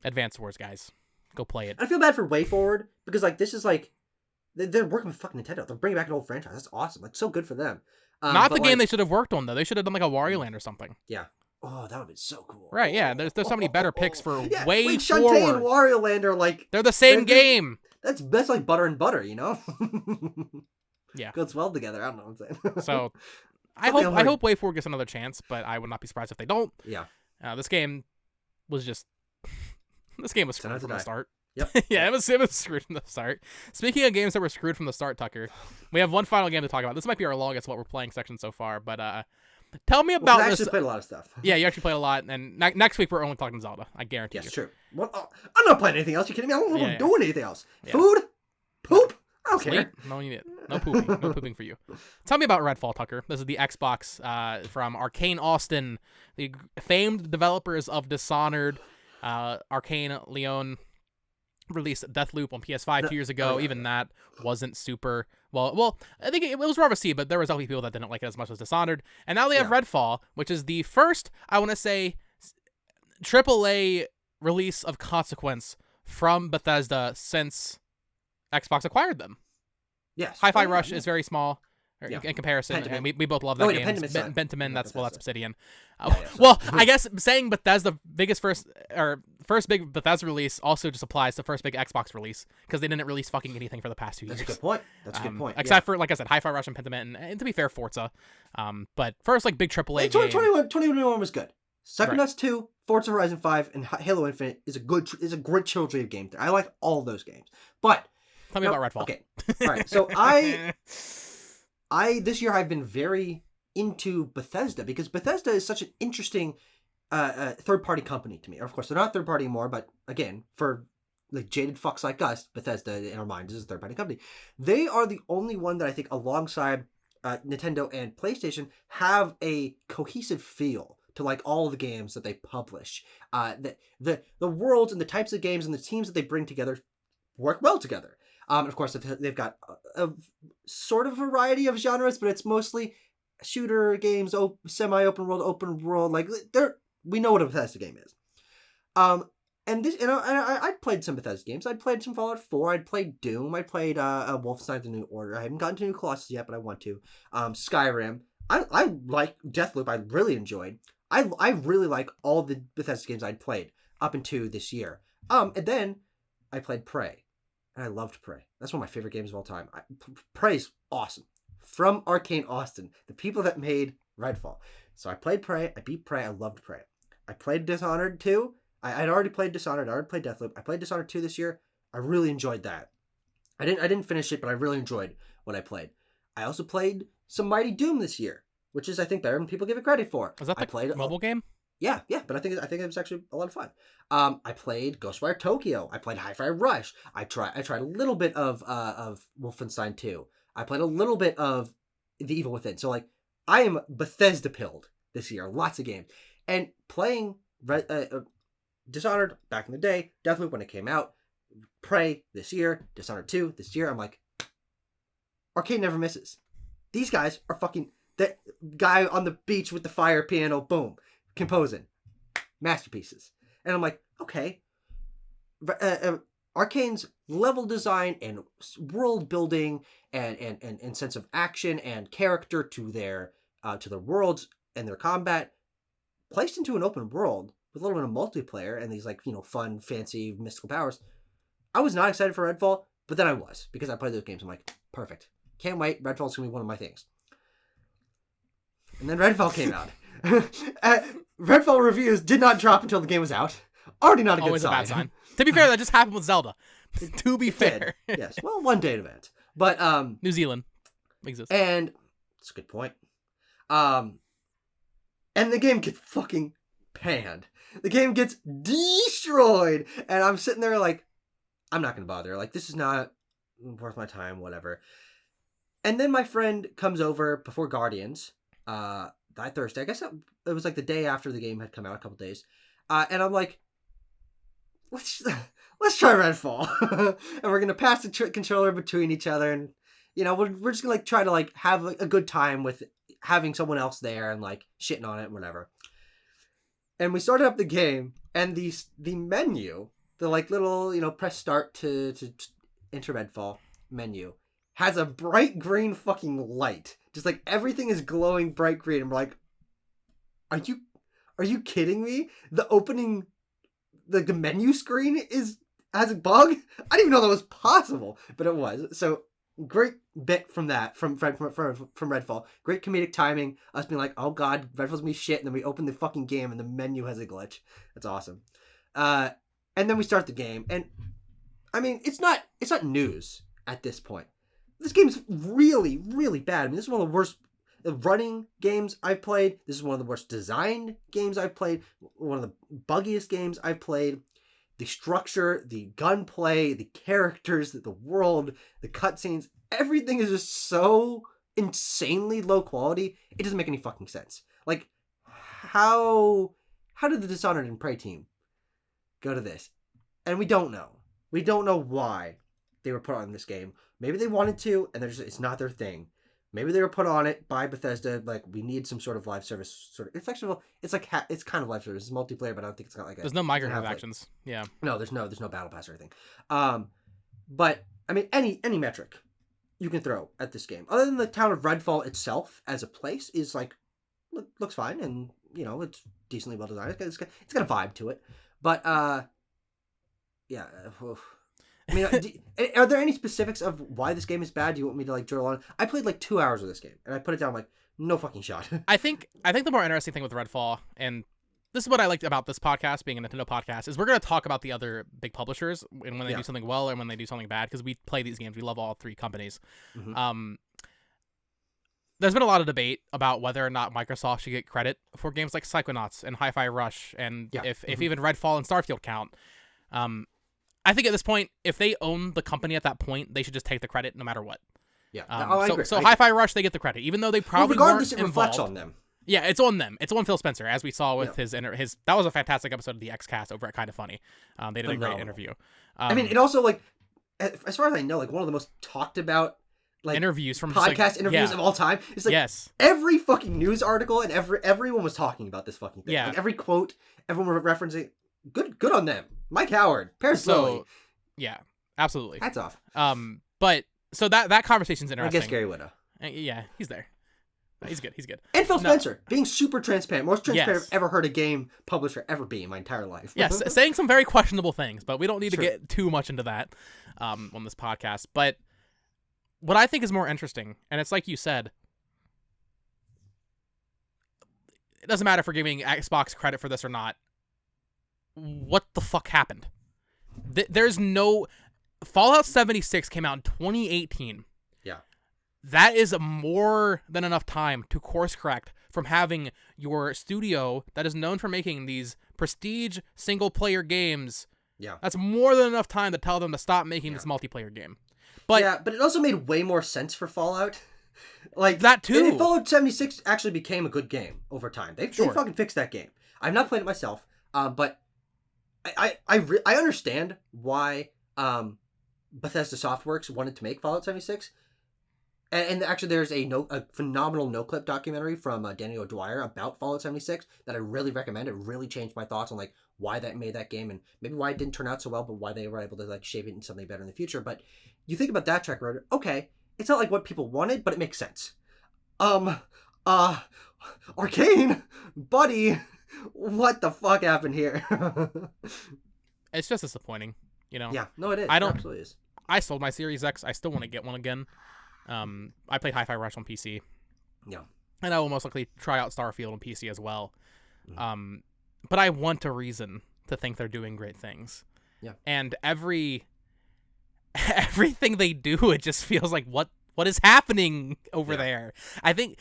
S1: Advance Wars, guys, go play it.
S2: I feel bad for WayForward because like this is like they're working with fucking Nintendo. They're bringing back an old franchise. That's awesome. Like so good for them.
S1: Not the game they should have worked on though. They should have done like a Wario Land or something.
S2: Yeah. Oh, that would have been so cool.
S1: Right? Yeah. There's so many better picks for way
S2: wait,
S1: forward.
S2: Shantae and Wario Land are like
S1: they're the same game.
S2: That's like butter and butter, you know?
S1: Yeah.
S2: Goes well together. I don't know what I'm saying.
S1: So I hope WayForward gets another chance, but I would not be surprised if they don't.
S2: Yeah.
S1: This game was screwed from the start.
S2: Yep.
S1: Yeah, it was screwed from the start. Speaking of games that were screwed from the start, Tucker, we have one final game to talk about. This might be our longest what we're playing section so far, but tell me about
S2: I
S1: this.
S2: actually played a lot of stuff.
S1: Yeah, you actually played a lot, and next week we're only talking Zelda. I guarantee you.
S2: Yes, true. What? I'm not playing anything else. You kidding me? I don't want to do anything else.
S1: Yeah.
S2: Food, poop. I don't
S1: Sleep?
S2: care.
S1: No, you need it. No pooping. No pooping for you. Tell me about Redfall, Tucker. This is the Xbox from Arcane Austin, the famed developers of Dishonored. Arcane Leon released Deathloop on PS5 2 years ago. Even that wasn't super well. I think it was well received, but there was definitely people that didn't like it as much as Dishonored. And now they have Redfall, which is the first, I want to say, AAA release of consequence from Bethesda since Xbox acquired them.
S2: Yes.
S1: Hi-Fi Rush is very small in comparison,
S2: Pentiment.
S1: and we both love that game.
S2: Pentiment,
S1: that's Obsidian.
S2: Well,
S1: I guess saying Bethesda biggest first big Bethesda release also just applies to first big Xbox release because they didn't release fucking anything for the past 2 years.
S2: That's a good point. That's a good point.
S1: Except for, like I said, Hi-Fi Rush and Pentiment, and to be fair, Forza. But first, like big AAA game.
S2: 2021 was good. Psychonauts 2, Forza Horizon 5, and Halo Infinite is a great trilogy of games. I like all of those games. But
S1: tell me about Redfall.
S2: Okay. All right. So I this year I've been very into Bethesda because Bethesda is such an interesting third-party company to me. Of course, they're not third-party anymore, but again, for like jaded fucks like us, Bethesda in our minds is a third-party company. They are the only one that I think, alongside Nintendo and PlayStation, have a cohesive feel to like all the games that they publish. The worlds and the types of games and the teams that they bring together work well together. And of course, they've got a sort of variety of genres, but it's mostly shooter games, semi-open world. Like we know what a Bethesda game is. And I played some Bethesda games. I'd played some Fallout 4. I'd played Doom. I played Wolfenstein: The New Order. I haven't gotten to New Colossus yet, but I want to. Skyrim. I like Deathloop. I really enjoyed. I really like all the Bethesda games I'd played up until this year. And then I played Prey. And I loved Prey. That's one of my favorite games of all time. Prey's awesome. From Arcane Austin, the people that made Redfall. So I played Prey. I beat Prey. I loved Prey. I played Dishonored 2. I'd already played Dishonored. I already played Deathloop. I played Dishonored 2 this year. I really enjoyed that. I didn't finish it, but I really enjoyed what I played. I also played some Mighty Doom this year, which is, I think, better than people give it credit for.
S1: Was that the mobile game?
S2: Yeah, but I think it was actually a lot of fun. I played Ghostwire Tokyo. I played Hi-Fi Rush. I tried a little bit of Wolfenstein 2. I played a little bit of The Evil Within. So like, I am Bethesda pilled this year. Lots of games. And playing Dishonored back in the day, Deathloop when it came out, Prey this year, Dishonored 2 this year. I'm like, Arcane never misses. These guys are fucking that guy on the beach with the fire piano. Boom. Composing masterpieces. And I'm like, okay, Arcane's level design and world building and sense of action and character to their worlds and their combat placed into an open world with a little bit of multiplayer and these like, you know, fun, fancy, mystical powers. I was not excited for Redfall, but then I was because I played those games. I'm like, perfect. Can't wait. Redfall's gonna be one of my things. And then Redfall came out. Redfall reviews did not drop until the game was out. Already not a good sign.
S1: Always a bad sign. To be fair, that just happened with Zelda. To be fair.
S2: Yes. Well, one day event. But
S1: New Zealand exists.
S2: And that's a good point. And the game gets fucking panned. The game gets destroyed. And I'm sitting there like, I'm not gonna bother. Like, this is not worth my time, whatever. And then my friend comes over before Guardians, that Thursday. I guess it was like the day after the game had come out, a couple days. And I'm like, let's try Redfall, and we're gonna pass the controller between each other, and we're just gonna like try to like have a good time with having someone else there and like shitting on it and whatever. And we started up the game, and the menu, the like little press start to enter Redfall menu, has a bright green fucking light. Just like everything is glowing bright green. And we're like, are you kidding me? The opening, the menu screen has a bug? I didn't even know that was possible, but it was. So great bit from that, from Redfall. Great comedic timing. Us being like, oh god, Redfall's gonna be shit, and then we open the fucking game and the menu has a glitch. That's awesome. And then we start the game, and I mean, it's not news at this point. This game's really, really bad. I mean, this is one of the worst running games I've played. This is one of the worst designed games I've played. One of the buggiest games I've played. The structure, the gunplay, the characters, the world, the cutscenes, everything is just so insanely low quality. It doesn't make any fucking sense. Like, how did the Dishonored and Prey team go to this? And we don't know. We don't know why they were put on this game. Maybe they wanted to, and it's not their thing. Maybe they were put on it by Bethesda. Like, we need some sort of live service. It's actually, it's kind of live service. It's multiplayer, but I don't think it's got like
S1: there's no microtransactions. Yeah.
S2: No, there's no battle pass or anything. But I mean, any metric you can throw at this game, other than the town of Redfall itself as a place, is like looks fine, and it's decently well designed. It's got a vibe to it, but yeah. I mean, are there any specifics of why this game is bad? Do you want me to like drill on? I played like 2 hours of this game, and I put it down like no fucking shot.
S1: I think the more interesting thing with Redfall, and this is what I liked about this podcast being a Nintendo podcast, is we're going to talk about the other big publishers and when they do something well and when they do something bad, because we play these games. We love all three companies. Mm-hmm. There's been a lot of debate about whether or not Microsoft should get credit for games like Psychonauts and Hi-Fi Rush, and if even Redfall and Starfield count. I think at this point, if they own the company at that point, they should just take the credit no matter what.
S2: Yeah. I agree.
S1: So Hi-Fi Rush, they get the credit, even though they probably
S2: regardless,
S1: weren't
S2: it reflects
S1: involved.
S2: on them.
S1: Yeah, it's on them. It's on Phil Spencer, as we saw with his that was a fantastic episode of the X-Cast over at Kinda Funny. They did a great interview.
S2: I mean, it also, like, as far as I know, like, one of the most talked about like
S1: interviews from
S2: podcast interviews of all time. It's like every fucking news article and everyone was talking about this fucking thing.
S1: Yeah.
S2: Like, every quote, everyone was referencing. Good on them. Mike Howard, Paris Lilly.
S1: Yeah, absolutely.
S2: Hats off.
S1: But so that conversation's interesting.
S2: I guess Gary Whitta.
S1: Yeah, he's there. He's good.
S2: And Phil Spencer, being super transparent. Most transparent I've ever heard a game publisher ever be in my entire life.
S1: Yes, saying some very questionable things, but we don't need to get too much into that on this podcast. But what I think is more interesting, and it's like you said, it doesn't matter if we're giving Xbox credit for this or not. What the fuck happened? There's no... Fallout 76 came out in 2018.
S2: Yeah.
S1: That is more than enough time to course correct from having your studio that is known for making these prestige single-player games.
S2: Yeah.
S1: That's more than enough time to tell them to stop making this multiplayer game. But
S2: but it also made way more sense for Fallout. Like
S1: that too.
S2: Fallout 76 actually became a good game over time. They fucking fixed that game. I've not played it myself, but I understand why Bethesda Softworks wanted to make Fallout 76. And actually, there's a phenomenal no-clip documentary from Danny O'Dwyer about Fallout 76 that I really recommend. It really changed my thoughts on like why that made that game and maybe why it didn't turn out so well, but why they were able to like shape it into something better in the future. But you think about that track record, okay, it's not like what people wanted, but it makes sense. Arcane, buddy, what the fuck happened here?
S1: It's just disappointing, you know?
S2: Yeah, no, it is.
S1: It
S2: absolutely is.
S1: I sold my Series X. I still want to get one again. I played Hi-Fi Rush on PC.
S2: Yeah.
S1: And I will most likely try out Starfield on PC as well.
S2: Mm-hmm.
S1: But I want a reason to think they're doing great things.
S2: Yeah.
S1: And everything they do, it just feels like what is happening over there. I think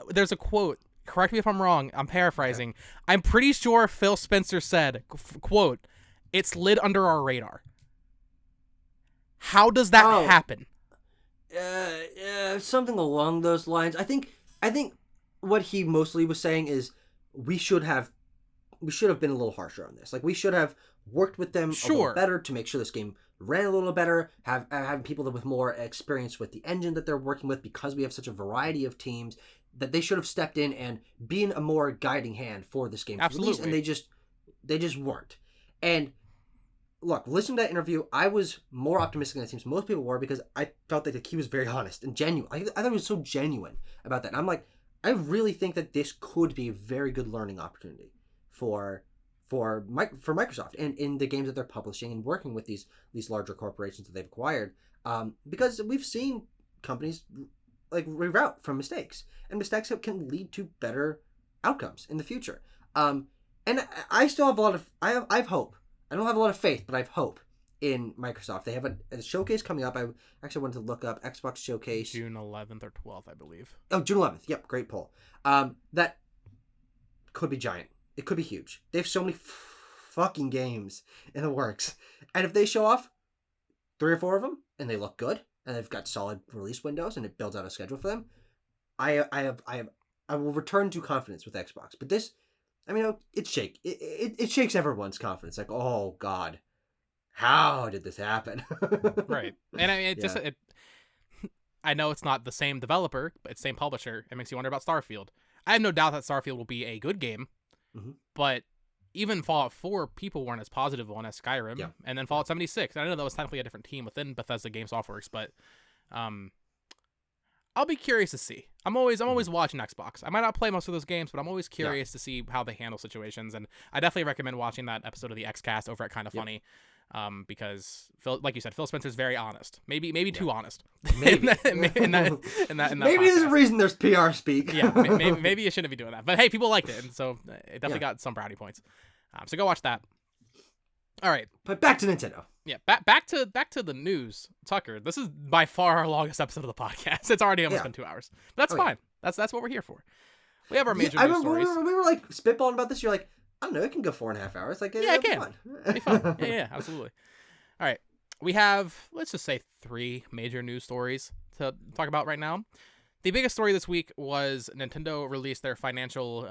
S1: there's a quote. Correct me if I'm wrong. I'm paraphrasing. Okay. I'm pretty sure Phil Spencer said, quote, "It slid under our radar." How does that happen?
S2: Something along those lines. I think what he mostly was saying is we should have been a little harsher on this. Like, we should have worked with them a little better to make sure this game ran a little better. Having people with more experience with the engine that they're working with, because we have such a variety of teams, that they should have stepped in and been a more guiding hand for this game.
S1: Absolutely.
S2: Release, and they just weren't. And look, listening to that interview, I was more optimistic than it seems most people were, because I felt that he was very honest and genuine. I thought he was so genuine about that. And I'm like, I really think that this could be a very good learning opportunity for Microsoft and in the games that they're publishing and working with these larger corporations that they've acquired, because we've seen companies like reroute from mistakes, and mistakes can lead to better outcomes in the future. And I still have I have hope. I don't have a lot of faith, but I have hope in Microsoft. They have a showcase coming up. I actually wanted to look up Xbox Showcase.
S1: June 11th or 12th, I believe.
S2: Oh, June 11th. Yep, great poll. That could be giant. It could be huge. They have so many fucking games in the works. And if they show off 3 or 4 of them, and they look good, and they've got solid release windows, and it builds out a schedule for them, I will return to confidence with Xbox. But this, I mean, it shakes everyone's confidence. Like, oh God, how did this happen?
S1: Right. And I mean, I know it's not the same developer, but it's the same publisher. It makes you wonder about Starfield. I have no doubt that Starfield will be a good game, but even Fallout 4, people weren't as positive on as Skyrim, and then Fallout 76. I know that was technically a different team within Bethesda Game Softworks, but I'll be curious to see. I'm always watching Xbox. I might not play most of those games, but I'm always curious to see how they handle situations, and I definitely recommend watching that episode of the Xcast over at Kinda Funny, because Phil, like you said, Phil Spencer's very honest. Maybe too honest.
S2: Maybe.
S1: in that
S2: maybe there's a reason there's PR speak.
S1: maybe you shouldn't be doing that. But hey, people liked it, and so it definitely got some brownie points. So go watch that. All right,
S2: but back to Nintendo.
S1: Yeah, back to the news, Tucker. This is by far our longest episode of the podcast. It's already almost been 2 hours. But that's fine. That's what we're here for. We have our major news stories.
S2: We were like spitballing about this. You're like, I don't know, it can go 4.5 hours. Like,
S1: it can. It'll be fun. Yeah, absolutely. All right, we have, let's just say, 3 major news stories to talk about right now. The biggest story this week was Nintendo released their financial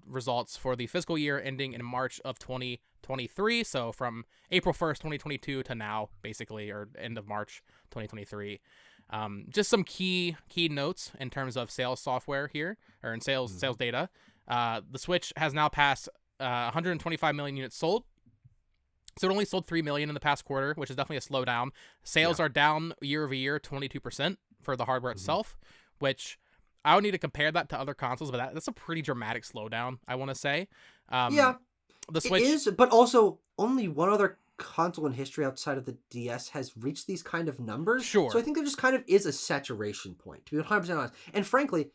S1: results for the fiscal year ending in March of 2023. So from April 1st, 2022 to now, basically, or end of March 2023. Just some key notes in terms of sales software here, or in sales data. The Switch has now passed 125 million units sold. So it only sold 3 million in the past quarter, which is definitely a slowdown. Sales are down year over year, 22% for the hardware itself, which I would need to compare that to other consoles, but that's a pretty dramatic slowdown, I want to say. The Switch
S2: is, but also only one other console in history outside of the DS has reached these kind of numbers.
S1: Sure.
S2: So I think there just kind of is a saturation point, to be 100% honest. And frankly,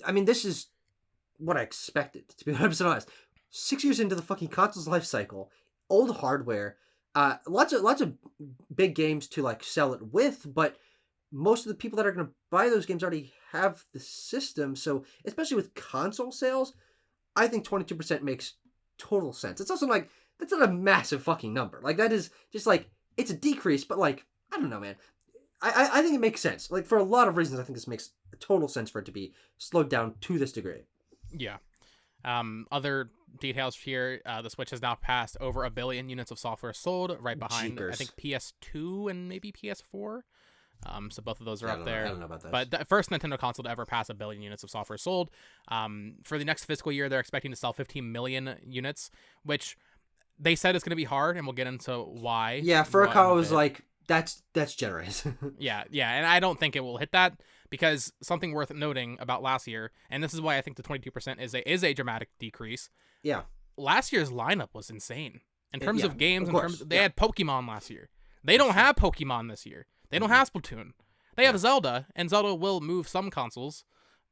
S2: I mean, this is what I expected, to be 100% honest. 6 years into the fucking console's life cycle, old hardware, lots of big games to like sell it with, but most of the people that are going to buy those games already have the system. So especially with console sales, I think 22% makes total sense. It's also like, that's not a massive fucking number. Like, that is just like, it's a decrease, but like, I don't know, man. I think it makes sense. Like, for a lot of reasons, I think this makes total sense for it to be slowed down to this degree.
S1: Yeah. Other details here, the Switch has now passed over 1 billion units of software sold, right behind, I think, PS2 and maybe PS4. So both of those are up there.
S2: I don't know about that.
S1: But the first Nintendo console to ever pass 1 billion units of software sold. For the next fiscal year, they're expecting to sell 15 million units, which they said is going to be hard, and we'll get into why.
S2: Yeah, Furukawa was like, that's generous.
S1: yeah, and I don't think it will hit that, because something worth noting about last year, and this is why I think the 22% is a dramatic decrease.
S2: Yeah.
S1: Last year's lineup was insane. In terms of games, they had Pokemon last year. They don't have Pokemon this year. They don't have Splatoon. They have Zelda, and Zelda will move some consoles,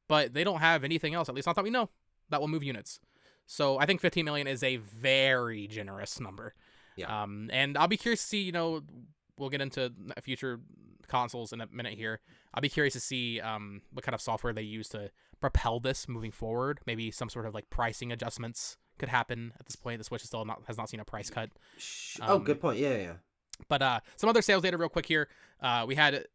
S1: but they don't have anything else, at least not that we know, that will move units. So I think 15 million is a very generous number.
S2: Yeah.
S1: And I'll be curious to see, we'll get into future consoles in a minute here. I'll be curious to see what kind of software they use to propel this moving forward. Maybe some sort of like pricing adjustments could happen at this point. The Switch has not seen a price cut.
S2: Good point. Yeah.
S1: But some other sales data real quick here. We had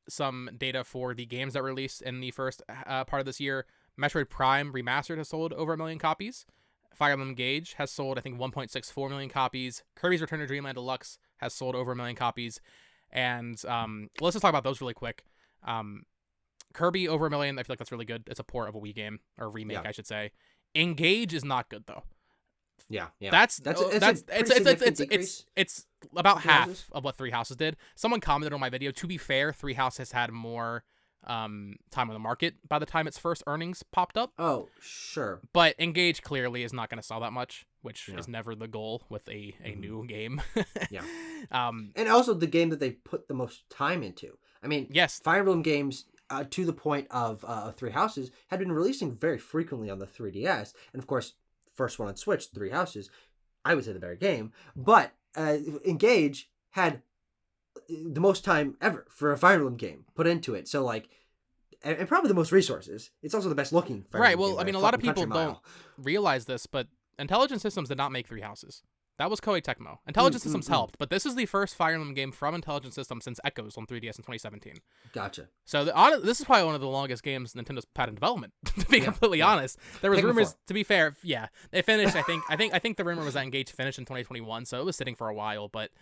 S1: some data for the games that were released in the first part of this year. Metroid Prime Remastered has sold over 1 million copies. Fire Emblem Engage has sold, I think, 1.64 million copies. Kirby's Return to Dreamland Deluxe has sold over 1 million copies. And let's just talk about those really quick. Kirby over 1 million, I feel like that's really good. It's a port of a Wii game, or remake, I should say. Engage is not good though.
S2: Yeah.
S1: That's
S2: decrease.
S1: it's about
S2: Three
S1: half
S2: Houses?
S1: of what Three Houses did. Someone commented on my video. To be fair, Three Houses had more time on the market by the time its first earnings popped up.
S2: Oh, sure.
S1: But Engage clearly is not going to sell that much, which is never the goal with a new game.
S2: Yeah.
S1: And
S2: also the game that they put the most time into. I mean,
S1: yes,
S2: Fire Emblem games, to the point of Three Houses, had been releasing very frequently on the 3DS. And of course, first one on Switch, Three Houses, I would say the better game. But Engage had the most time ever for a Fire Emblem game put into it. So, like, and probably the most resources. It's also the best looking Fire Emblem
S1: well,
S2: game
S1: I mean, a lot of people don't realize this, but Intelligent Systems did not make Three Houses. That was Koei Tecmo. Intelligent Systems helped, but this is the first Fire Emblem game from Intelligent Systems since Echoes on 3DS in 2017.
S2: Gotcha.
S1: So this is probably one of the longest games Nintendo's had in development. To be completely honest, there was rumors. To be fair, they finished. I think the rumor was that Engage finished in 2021, so it was sitting for a while. But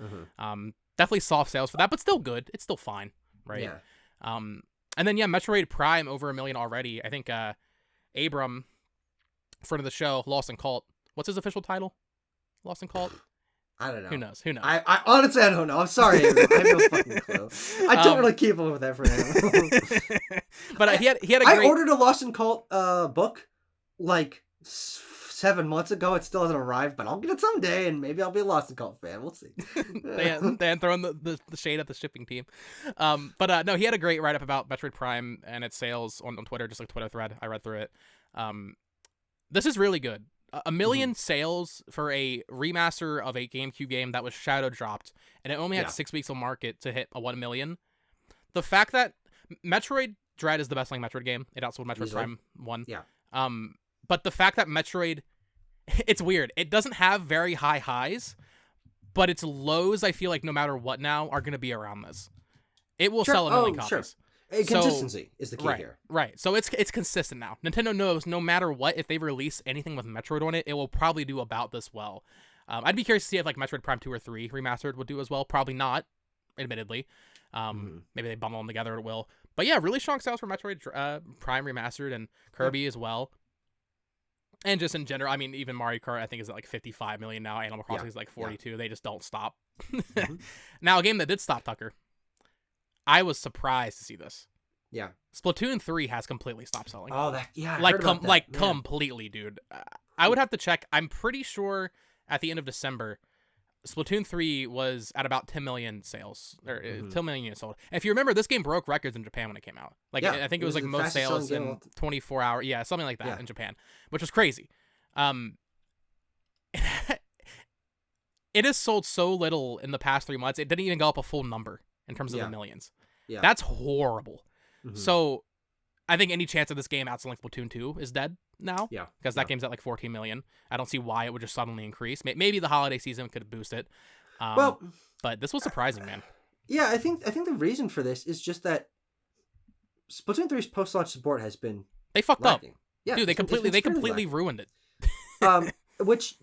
S1: definitely soft sales for that, but still good. It's still fine, right?
S2: Yeah.
S1: And then Metroid Prime over 1 million already. I think Abram, friend of the show, Lost in Cult. What's his official title? Lost in Cult?
S2: I don't know.
S1: Who knows?
S2: I honestly, I don't know. I'm sorry. I have no fucking clue. I don't really keep up with that for him.
S1: But he had a great...
S2: I ordered a Lost in Cult book like 7 months ago. It still hasn't arrived, but I'll get it someday, and maybe I'll be a Lost in Cult fan. We'll see.
S1: Dan throwing the shade at the shipping team. But no, he had a great write-up about Metroid Prime and its sales on Twitter, just like Twitter thread. I read through it. This is really good. 1 million sales for a remaster of a GameCube game that was shadow dropped, and it only had 6 weeks on market to hit a 1 million. The fact that Metroid Dread is the best-selling Metroid game, it outsold Metroid Prime 1.
S2: Yeah.
S1: But the fact that Metroid, it's weird. It doesn't have very high highs, but its lows, I feel like no matter what now, are going to be around this. It will sell 1 million copies.
S2: Sure. Consistency is the key here.
S1: Right. So it's consistent now. Nintendo knows no matter what, if they release anything with Metroid on it, it will probably do about this well. I'd be curious to see if like Metroid Prime 2 or 3 remastered would do as well. Probably not, admittedly. Maybe they bundle them together, it will. But yeah, really strong sales for Metroid Prime remastered and Kirby as well. And just in general, I mean, even Mario Kart, I think, is at like 55 million now. Animal Crossing is like 42. Yeah. They just don't stop. Now, a game that did stop, Tucker. I was surprised to see this.
S2: Yeah.
S1: Splatoon 3 has completely stopped selling.
S2: Oh, I
S1: like
S2: heard about that.
S1: Like completely, dude. I would have to check. I'm pretty sure at the end of December, Splatoon 3 was at about 10 million sales, or 10 million units sold. And if you remember, this game broke records in Japan when it came out. Like I think it was like most sales in 24 hours. Yeah, something like that in Japan, which was crazy. It has sold so little in the past 3 months. It didn't even go up a full number in terms of the millions. Yeah. That's horrible. So I think any chance of this game outselling Splatoon 2 is dead now. Yeah. Because that game's at like 14 million. I don't see why it would just suddenly increase. Maybe the holiday season could boost it. But this was surprising, man.
S2: Yeah, I think the reason for this is just that Splatoon 3's post-launch support has been
S1: They fucked
S2: lacking.
S1: up.
S2: Yeah,
S1: dude, they completely ruined
S2: it. Which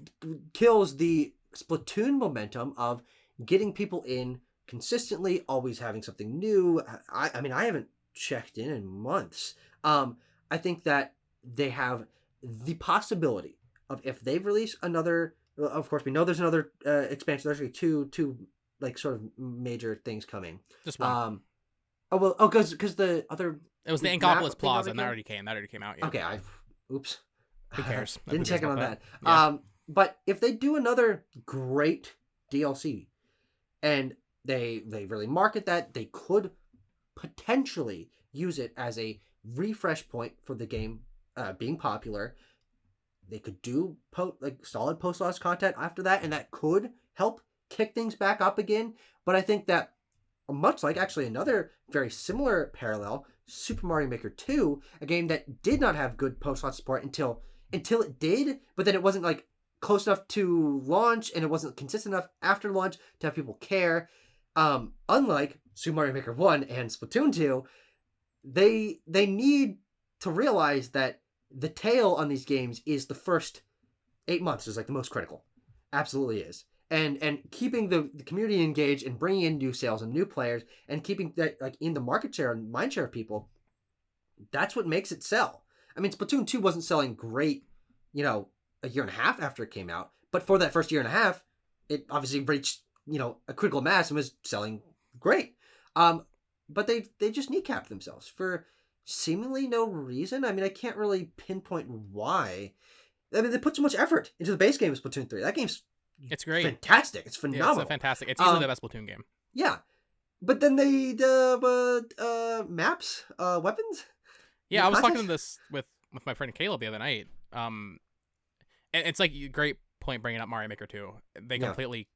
S2: kills the Splatoon momentum of getting people in consistently, always having something new. I mean, I haven't checked in months. I think that they have the possibility of, if they release another, of course we know there's another expansion. There's actually two like sort of major things coming.
S1: Just one.
S2: Because the other,
S1: it was the Ankopolis Plaza, and that already came out. Yeah.
S2: Okay, oops.
S1: Who cares?
S2: Didn't check in on that. Yeah. But if they do another great DLC, and they really market that, they could potentially use it as a refresh point for the game being popular. They could do solid post-launch content after that, and that could help kick things back up again. But I think that, much like actually another very similar parallel, Super Mario Maker 2, a game that did not have good post-launch support until it did, but then it wasn't like close enough to launch, and it wasn't consistent enough after launch to have people care. Unlike Super Mario Maker 1 and Splatoon 2, they need to realize that the tail on these games is the first 8 months is like the most critical. Absolutely is. And keeping the community engaged and bringing in new sales and new players and keeping that like in the market share and mind share of people, that's what makes it sell. I mean, Splatoon 2 wasn't selling great, a year and a half after it came out, but for that first year and a half, it obviously reached, a critical mass and was selling great. But they just kneecapped themselves for seemingly no reason. I mean, I can't really pinpoint why. I mean, they put so much effort into the base game of Splatoon 3. That game's
S1: great.
S2: Fantastic. It's phenomenal.
S1: Yeah, it's fantastic. It's easily the best Splatoon game.
S2: Yeah. But then they maps, weapons.
S1: Yeah, I was talking to this with my friend Caleb the other night. And it's like a great point bringing up Mario Maker 2. They completely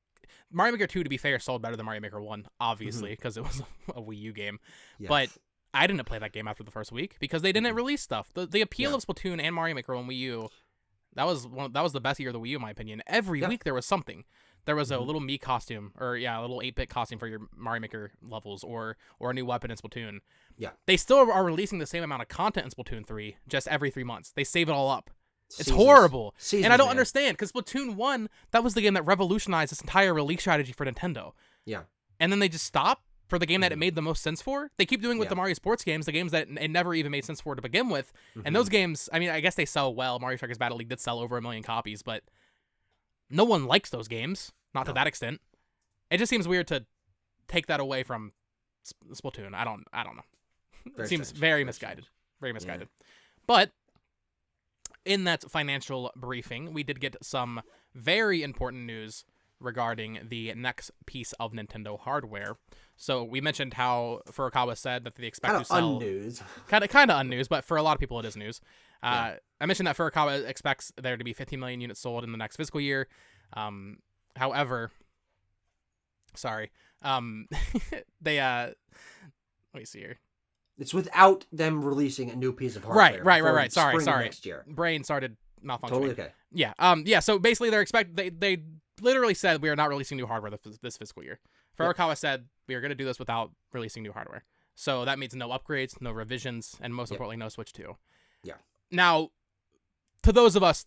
S1: Mario Maker 2, to be fair, sold better than Mario Maker 1, obviously, because it was a Wii U game. Yes. But I didn't play that game after the first week because they didn't release stuff. The appeal of Splatoon and Mario Maker on Wii U, that was the best year of the Wii U, in my opinion. Every week there was something. There was a little Mii costume, or a little 8-bit costume for your Mario Maker levels, or a new weapon in Splatoon. Yeah. They still are releasing the same amount of content in Splatoon 3, just every 3 months. They save it all up. It's horrible. And I don't understand, because Splatoon 1, that was the game that revolutionized this entire release strategy for Nintendo. Yeah. And then they just stop for the game that it made the most sense for. They keep doing with the Mario Sports games, the games that it never even made sense for to begin with. And those games, I mean, I guess they sell well. Mario Strikers Battle League did sell over 1 million copies, but no one likes those games. Not to that extent. It just seems weird to take that away from Splatoon. I don't know. It seems very misguided. Very misguided. Yeah. But in that financial briefing, we did get some very important news regarding the next piece of Nintendo hardware. So we mentioned how Furukawa said that they expect to sell... Kind of unnews, but for a lot of people it is news. I mentioned that Furukawa expects there to be 15 million units sold in the next fiscal year. However, sorry, they, let me see here.
S2: It's without them releasing a new piece of hardware.
S1: Right. Sorry.
S2: Next year.
S1: Brain started malfunctioning.
S2: Totally okay.
S1: Yeah. So basically they literally said we are not releasing new hardware this fiscal year. Furukawa said we are going to do this without releasing new hardware. So that means no upgrades, no revisions, and most importantly, no Switch 2. Yeah. Now, to those of us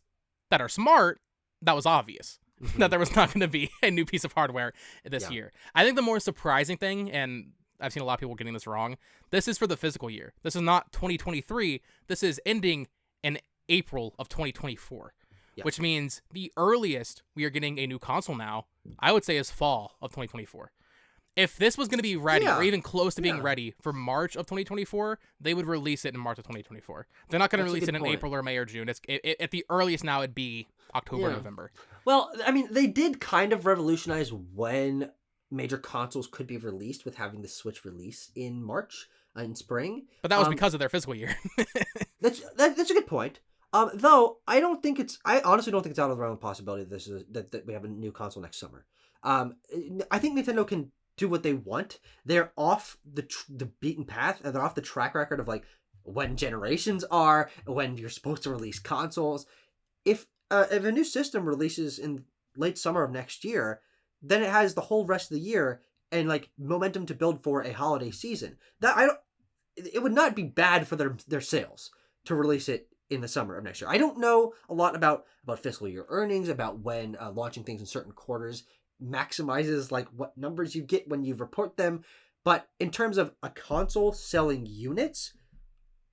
S1: that are smart, that was obvious. That there was not going to be a new piece of hardware this year. I think the more surprising thing, and I've seen a lot of people getting this wrong, this is for the physical year. This is not 2023. This is ending in April of 2024, which means the earliest we are getting a new console now, I would say, is fall of 2024. If this was going to be ready, or even close to being ready for March of 2024, they would release it in March of 2024. They're not going to release it in April or May or June. At the earliest now, it'd be October, November.
S2: Well, I mean, they did kind of revolutionize when major consoles could be released with having the Switch release in March, in spring.
S1: But that was because of their fiscal year.
S2: That's a good point. Though, I honestly don't think it's out of the realm of possibility that we have a new console next summer. I think Nintendo can do what they want. They're off the beaten path, and they're off the track record of like when generations are, when you're supposed to release consoles. If a new system releases in late summer of next year, then it has the whole rest of the year and like momentum to build for a holiday season. It would not be bad for their sales to release it in the summer of next year. I don't know a lot about fiscal year earnings, about when launching things in certain quarters maximizes like what numbers you get when you report them, but in terms of a console selling units,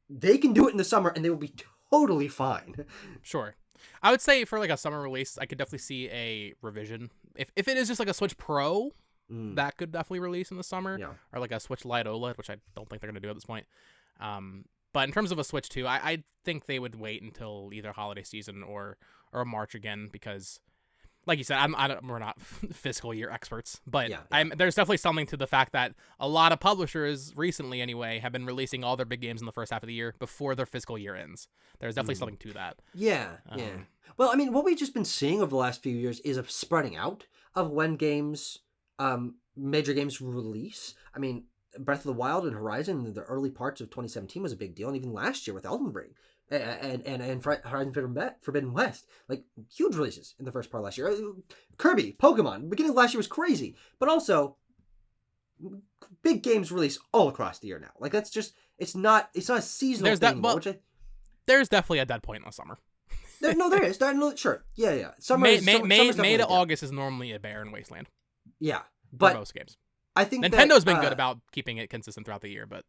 S2: they can do it in the summer and they will be totally fine.
S1: Sure. I would say for like a summer release, I could definitely see a revision. If it is just like a Switch Pro, that could definitely release in the summer, or like a Switch Lite OLED, which I don't think they're going to do at this point. But in terms of a Switch 2, I think they would wait until either holiday season or March again, because like you said, we're not fiscal year experts, but there's definitely something to the fact that a lot of publishers recently, anyway, have been releasing all their big games in the first half of the year before their fiscal year ends. There's definitely something to that.
S2: Yeah. Well, I mean, what we've just been seeing over the last few years is a spreading out of when games, major games release. I mean, Breath of the Wild and Horizon in the early parts of 2017 was a big deal, and even last year with Elden Ring. And Horizon Forbidden West, like huge releases in the first part of last year. Kirby, Pokemon, beginning of last year was crazy, but also big games release all across the year now. Like that's just it's not a seasonal
S1: There's
S2: thing
S1: that.
S2: anymore,
S1: Well, there's definitely a dead point in the summer.
S2: there is. Sure. Yeah.
S1: May
S2: Summer's
S1: to
S2: definitely there.
S1: August is normally a barren wasteland
S2: Yeah,
S1: for
S2: but
S1: most games.
S2: I think
S1: Nintendo's been good about keeping it consistent throughout the year, but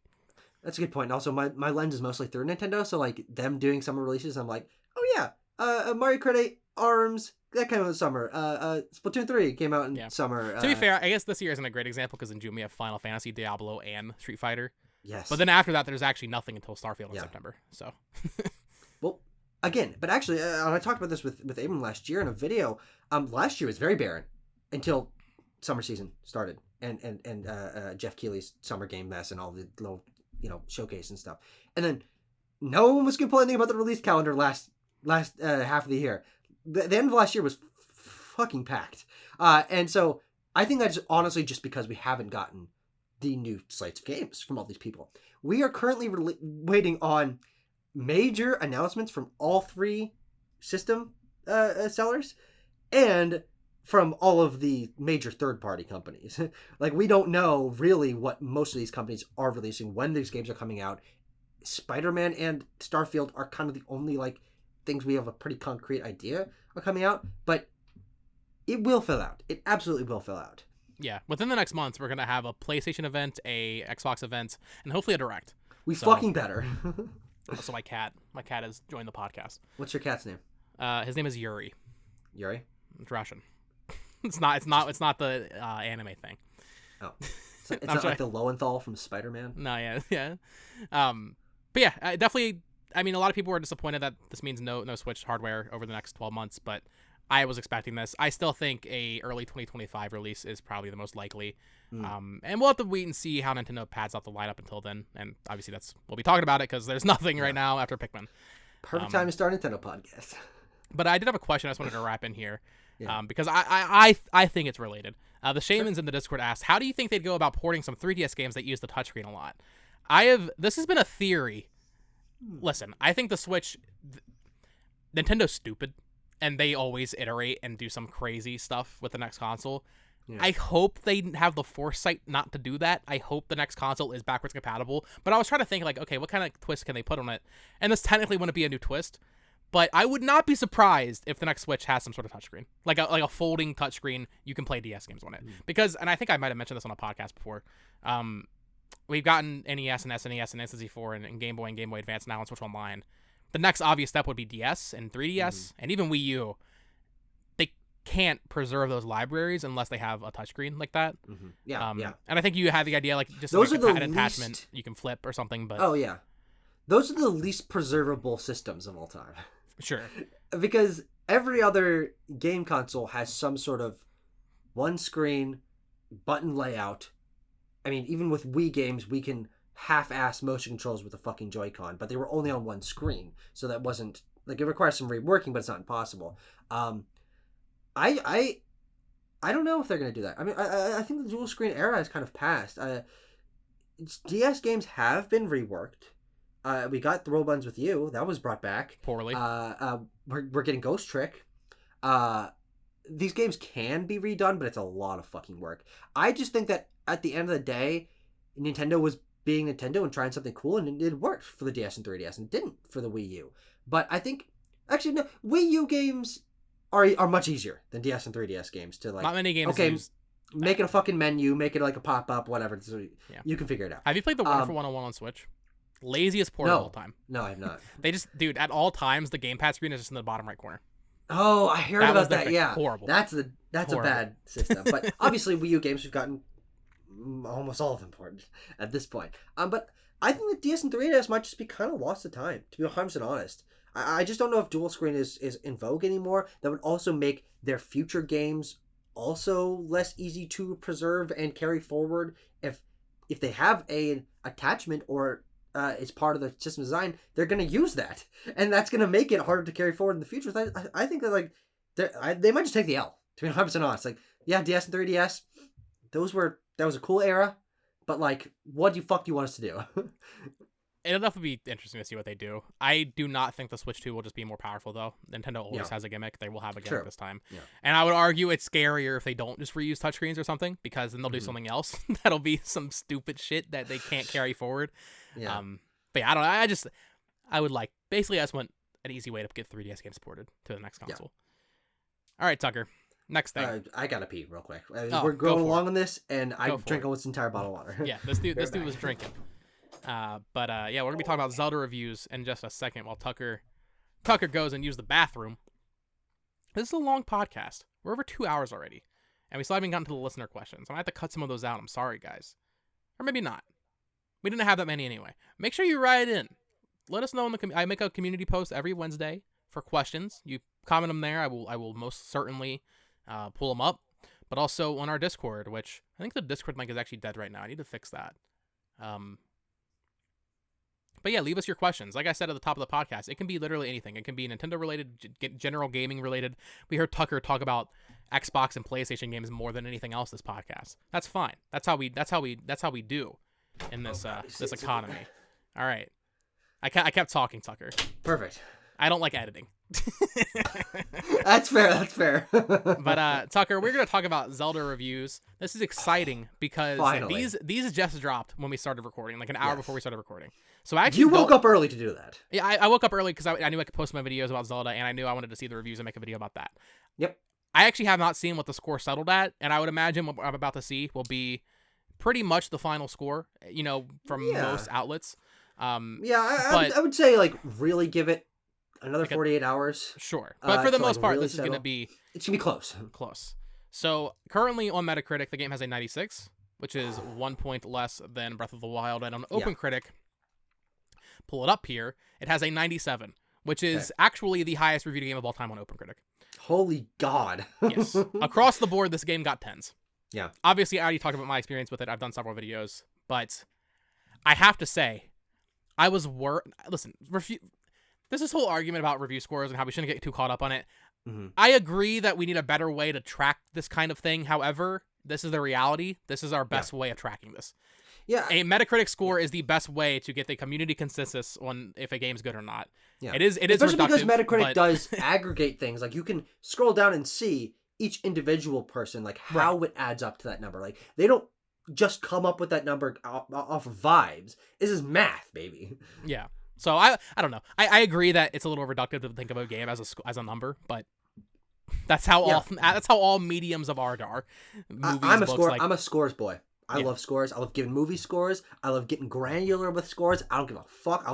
S2: that's a good point. And also, my lens is mostly through Nintendo, so like them doing summer releases, I'm like, oh yeah, Mario Kart 8, ARMS, that came out in summer. Splatoon 3 came out in summer.
S1: To be fair, I guess this year isn't a great example because in June we have Final Fantasy, Diablo, and Street Fighter.
S2: Yes.
S1: But then after that, there's actually nothing until Starfield in September. So.
S2: Well, again, but actually, I talked about this with Abram last year in a video. Last year was very barren until summer season started, and Jeff Keighley's summer game mess and all the little showcase and stuff, and then no one was complaining about the release calendar last half of the year. The end of last year was fucking packed, and so I think that's honestly just because we haven't gotten the new slates of games from all these people. We are currently waiting on major announcements from all three system sellers and from all of the major third-party companies. Like, we don't know really what most of these companies are releasing, when these games are coming out. Spider-Man and Starfield are kind of the only like things we have a pretty concrete idea are coming out, but it will fill out. It absolutely will fill out.
S1: Yeah, within the next months, we're going to have a PlayStation event, a Xbox event, and hopefully a Direct.
S2: Fucking better.
S1: Also, my cat has joined the podcast.
S2: What's your cat's name?
S1: His name is Yuri.
S2: Yuri?
S1: It's Russian. It's not the anime thing.
S2: Oh. It's not like the Lowenthal from Spider-Man?
S1: No, yeah. But yeah, definitely, I mean, a lot of people were disappointed that this means no Switch hardware over the next 12 months, but I was expecting this. I still think a early 2025 release is probably the most likely. And we'll have to wait and see how Nintendo pads out the lineup until then. And obviously we'll be talking about it because there's nothing right now after Pikmin.
S2: Perfect time to start a Nintendo podcast.
S1: But I did have a question I just wanted to wrap in here because I think it's related. The Shamans in the Discord asked, how do you think they'd go about porting some 3DS games that use the touchscreen a lot? This has been a theory. Listen, I think the Switch, Nintendo's stupid. And they always iterate and do some crazy stuff with the next console. Yeah. I hope they have the foresight not to do that. I hope the next console is backwards compatible. But I was trying to think, like, okay, what kind of twist can they put on it? And this technically wouldn't be a new twist. But I would not be surprised if the next Switch has some sort of touchscreen. Like a folding touchscreen, you can play DS games on it. Because, and I think I might have mentioned this on a podcast before, we've gotten NES and SNES and N64 and Game Boy and Game Boy Advance now on Switch Online. The next obvious step would be DS and 3DS and even Wii U. They can't preserve those libraries unless they have a touchscreen like that.
S2: Yeah.
S1: And I think you had the idea, like, just
S2: those
S1: like
S2: are
S1: an attachment you can flip or something. But
S2: those are the least preservable systems of all time.
S1: Sure.
S2: Because every other game console has some sort of one screen button layout. I mean, even with Wii games, we can half-ass motion controls with a fucking Joy-Con, but they were only on one screen, so that wasn't like, it requires some reworking, but it's not impossible. I don't know if they're gonna do that. I mean, I think the dual screen era has kind of passed. DS games have been reworked. We got Throw Buttons with You, that was brought back
S1: poorly.
S2: We're getting Ghost Trick. These games can be redone, but it's a lot of fucking work. I just think that at the end of the day, Nintendo was being Nintendo and trying something cool, and it worked for the DS and 3DS, and didn't for the Wii U. But I think, actually, no, Wii U games are much easier than DS and 3DS games to, like,
S1: not many games
S2: make it a fucking menu, make it like a pop-up, whatever, so you can figure it out.
S1: Have you played the Wonderful 101 on Switch? Laziest port of all time.
S2: No, I have not.
S1: They just, dude, at all times, the gamepad screen is just in the bottom right corner.
S2: Oh, I heard about that, yeah.
S1: Horrible.
S2: That's a bad system. But obviously, Wii U games, we've gotten almost all of them ported at this point. But I think the DS and 3DS might just be kind of lost to time, to be 100% honest. I just don't know if dual screen is in vogue anymore. That would also make their future games also less easy to preserve and carry forward. If they have an attachment or it's part of the system design, they're going to use that, and that's going to make it harder to carry forward in the future. I think that, like, they might just take the L, to be 100% honest. Like, yeah, DS and 3DS, that was a cool era, but, like, what the fuck do you want us to do?
S1: it'll definitely be interesting to see what they do. I do not think the Switch 2 will just be more powerful, though. Nintendo always has a gimmick. They will have a gimmick this time. Yeah. And I would argue it's scarier if they don't just reuse touchscreens or something, because then they'll do something else that'll be some stupid shit that they can't carry forward. Yeah. But yeah, I don't know. I would like, basically I just want an easy way to get 3DS games ported to the next console. Yeah. All right, Tucker. Next thing.
S2: I gotta pee real quick. We're going along on this, and I drank almost an entire bottle of water.
S1: Yeah, this dude was drinking. Yeah, we're gonna be talking about Zelda reviews in just a second while Tucker goes and use the bathroom. This is a long podcast. We're over 2 hours already, and we still haven't gotten to the listener questions. I might have to cut some of those out. I'm sorry, guys, or maybe not. We didn't have that many anyway. Make sure you write in. Let us know in the. I make a community post every Wednesday for questions. You comment them there. I will most certainly pull them up, but also on our Discord, which I think the Discord link is actually dead right now. I need to fix that. But yeah, leave us your questions. Like I said at the top of the podcast, it can be literally anything. It can be Nintendo related, general gaming related. We heard Tucker talk about Xbox and PlayStation games more than anything else this podcast. That's fine. That's how we do in this this economy. All right. I kept talking, Tucker.
S2: Perfect.
S1: I don't like editing.
S2: That's fair.
S1: But Tucker, we're gonna talk about Zelda reviews. This is exciting because
S2: Finally.
S1: these just dropped when we started recording, like an hour before we started recording. So I actually
S2: you woke up early to do that.
S1: Yeah, I woke up early because I knew I could post my videos about Zelda, and I knew I wanted to see the reviews and make a video about that.
S2: Yep.
S1: I actually have not seen what the score settled at, and I would imagine what I'm about to see will be pretty much the final score, from most outlets.
S2: I would say, like, really give it another 48 hours.
S1: Sure. But for the most part, really this is going to be...
S2: It's going to be close.
S1: Close. So, currently on Metacritic, the game has a 96, which is 1 point less than Breath of the Wild. And on OpenCritic, pull it up here, it has a 97, which is actually the highest reviewed game of all time on OpenCritic.
S2: Holy God.
S1: Yes. Across the board, this game got 10s.
S2: Yeah.
S1: Obviously, I already talked about my experience with it. I've done several videos. But I have to say, I was Listen, there's this whole argument about review scores and how we shouldn't get too caught up on it. Mm-hmm. I agree that we need a better way to track this kind of thing. However, this is the reality. This is our best way of tracking this.
S2: Yeah.
S1: A Metacritic score is the best way to get the community consensus on if a game's good or not. Yeah. It is
S2: especially because Metacritic does aggregate things. Like, you can scroll down and see each individual person, like, how it adds up to that number. Like, they don't just come up with that number off of vibes. This is math, baby.
S1: Yeah. So I don't know. I agree that it's a little reductive to think of a game as a number, but that's how all mediums of art are. Movies,
S2: I'm a scores boy. I love scores. I love giving movie scores. I love getting granular with scores. I don't give a fuck.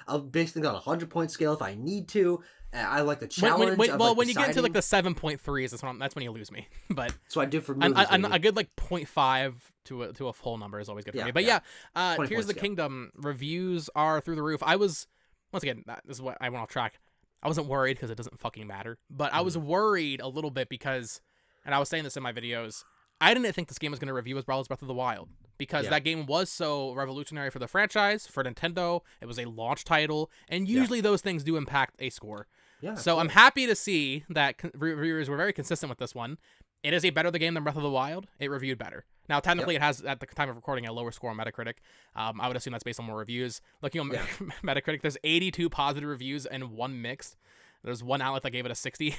S2: I'll base things on a 100-point scale if I need to. I like the challenge.
S1: When you get into like the 7.3s, that's when you lose me. But
S2: that's what I do for movies.
S1: A good like 0.5 to a full number is always good for me. But Tears of the Kingdom reviews are through the roof. Once again, this is what I went off track. I wasn't worried because it doesn't fucking matter. But I was worried a little bit because, and I was saying this in my videos, I didn't think this game was going to review as well as Breath of the Wild. Because that game was so revolutionary for the franchise, for Nintendo. It was a launch title, and usually those things do impact a score. Yeah, so I'm happy to see that reviewers were very consistent with this one. It is a better game than Breath of the Wild. It reviewed better. Now, technically, it has, at the time of recording, a lower score on Metacritic. I would assume that's based on more reviews. Looking on Metacritic, there's 82 positive reviews and 1 mixed. There's one outlet that gave it a 60.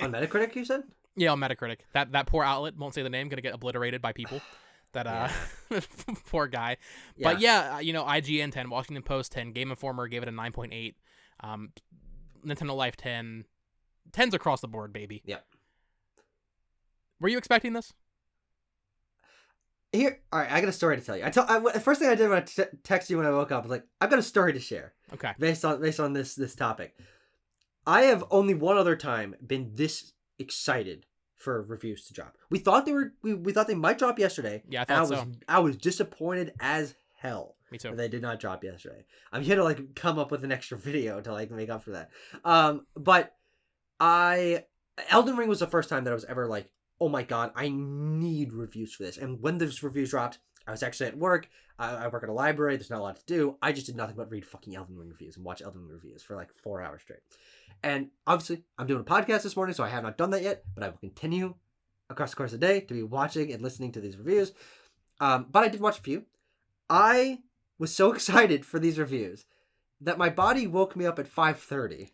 S2: On Metacritic, you said?
S1: Yeah, on Metacritic. That poor outlet, won't say the name, gonna get obliterated by people. That poor guy. Yeah. But IGN 10, Washington Post 10, Game Informer gave it a 9.8, Nintendo Life 10, 10s across the board, baby.
S2: Yep.
S1: Were you expecting this?
S2: All right, I got a story to tell you. The first thing I did when I text you when I woke up was like, I've got a story to share.
S1: Okay.
S2: Based on this topic. I have only one other time been this excited for reviews to drop. We thought they might drop yesterday.
S1: Yeah, I thought so.
S2: I was disappointed as hell.
S1: Me too.
S2: That they did not drop yesterday. I'm here to like come up with an extra video to like make up for that. But Elden Ring was the first time that I was ever like, oh my god, I need reviews for this. And when those reviews dropped, I was actually at work. I work at a library. There's not a lot to do. I just did nothing but read fucking Elden Ring reviews and watch Elden Ring reviews for like 4 hours straight. And obviously, I'm doing a podcast this morning, so I have not done that yet, but I will continue across the course of the day to be watching and listening to these reviews. But I did watch a few. I was so excited for these reviews that my body woke me up at 5:30,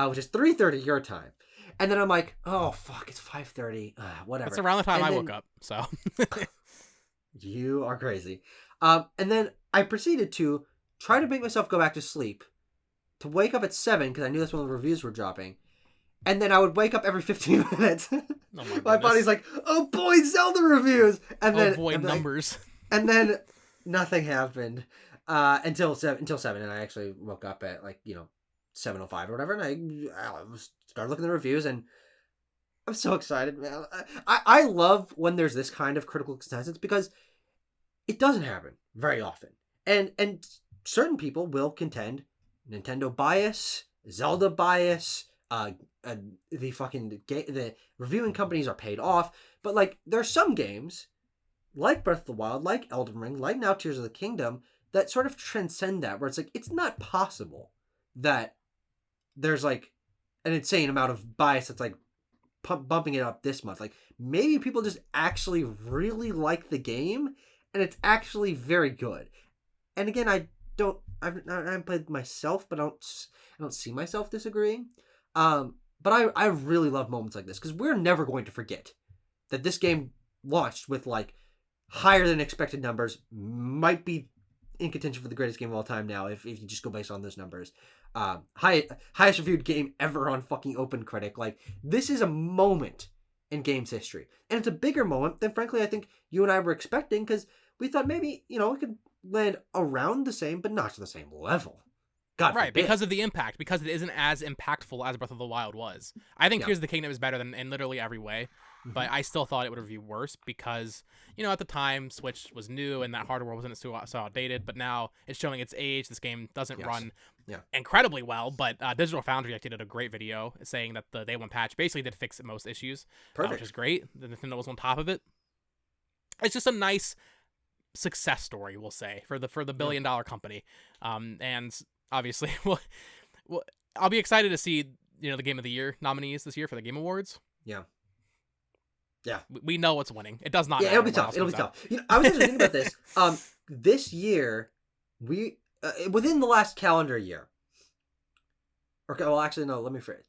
S2: which is 3:30 your time. And then I'm like, oh, fuck, it's 5:30. Whatever.
S1: That's around the time
S2: and
S1: I
S2: then,
S1: woke up, so.
S2: You are crazy. And then I proceeded to try to make myself go back to sleep, to wake up at 7, because I knew that's when the reviews were dropping. And then I would wake up every 15 minutes.
S1: Oh
S2: my body's like, oh boy, Zelda reviews! And then,
S1: numbers.
S2: And then nothing happened until 7, and I actually woke up at 7:05 or whatever, and I started looking at the reviews, and I'm so excited, man. I love when there's this kind of critical consensus, because it doesn't happen very often. And certain people will contend Nintendo bias, Zelda bias, the reviewing companies are paid off, but there are some games like Breath of the Wild, like Elden Ring, like now Tears of the Kingdom, that sort of transcend that, where it's it's not possible that there's an insane amount of bias that's bumping it up this month. Maybe people just actually really like the game, and it's actually very good. And again, I haven't played myself, but I don't see myself disagreeing. But I really love moments like this, because we're never going to forget that this game launched with higher than expected numbers, might be in contention for the greatest game of all time now if you just go based on those numbers. Highest reviewed game ever on fucking OpenCritic. This is a moment in games history, and it's a bigger moment than frankly I think you and I were expecting, because we thought maybe it could land around the same, but not to the same level. God
S1: right,
S2: forbid.
S1: because of the impact, because it isn't as impactful as Breath of the Wild was. I think Tears of the Kingdom is better than in literally every way, but I still thought it would review worse because, at the time, Switch was new and that hardware wasn't so outdated, but now it's showing its age. This game doesn't run incredibly well, but Digital Foundry actually did a great video saying that the Day 1 patch basically did fix most issues, which is great. The Nintendo was on top of it. It's just a nice success story, we'll say, for the $1 billion company, and obviously, well, I'll be excited to see the Game of the Year nominees this year for the Game Awards.
S2: Yeah.
S1: We know what's winning. It does not.
S2: Yeah, it'll be tough. I was actually thinking about this. This year, we within the last calendar year. Okay, well, actually, no. Let me phrase.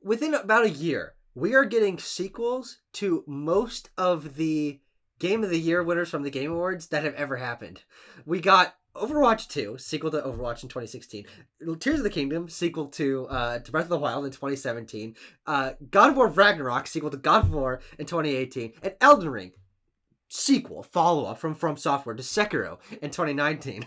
S2: Within about a year, we are getting sequels to most of the Game of the Year winners from the Game Awards that have ever happened. We got Overwatch 2, sequel to Overwatch in 2016. Tears of the Kingdom, sequel to Breath of the Wild in 2017. God of War Ragnarok, sequel to God of War in 2018. And Elden Ring, sequel, follow-up from Software to Sekiro in 2019.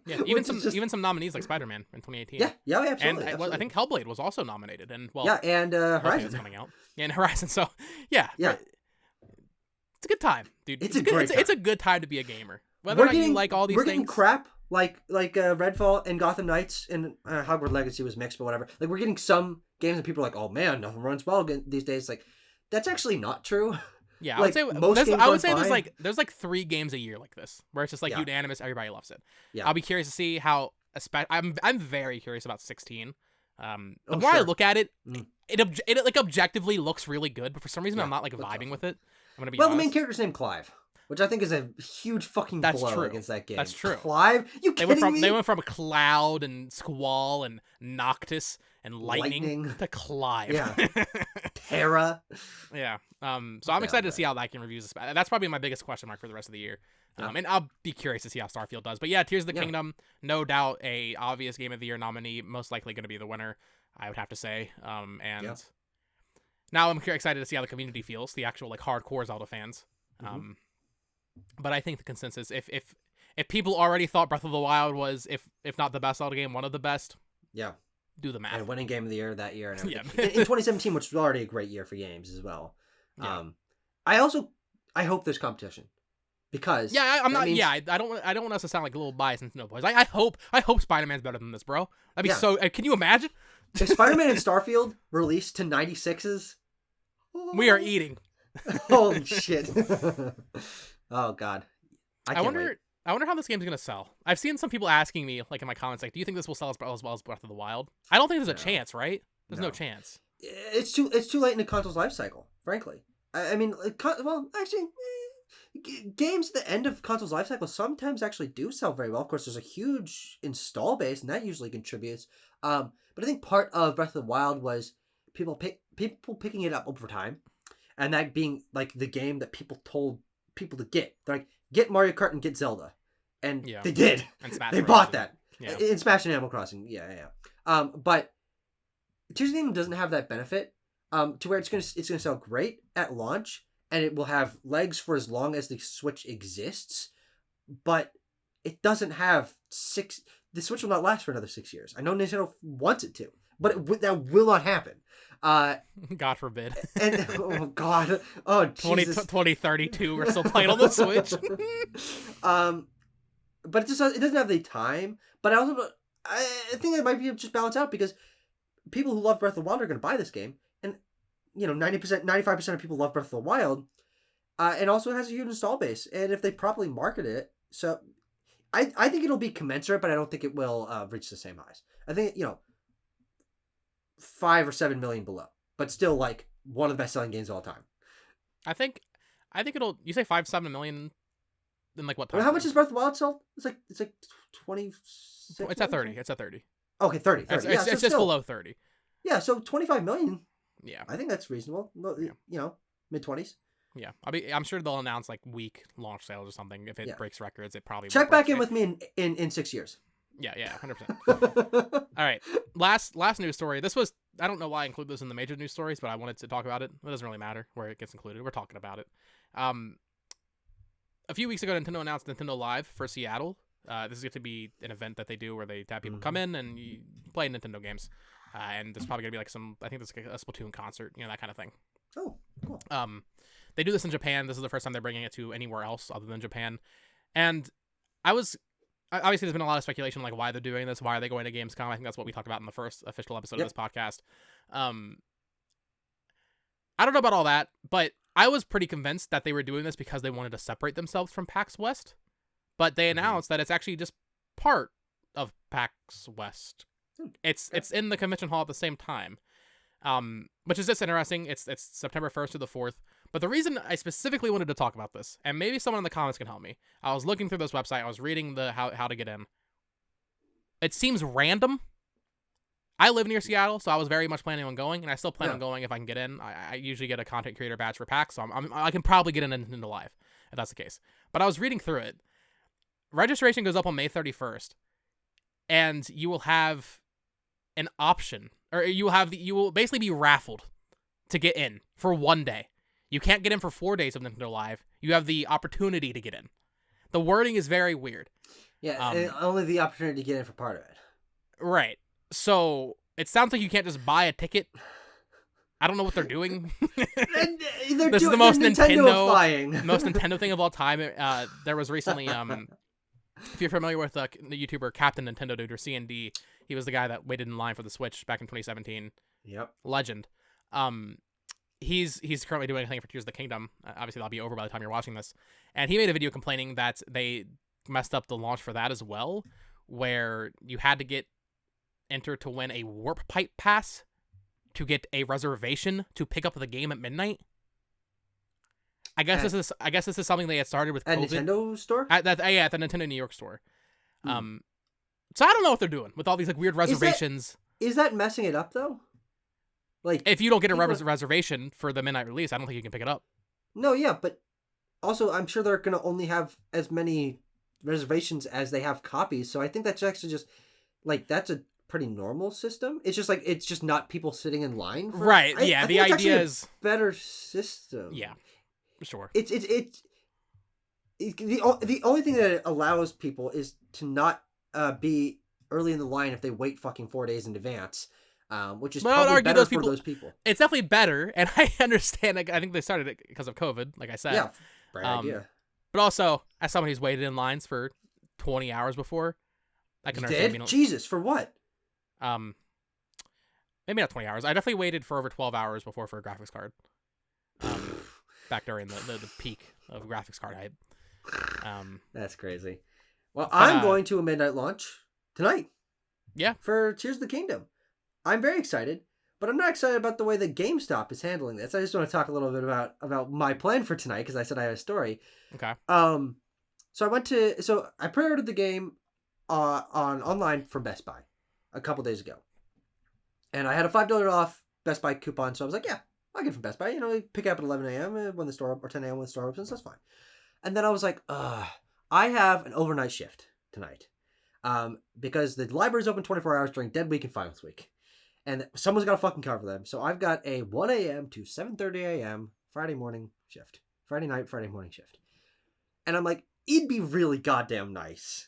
S1: Yeah, even some nominees like Spider-Man in 2018.
S2: Yeah, absolutely.
S1: And
S2: absolutely.
S1: I think Hellblade was also nominated. And
S2: and Horizon
S1: coming out. Yeah, and Horizon. So yeah. It's a good time, dude.
S2: It's a great time.
S1: It's a good time to be a gamer. Whether or not you like all these things.
S2: We're getting crap like Redfall and Gotham Knights and Hogwarts Legacy was mixed, but whatever. We're getting some games and people are like, oh man, nothing runs well these days. That's actually not true.
S1: Yeah, I would say there's 3 games a year like this where it's just unanimous, everybody loves it. Yeah, I'll be curious to see how. I'm very curious about 16. The more I look at it, it objectively looks really good, but for some reason I'm not vibing with it. I'm gonna be honest.
S2: The main character's named Clive, which I think is a huge fucking blow against that game.
S1: That's true.
S2: Clive, you kidding me?
S1: They went from Cloud and Squall and Noctis and Lightning to Clive.
S2: Yeah. Terra.
S1: Yeah. So I'm excited to see how that game reviews. That's probably my biggest question mark for the rest of the year. And I'll be curious to see how Starfield does. But yeah, Tears of the Kingdom, no doubt a obvious Game of the Year nominee, most likely going to be the winner, I would have to say. Now I'm excited to see how the community feels, the actual hardcore Zelda fans. But I think the consensus, if people already thought Breath of the Wild was, if not the best Zelda game, one of the best, do the math.
S2: And winning Game of the Year that year and everything. In 2017, which was already a great year for games as well. I hope there's competition. Because
S1: I'm not. Means... I don't want us to sound like a little biased Nintendo boys. I hope Spider-Man's better than this, bro. That'd be so. Can you imagine?
S2: If Spider-Man and Starfield released to 96s,
S1: we are eating.
S2: Holy shit! Oh god, I wonder
S1: how this game's gonna sell. I've seen some people asking me in my comments do you think this will sell as well as Breath of the Wild? I don't think there's a chance, right? There's no chance.
S2: It's too late in the console's life cycle, frankly. I mean, well, actually. games at the end of console's life cycle sometimes actually do sell very well. Of course, there's a huge install base, and that usually contributes. But I think part of Breath of the Wild was people picking it up over time, and that being like the game that people told people to get. They're like, get Mario Kart and get Zelda, and they did.
S1: And Smash
S2: they
S1: Bros.
S2: bought that.
S1: Yeah.
S2: In Smash and Animal Crossing, yeah. But Tears of the Kingdom doesn't have that benefit. To where it's gonna sell great at launch, and it will have legs for as long as the Switch exists, but it doesn't have the Switch will not last for another 6 years. I know Nintendo wants it to, but that will not happen.
S1: God forbid.
S2: And oh god, oh Jesus.
S1: 2032, we're still playing on the Switch.
S2: But it doesn't have the time. But I think it might be just balanced out, because people who love Breath of the Wild are going to buy this game. 90%, 95% of people love Breath of the Wild, and also it has a huge install base. And if they properly market it, so I think it'll be commensurate, but I don't think it will reach the same highs. I think 5 or 7 million below, but still like one of the best selling games of all time.
S1: I think it'll. You say 5-7 million. In like what time?
S2: Well, how much does Breath of the Wild sell? It's like 26.
S1: It's at 30. It's at 30.
S2: Okay, 30.
S1: It's
S2: yeah,
S1: just
S2: still,
S1: below 30.
S2: Yeah, so 25 million.
S1: Yeah,
S2: I think that's reasonable. Mid-20s.
S1: Yeah, I'm sure they'll announce like week launch sales or something. If it breaks records, it probably
S2: check back in with me in 6 years.
S1: Yeah, 100%. All right, last news story. This was, I don't know why I include this in the major news stories, but I wanted to talk about it. It doesn't really matter where it gets included. We're talking about it. A few weeks ago, Nintendo announced Nintendo Live for Seattle. This is going to be an event that they do where they have people come in and you play Nintendo games. And there's probably going to be like I think there's like a Splatoon concert, that kind of thing.
S2: Oh, cool.
S1: They do this in Japan. This is the first time they're bringing it to anywhere else other than Japan. And obviously there's been a lot of speculation like why they're doing this. Why are they going to Gamescom? I think that's what we talked about in the first official episode of this podcast. I don't know about all that, but I was pretty convinced that they were doing this because they wanted to separate themselves from PAX West. But they announced that it's actually just part of PAX West. It's in the convention hall at the same time, which is just interesting. It's September 1st to the 4th. But the reason I specifically wanted to talk about this, and maybe someone in the comments can help me, I was looking through this website. I was reading the how to get in. It seems random. I live near Seattle, so I was very much planning on going, and I still plan on going if I can get in. I usually get a content creator badge for PAX, so I can probably get in Nintendo Live if that's the case. But I was reading through it. Registration goes up on May 31st, and you will have an option, or you will basically be raffled to get in for one day. You can't get in for 4 days of Nintendo Live. You have the opportunity to get in. The wording is very weird.
S2: Yeah, and only the opportunity to get in for part of it.
S1: Right. So it sounds like you can't just buy a ticket. I don't know what they're doing. This is the most Nintendo thing of all time. There was recently, if you're familiar with the YouTuber Captain Nintendo Dude, or CND, he was the guy that waited in line for the Switch back in 2017.
S2: Yep.
S1: Legend. He's currently doing a thing for Tears of the Kingdom. Obviously, that'll be over by the time you're watching this. And he made a video complaining that they messed up the launch for that as well, where you had to get entered to win a Warp Pipe Pass to get a reservation to pick up the game at midnight. I guess this is something they had started with COVID.
S2: At Nintendo store?
S1: At the Nintendo New York store. So I don't know what they're doing with all these like weird reservations.
S2: Is that messing it up though? Like,
S1: if you don't get a reservation for the midnight release, I don't think you can pick it up.
S2: No, yeah, but also I'm sure they're going to only have as many reservations as they have copies. So I think that's actually just like that's a pretty normal system. It's just like it's just not people sitting in line.
S1: Right. Yeah. The idea is
S2: a better system.
S1: Yeah. Sure.
S2: It's the only thing that it allows people is to not be early in the line if they wait fucking 4 days in advance. Which is probably better for those people.
S1: It's definitely better, and I understand. I think they started it because of COVID, like I said.
S2: Yeah, great idea.
S1: But also, as someone who's waited in lines for 20 hours before, I can understand.
S2: Jesus, for what?
S1: Maybe not 20 hours. I definitely waited for over 12 hours before for a graphics card. Back during the peak of graphics card hype.
S2: That's crazy. Well, I'm going to a midnight launch tonight.
S1: Yeah.
S2: For Tears of the Kingdom. I'm very excited. But I'm not excited about the way that GameStop is handling this. I just want to talk a little bit about my plan for tonight because I said I had a story.
S1: Okay.
S2: So I pre-ordered the game on online from Best Buy a couple days ago, and I had a $5 off Best Buy coupon. So I was like, yeah, I'll get it from Best Buy. Pick it up at 11 a.m. when the store or 10 a.m. when the store opens. That's fine. And then I was like, I have an overnight shift tonight, because the library's open 24 hours during Dead Week and Finals Week. And someone's got to fucking cover them. So I've got a 1 a.m. to 7:30 a.m. Friday morning shift. Friday night, Friday morning shift. And I'm like, it'd be really goddamn nice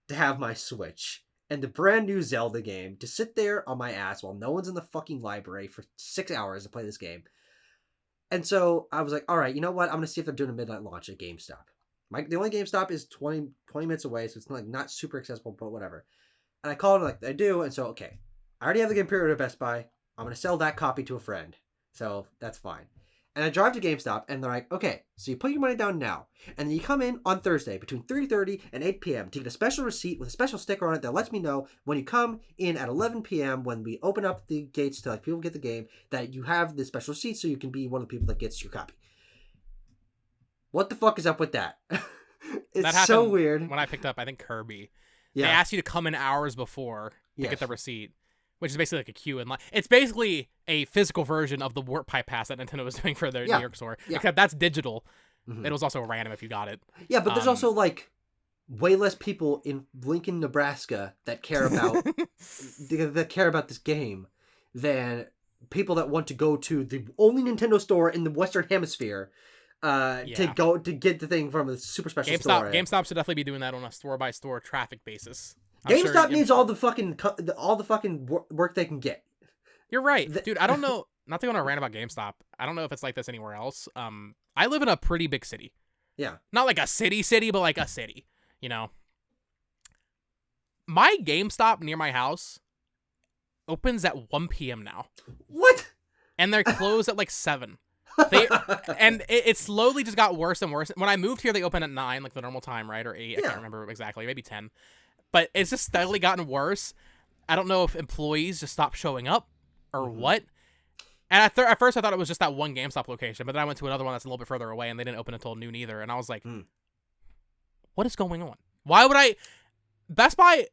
S2: to have my Switch and the brand new Zelda game to sit there on my ass while no one's in the fucking library for 6 hours to play this game. And so I was like, all right, you know what? I'm going to see if they're doing a midnight launch at GameStop. The only GameStop is 20 minutes away, so it's not super accessible, but whatever. And I called like I do, and so, okay. I already have the game period at Best Buy. I'm going to sell that copy to a friend. So that's fine. And I drive to GameStop, and they're like, okay, so you put your money down now. And then you come in on Thursday between 3:30 and 8 p.m. to get a special receipt with a special sticker on it that lets me know when you come in at 11 p.m. when we open up the gates to people get the game, that you have this special receipt so you can be one of the people that gets your copy. What the fuck is up with that? It's so weird.
S1: When I picked up, I think Kirby.
S2: Yeah.
S1: They asked you to come in hours before to get the receipt, which is basically like a queue in line. It's basically a physical version of the Warp Pipe Pass that Nintendo was doing for their New York store, except that's digital. Mm-hmm. It was also random if you got it.
S2: Yeah, but there's also like way less people in Lincoln, Nebraska that care about this game than people that want to go to the only Nintendo store in the Western Hemisphere to get the thing from a super special store.
S1: GameStop should definitely be doing that on a store by store traffic basis.
S2: GameStop needs all the fucking work they can get.
S1: You're right, dude. I don't know. Not to go on a rant about GameStop. I don't know if it's like this anywhere else. I live in a pretty big city.
S2: Yeah.
S1: Not like a city, but like a city. My GameStop near my house opens at 1 p.m. now.
S2: What?
S1: And they're closed at like 7. It slowly just got worse and worse. When I moved here, they opened at 9, like the normal time, right? Or 8. I can't remember exactly. Maybe 10. But it's just steadily gotten worse. I don't know if employees just stopped showing up or what. And at first, I thought it was just that one GameStop location. But then I went to another one that's a little bit further away, and they didn't open until noon either. And I was like, what is going on? Why would I... Best Buy,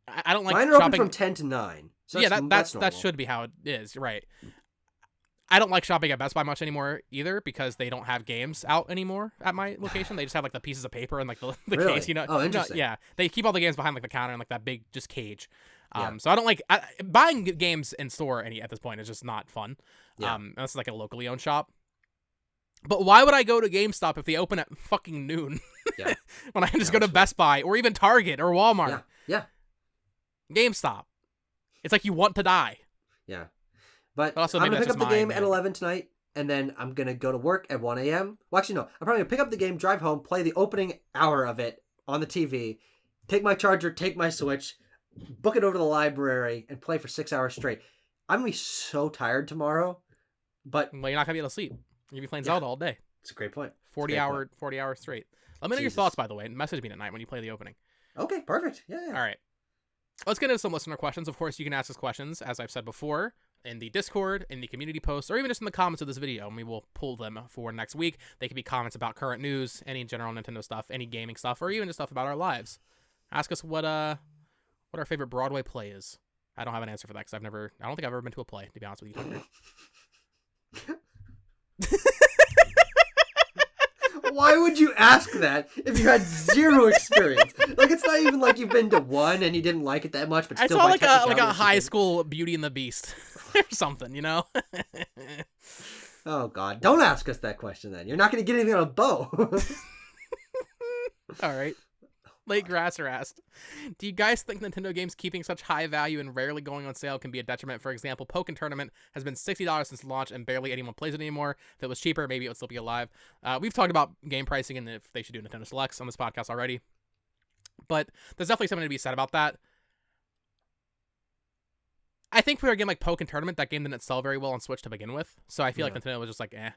S1: I don't like
S2: Mine
S1: shopping...
S2: Mine are open from 10 to 9. So
S1: that should be how it is, right. I don't like shopping at Best Buy much anymore either because they don't have games out anymore at my location. They just have like the pieces of paper and like the
S2: really?
S1: case,
S2: Oh, interesting.
S1: Yeah, they keep all the games behind like the counter and like that big just cage. So I don't like buying games in store at this point is just not fun. Unless it's like a locally owned shop. But why would I go to GameStop if they open at fucking noon?
S2: Yeah.
S1: When I can just go to Best Buy or even Target or Walmart.
S2: Yeah.
S1: GameStop. It's like you want to die.
S2: Yeah. But
S1: also,
S2: I'm going to pick up the game at 11 tonight, and then I'm going to go to work at 1 a.m. Well, actually, no. I'm probably going to pick up the game, drive home, play the opening hour of it on the TV, take my charger, take my Switch, book it over to the library, and play for 6 hours straight. I'm going to be so tired tomorrow, but...
S1: Well, you're not going to be able to sleep. You're going to be playing Zelda all day.
S2: It's a great point.
S1: 40 hours straight. Let me know your thoughts, by the way. Message me tonight when you play the opening.
S2: Okay, perfect. Yeah.
S1: All right. Let's get into some listener questions. Of course, you can ask us questions, as I've said before, in the Discord, in the community posts, or even just in the comments of this video, and we will pull them for next week. They could be comments about current news, any general Nintendo stuff, any gaming stuff, or even just stuff about our lives. Ask us what our favorite Broadway play is. I don't have an answer for that because I don't think I've ever been to a play, to be honest with you.
S2: Why would you ask that if you had zero experience? Like, it's not even like you've been to one and you didn't like it that much, but still
S1: I saw like a high school Beauty and the Beast or something,
S2: Oh, God. Don't ask us that question, then. You're not going to get anything on a bow.
S1: All right. Late Grasser asked, do you guys think Nintendo games keeping such high value and rarely going on sale can be a detriment? For example, Pokken Tournament has been $60 since launch and barely anyone plays it anymore. If it was cheaper, maybe it would still be alive. We've talked about game pricing and if they should do Nintendo Selects on this podcast already. But there's definitely something to be said about that. I think for a game like Pokken Tournament, that game didn't sell very well on Switch to begin with. So I feel like Nintendo was just like, eh.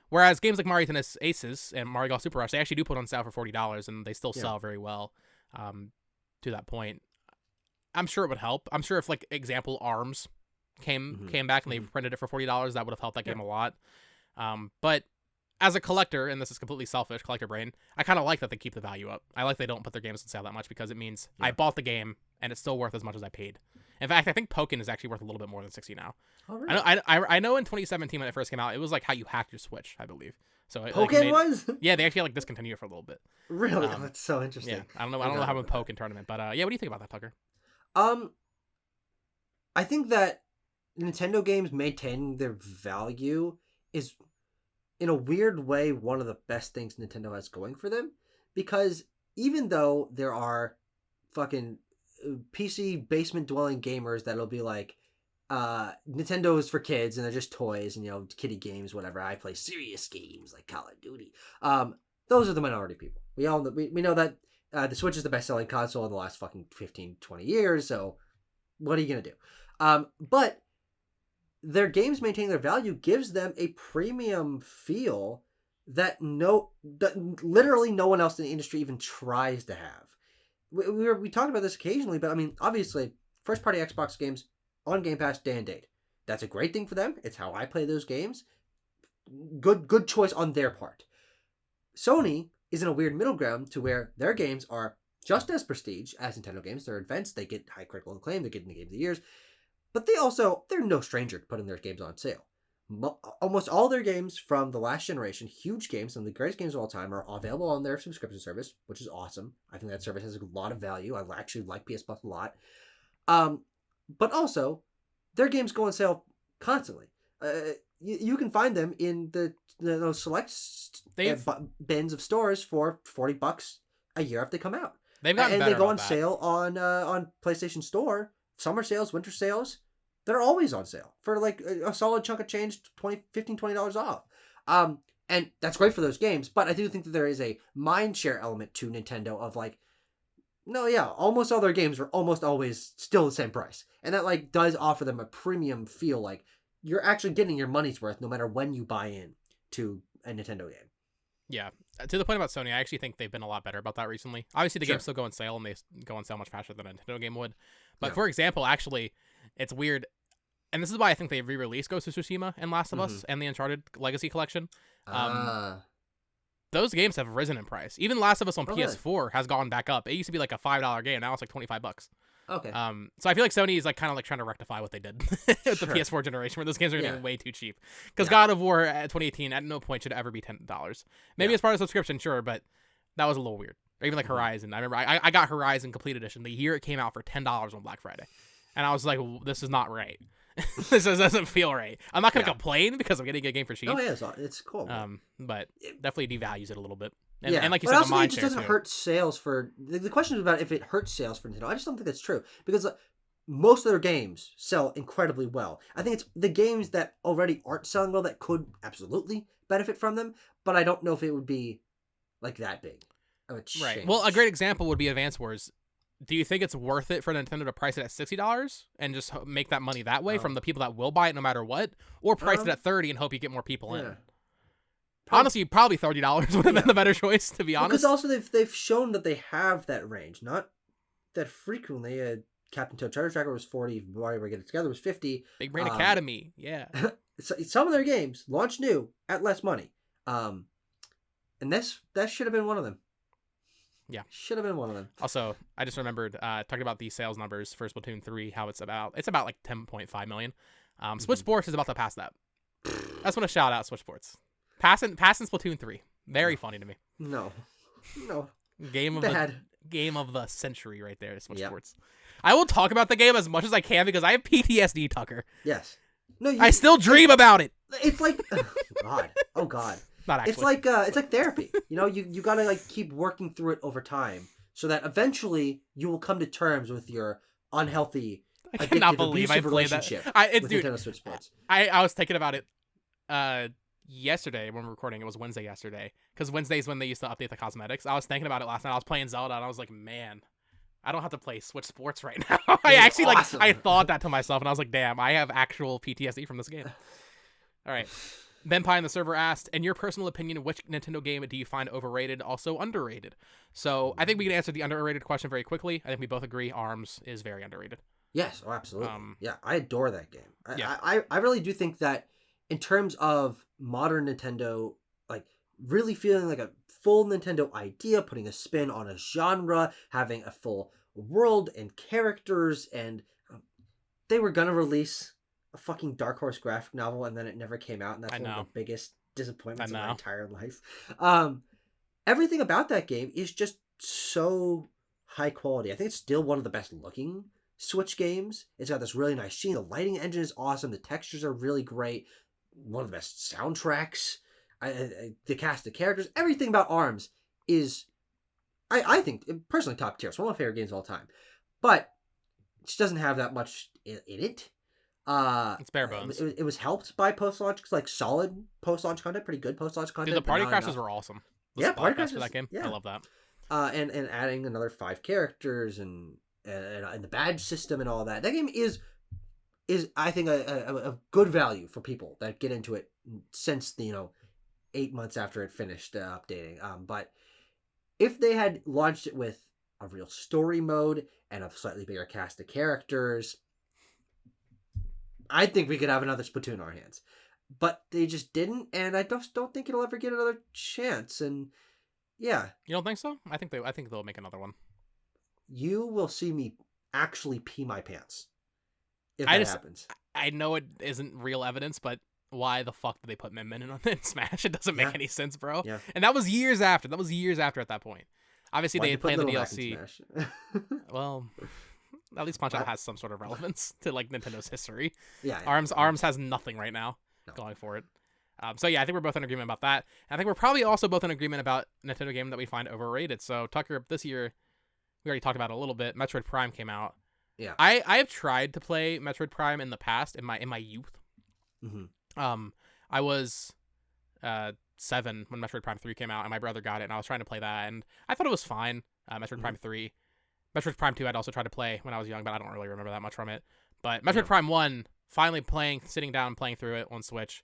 S1: Whereas games like Mario Tennis Aces and Mario Golf Super Rush, they actually do put on sale for $40 and they still sell very well. To that point, I'm sure it would help. I'm sure if, like, example, ARMS came back and they printed it for $40, that would have helped that game a lot. But as a collector, and this is completely selfish, collector brain, I kind of like that they keep the value up. I like they don't put their games on sale that much because it means I bought the game and it's still worth as much as I paid. In fact, I think Pokken is actually worth a little bit more than $60 now.
S2: Oh, really?
S1: I know in 2017 when it first came out, it was like how you hacked your Switch, I believe. So
S2: Pokken was?
S1: Yeah, they actually like discontinued it for a little bit.
S2: Really? That's so interesting.
S1: Yeah, I don't know how in Pokken tournament, but yeah, what do you think about that, Tucker?
S2: I think that Nintendo games maintaining their value is, in a weird way, one of the best things Nintendo has going for them, because even though there are fucking PC basement dwelling gamers that'll be like, Nintendo is for kids and they're just toys and, you know, kiddie games, whatever. I play serious games like Call of Duty. Those are the minority people. We all we know that the Switch is the best selling console in the last fucking 15, 20 years. So what are you going to do? But their games maintaining their value gives them a premium feel that literally no one else in the industry even tries to have. We talked about this occasionally, but I mean, obviously, first party Xbox games on Game Pass day and date. That's a great thing for them. It's how I play those games. Good choice on their part. Sony is in a weird middle ground to where their games are just as prestige as Nintendo games. They're advanced. They get high critical acclaim. They're getting the Game of the Years. But they're no stranger to putting their games on sale. Almost all their games from the last generation, huge games, some of the greatest games of all time, are available on their subscription service, which is awesome. I think that service has a lot of value. I actually like PS Plus a lot. But also, their games go on sale constantly. You can find them in those select bins of stores for $40 a year if they come out.
S1: They've gotten better.
S2: And they go on
S1: that.
S2: sale on PlayStation Store. Summer sales, winter sales. They're always on sale for like a solid chunk of change, $20 off. And that's great for those games. But I do think that there is a mind share element to Nintendo of like, no, yeah, almost all their games are almost always still the same price. And that like does offer them a premium feel, like you're actually getting your money's worth no matter when you buy in to a Nintendo game.
S1: Yeah. To the point about Sony, I actually think they've been a lot better about that recently. Obviously, the games still go on sale, and they go on sale much faster than a Nintendo game would. But for example, actually, it's weird. And this is why I think they re-released Ghost of Tsushima and Last of Us and the Uncharted Legacy Collection. Those games have risen in price. Even Last of Us on PS4 has gone back up. It used to be like a $5 game. Now it's like $25.
S2: Okay.
S1: So I feel like Sony is like kind of like trying to rectify what they did with the PS4 generation, where those games are getting way too cheap. Because God of War at 2018 at no point should ever be $10. Maybe it's part of the subscription, sure, but that was a little weird. Or even like Horizon. I remember I got Horizon Complete Edition the year it came out for $10 on Black Friday, and I was like, this is not right. This doesn't feel right. I'm not gonna complain because I'm getting a game for cheap.
S2: Oh yeah, it's cool.
S1: But it definitely devalues it a little bit. And,
S2: and
S1: like you
S2: but
S1: said,
S2: also
S1: the mind
S2: it just
S1: share
S2: doesn't
S1: too.
S2: hurt sales for the question is about if it hurts sales for Nintendo. I just don't think that's true because most of their games sell incredibly well. I think it's the games that already aren't selling well that could absolutely benefit from them, but I don't know if it would be like that big of a change.
S1: Right. Well, a great example would be Advance Wars. Do you think it's worth it for Nintendo to price it at $60 and just make that money that way from the people that will buy it no matter what, or price it at $30 and hope you get more people in? Honestly, probably $30 would have been the better choice, to be honest.
S2: Because also they've shown that they have that range, not that frequently. Captain Toad Treasure Tracker was $40. Mario Get It Together was $50.
S1: Big Brain Academy, yeah.
S2: Some of their games launch new at less money, and that should have been one of them.
S1: Yeah,
S2: should have been one of them.
S1: Also, I just remembered talking about the sales numbers for Splatoon 3, how it's about like 10.5 million. Switch Sports is about to pass that. I just want to shout out Switch Sports. Passing Splatoon 3. Very funny to me.
S2: No.
S1: Game of the century right there, Switch
S2: Yep.
S1: Sports. I will talk about the game as much as I can because I have PTSD, Tucker.
S2: Yes. No,
S1: I still dream about it.
S2: It's like oh god.
S1: Not actually.
S2: It's like therapy. You know, you gotta like keep working through it over time so that eventually you will come to terms with your unhealthy,
S1: I cannot believe I played that.
S2: Nintendo Switch Sports.
S1: I was thinking about it yesterday when we were recording. It was Wednesday yesterday because Wednesday's when they used to update the cosmetics. I was thinking about it last night. I was playing Zelda and I was like, man, I don't have to play Switch Sports right now. I actually awesome. I thought that to myself and I was like, damn, I have actual PTSD from this game. All right. Ben Pie in the server asked, in your personal opinion, which Nintendo game do you find overrated, also underrated? So I think we can answer the underrated question very quickly. I think we both agree ARMS is very underrated.
S2: Yes, oh, absolutely.
S1: Um,
S2: Yeah, I adore that game.
S1: yeah,
S2: I really do think that in terms of modern Nintendo, like really feeling like a full Nintendo idea, putting a spin on a genre, having a full world and characters, and they were gonna release a fucking Dark Horse graphic novel, and then it never came out, and that's
S1: I
S2: one of
S1: know.
S2: the biggest
S1: I
S2: disappointments of my
S1: know.
S2: entire life. Um, Everything about that game is just so high quality. I think it's still one of the best looking Switch games. It's got this really nice sheen. The lighting engine is awesome. The textures are really great. One of the best soundtracks. The cast of characters, everything about ARMS is, I think, personally top tier. It's one of my favorite games of all time. But it just doesn't have that much in it.
S1: It's bare bones.
S2: It was helped by post-launch, like solid post-launch content, pretty good post-launch content.
S1: Dude, the party
S2: but not
S1: crashes
S2: enough.
S1: were awesome.
S2: Yeah, party
S1: for
S2: crashes.
S1: that game.
S2: Yeah,
S1: I love that.
S2: and adding another 5 characters and the badge system and all that. That game is I think a good value for people that get into it since the 8 months after it finished updating. But if they had launched it with a real story mode and a slightly bigger cast of characters, I think we could have another Splatoon in our hands. But they just didn't, and I just don't think it'll ever get another chance. And yeah,
S1: You don't think so? I think they'll make another one.
S2: you will see me actually pee my pants if
S1: I
S2: that
S1: just
S2: happens.
S1: I know it isn't real evidence, but why the fuck did they put Min in Smash? It doesn't make
S2: Yeah.
S1: any sense, bro.
S2: Yeah.
S1: And that was years after. At that point. Obviously,
S2: Why'd
S1: they
S2: you
S1: had
S2: put
S1: planned the
S2: Little Mac in
S1: DLC.
S2: Smash?
S1: Well, at least Punch Out has some sort of relevance to like Nintendo's history.
S2: Yeah.
S1: Arms has nothing right now
S2: No.
S1: going for it. So yeah, I think we're both in agreement about that. And I think we're probably also both in agreement about Nintendo game that we find overrated. So Tucker, this year, we already talked about it a little bit. Metroid Prime came out.
S2: Yeah.
S1: I have tried to play Metroid Prime in the past in my youth.
S2: Mm-hmm.
S1: I was 7 when Metroid Prime 3 came out, and my brother got it, and I was trying to play that, and I thought it was fine. Metroid Prime 3, Metroid Prime 2, I'd also tried to play when I was young, but I don't really remember that much from it. But Metroid Prime 1, finally sitting down and playing through it on Switch.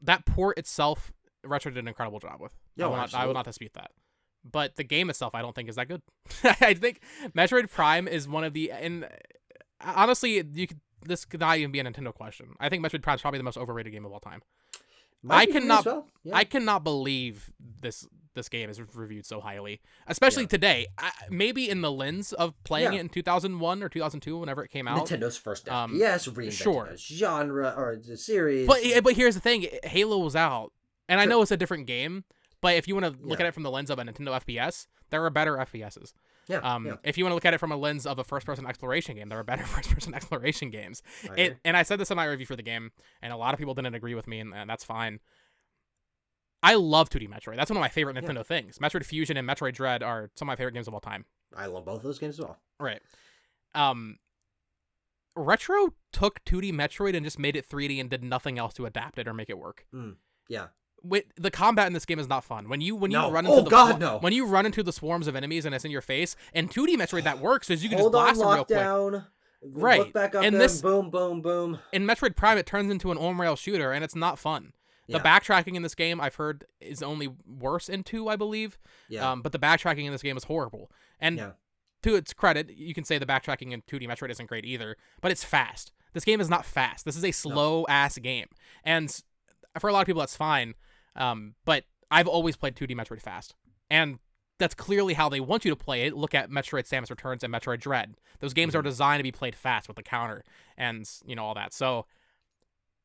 S1: That port itself, Retro did an incredible job with.
S2: Yeah,
S1: I will not dispute that. But the game itself, I don't think is that good. I think Metroid Prime is one of the, and honestly, this could not even be a Nintendo question. I think Metroid Prime is probably the most overrated game of all time. I cannot believe this game is reviewed so highly, especially today. Maybe in the lens of playing it in 2001 or 2002, whenever it came out.
S2: Nintendo's first FPS, reinvented a genre or the series.
S1: But here's the thing: Halo was out, and I know it's a different game. But if you want to look at it from the lens of a Nintendo FPS, there are better FPSs. If you want to look at it from a lens of a first-person exploration game, there are better first-person exploration games. And I said this in my review for the game, and a lot of people didn't agree with me, and that's fine. I love 2D Metroid. That's one of my favorite Nintendo things. Metroid Fusion and Metroid Dread are some of my favorite games of all time.
S2: I love both of those games as well.
S1: Right. Retro took 2D Metroid and just made it 3D and did nothing else to adapt it or make it work.
S2: Yeah.
S1: The combat in this game is not fun. When you run into the swarms of enemies and it's in your face, and 2D Metroid that works is you can just blast them real quick. Right.
S2: Look back up
S1: and
S2: there, boom, boom, boom.
S1: In Metroid Prime, it turns into an on-rail shooter, and it's not fun. The backtracking in this game, I've heard, is only worse in 2, I believe.
S2: Yeah.
S1: But the backtracking in this game is horrible. And to its credit, you can say the backtracking in 2D Metroid isn't great either, but it's fast. This game is not fast. This is a slow-ass game. And for a lot of people, that's fine. But I've always played 2D Metroid fast. And that's clearly how they want you to play it. Look at Metroid Samus Returns and Metroid Dread. Those games are designed to be played fast with the counter and, all that. So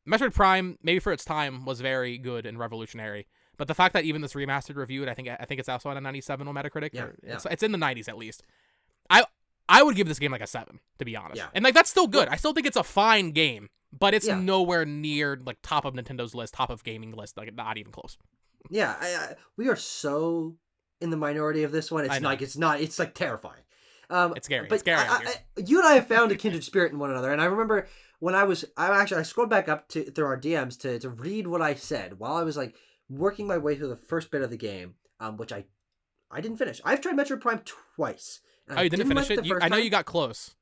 S1: Metroid Prime, maybe for its time, was very good and revolutionary. But the fact that even this remastered reviewed, I think it's also at a 97 on Metacritic. It's in the 90s at least. I would give this game like a 7, to be honest. And that's still good. I still think it's a fine game, but it's nowhere near like top of Nintendo's list, top of gaming list, like not even close.
S2: Yeah, we are so in the minority of this one. It's like terrifying.
S1: It's scary. It's scary.
S2: You and I have found a kindred spirit in one another, and I remember when I scrolled back up through our DMs to read what I said while I was like working my way through the first bit of the game, which I didn't finish. I've tried Metroid Prime twice.
S1: Oh, you didn't finish it? I know you got close.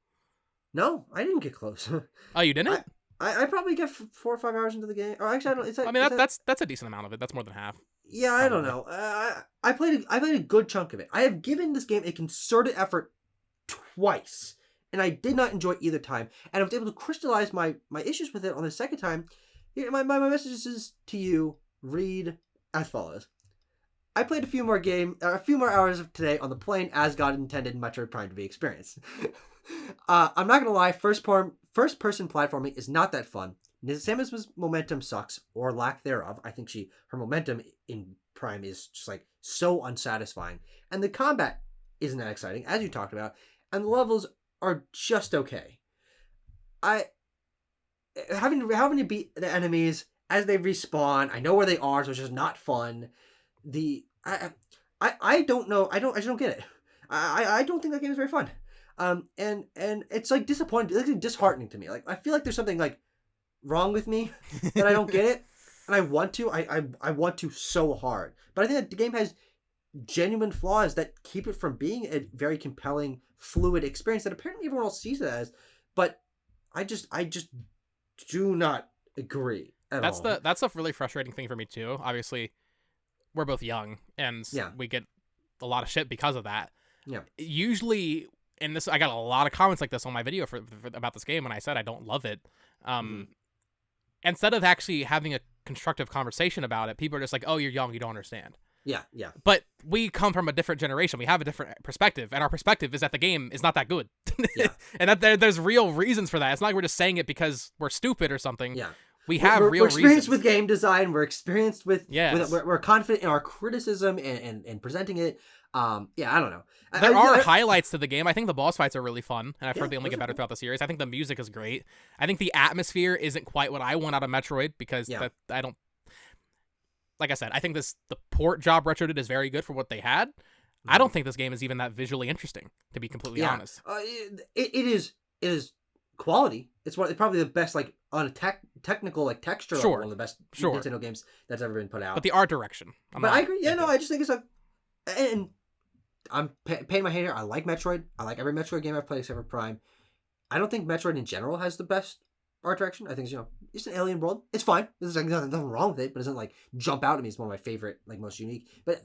S2: No, I didn't get close.
S1: Oh, you didn't?
S2: I probably get 4 or 5 hours into the game. Or actually, I don't. It's like,
S1: that's a decent amount of it. That's more than half.
S2: Yeah, I don't know. I played a good chunk of it. I have given this game a concerted effort twice, and I did not enjoy either time. And I was able to crystallize my issues with it on the second time. My messages to you read as follows. I played a few more hours of today on the plain as God intended Metroid Prime to be experienced. I'm not gonna lie, first person platforming is not that fun. Samus's momentum sucks, or lack thereof. I think her momentum in Prime is just like so unsatisfying, and the combat isn't that exciting, as you talked about, and the levels are just okay. Having to beat the enemies as they respawn, I know where they are, so it's just not fun. I don't know. I just don't get it. I don't think that game is very fun. And it's like disappointing. It's like disheartening to me. Like, I feel like there's something like wrong with me that I don't get it, and I want to. I want to so hard, but I think that the game has genuine flaws that keep it from being a very compelling, fluid experience that apparently everyone else sees it as. But I just do not agree at all.
S1: That's a really frustrating thing for me too. Obviously, we're both young, and we get a lot of shit because of that.
S2: Yeah.
S1: Usually, and this, I got a lot of comments like this on my video for about this game when I said I don't love it. Instead of actually having a constructive conversation about it, people are just like, "Oh, you're young, you don't understand."
S2: Yeah, yeah.
S1: But we come from a different generation. We have a different perspective, and our perspective is that the game is not that good.
S2: Yeah.
S1: And that there's real reasons for that. It's not like we're just saying it because we're stupid or something.
S2: Yeah.
S1: We have real
S2: we're experienced
S1: reasons.
S2: with game design. We're experienced with,
S1: yes.
S2: We're confident in our criticism and presenting it. I don't know.
S1: There are highlights to the game. I think the boss fights are really fun, and I've heard they only get better
S2: cool.
S1: throughout the series. I think the music is great. I think the atmosphere isn't quite what I want out of Metroid because I don't. Like I said, I think the port job Retro did is very good for what they had. I don't think this game is even that visually interesting, to be completely honest.
S2: It is quality. It's probably the best like on a technical like texture level, one of the best Nintendo games that's ever been put out.
S1: But the art direction.
S2: I agree. Yeah, no, I just think it's and I'm paying my hand here. I like Metroid. I like every Metroid game I've played except for Prime. I don't think Metroid in general has the best art direction. I think it's an alien world. It's fine. There's like nothing wrong with it, but it doesn't like jump out at me. It's one of my favorite, like most unique. But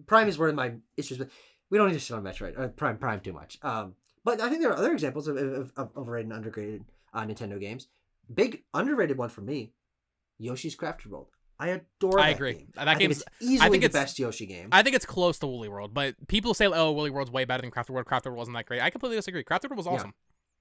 S2: Prime is one of my issues. But we don't need to shit on Metroid or Prime too much. But I think there are other examples of overrated and underrated Nintendo games. Big underrated one for me, Yoshi's Crafted World. I adore that
S1: agree.
S2: game.
S1: That game's
S2: easily the best Yoshi game.
S1: I think it's close to Woolly World, but people say, "Oh, Woolly World's way better than Crafted World. Crafted World wasn't that great." I completely disagree. Crafted World was awesome.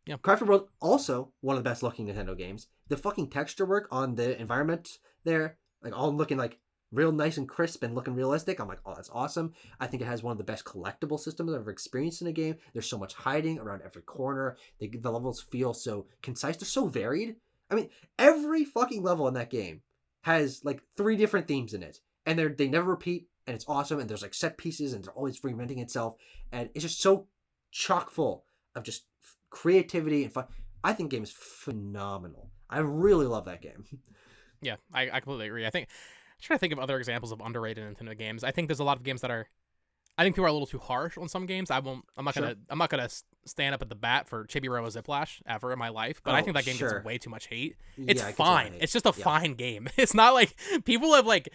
S1: Yeah.
S2: Crafted World, also one of the best looking Nintendo games. The fucking texture work on the environment there, like all looking like real nice and crisp and looking realistic. I'm like, oh, that's awesome. I think it has one of the best collectible systems I've ever experienced in a game. There's so much hiding around every corner. The levels feel so concise. They're so varied. I mean, every fucking level in that game has like 3 different themes in it, and they never repeat, and it's awesome. And there's like set pieces, and they're always reinventing itself, and it's just so chock full of just creativity and fun. I think the game is phenomenal. I really love that game.
S1: Yeah, I completely agree. I'm trying to think of other examples of underrated Nintendo games. I think there's a lot of games that are. I think people are a little too harsh on some games. I'm not gonna stand up at the bat for Chibi Robo Ziplash ever in my life, but I think that game gets way too much hate. It's fine. It's just a fine game. It's not like people have like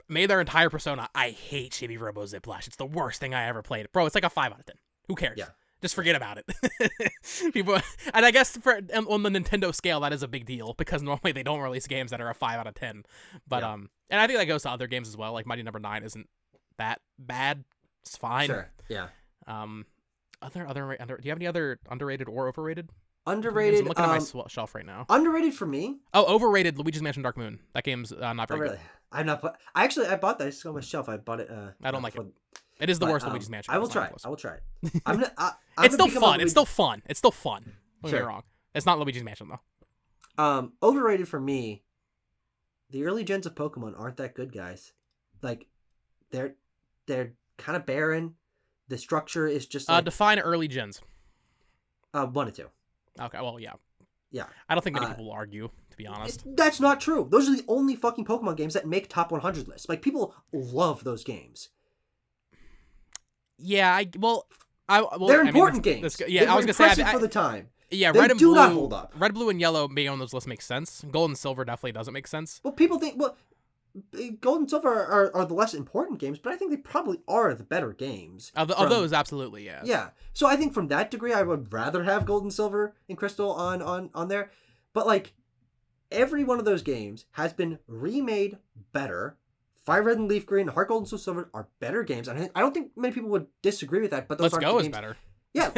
S1: made their entire persona. I hate Chibi Robo Ziplash. It's the worst thing I ever played, bro. It's like a 5 out of 10. Who cares? Yeah. Just forget about it. People, and I guess on the Nintendo scale, that is a big deal because normally they don't release games that are a 5 out of 10. But and I think that goes to other games as well. Like Mighty Number 9 isn't that bad. It's fine.
S2: Sure. Yeah.
S1: Do you have any other underrated or overrated?
S2: Underrated.
S1: I'm looking at my shelf right now.
S2: Underrated for me.
S1: Oh, overrated. Luigi's Mansion Dark Moon. That game's not very good.
S2: I'm not. I bought that. It's on my shelf. I bought it.
S1: I don't like it. It is the worst Luigi's Mansion.
S2: I will try it.
S1: It's still fun. It's still fun. Don't get me wrong. It's not Luigi's Mansion though.
S2: Overrated for me. The early gens of Pokemon aren't that good, guys. Like, they're kind of barren. The structure is just like,
S1: define early gens.
S2: 1 and 2.
S1: Okay. Well, yeah.
S2: Yeah.
S1: I don't think many people will argue, to be honest.
S2: That's not true. Those are the only fucking Pokemon games that make top 100 lists. Like, people love those games.
S1: Yeah,
S2: they're important games.
S1: I was gonna say
S2: for the time.
S1: Yeah,
S2: they
S1: red and
S2: do
S1: blue.
S2: Not hold up.
S1: Red, blue, and yellow being on those lists makes sense. Gold and silver definitely doesn't make sense.
S2: Well, people think Gold and Silver are the less important games, but I think they probably are the better games.
S1: Of those, absolutely, yes.
S2: Yeah. So I think from that degree, I would rather have Gold and Silver and Crystal on there. But like, every one of those games has been remade better. Fire Red and Leaf Green, Heart Gold and Soul Silver are better games. And I don't think many people would disagree with that. But those
S1: Let's
S2: aren't
S1: Go
S2: the
S1: is
S2: games.
S1: better.
S2: Yeah.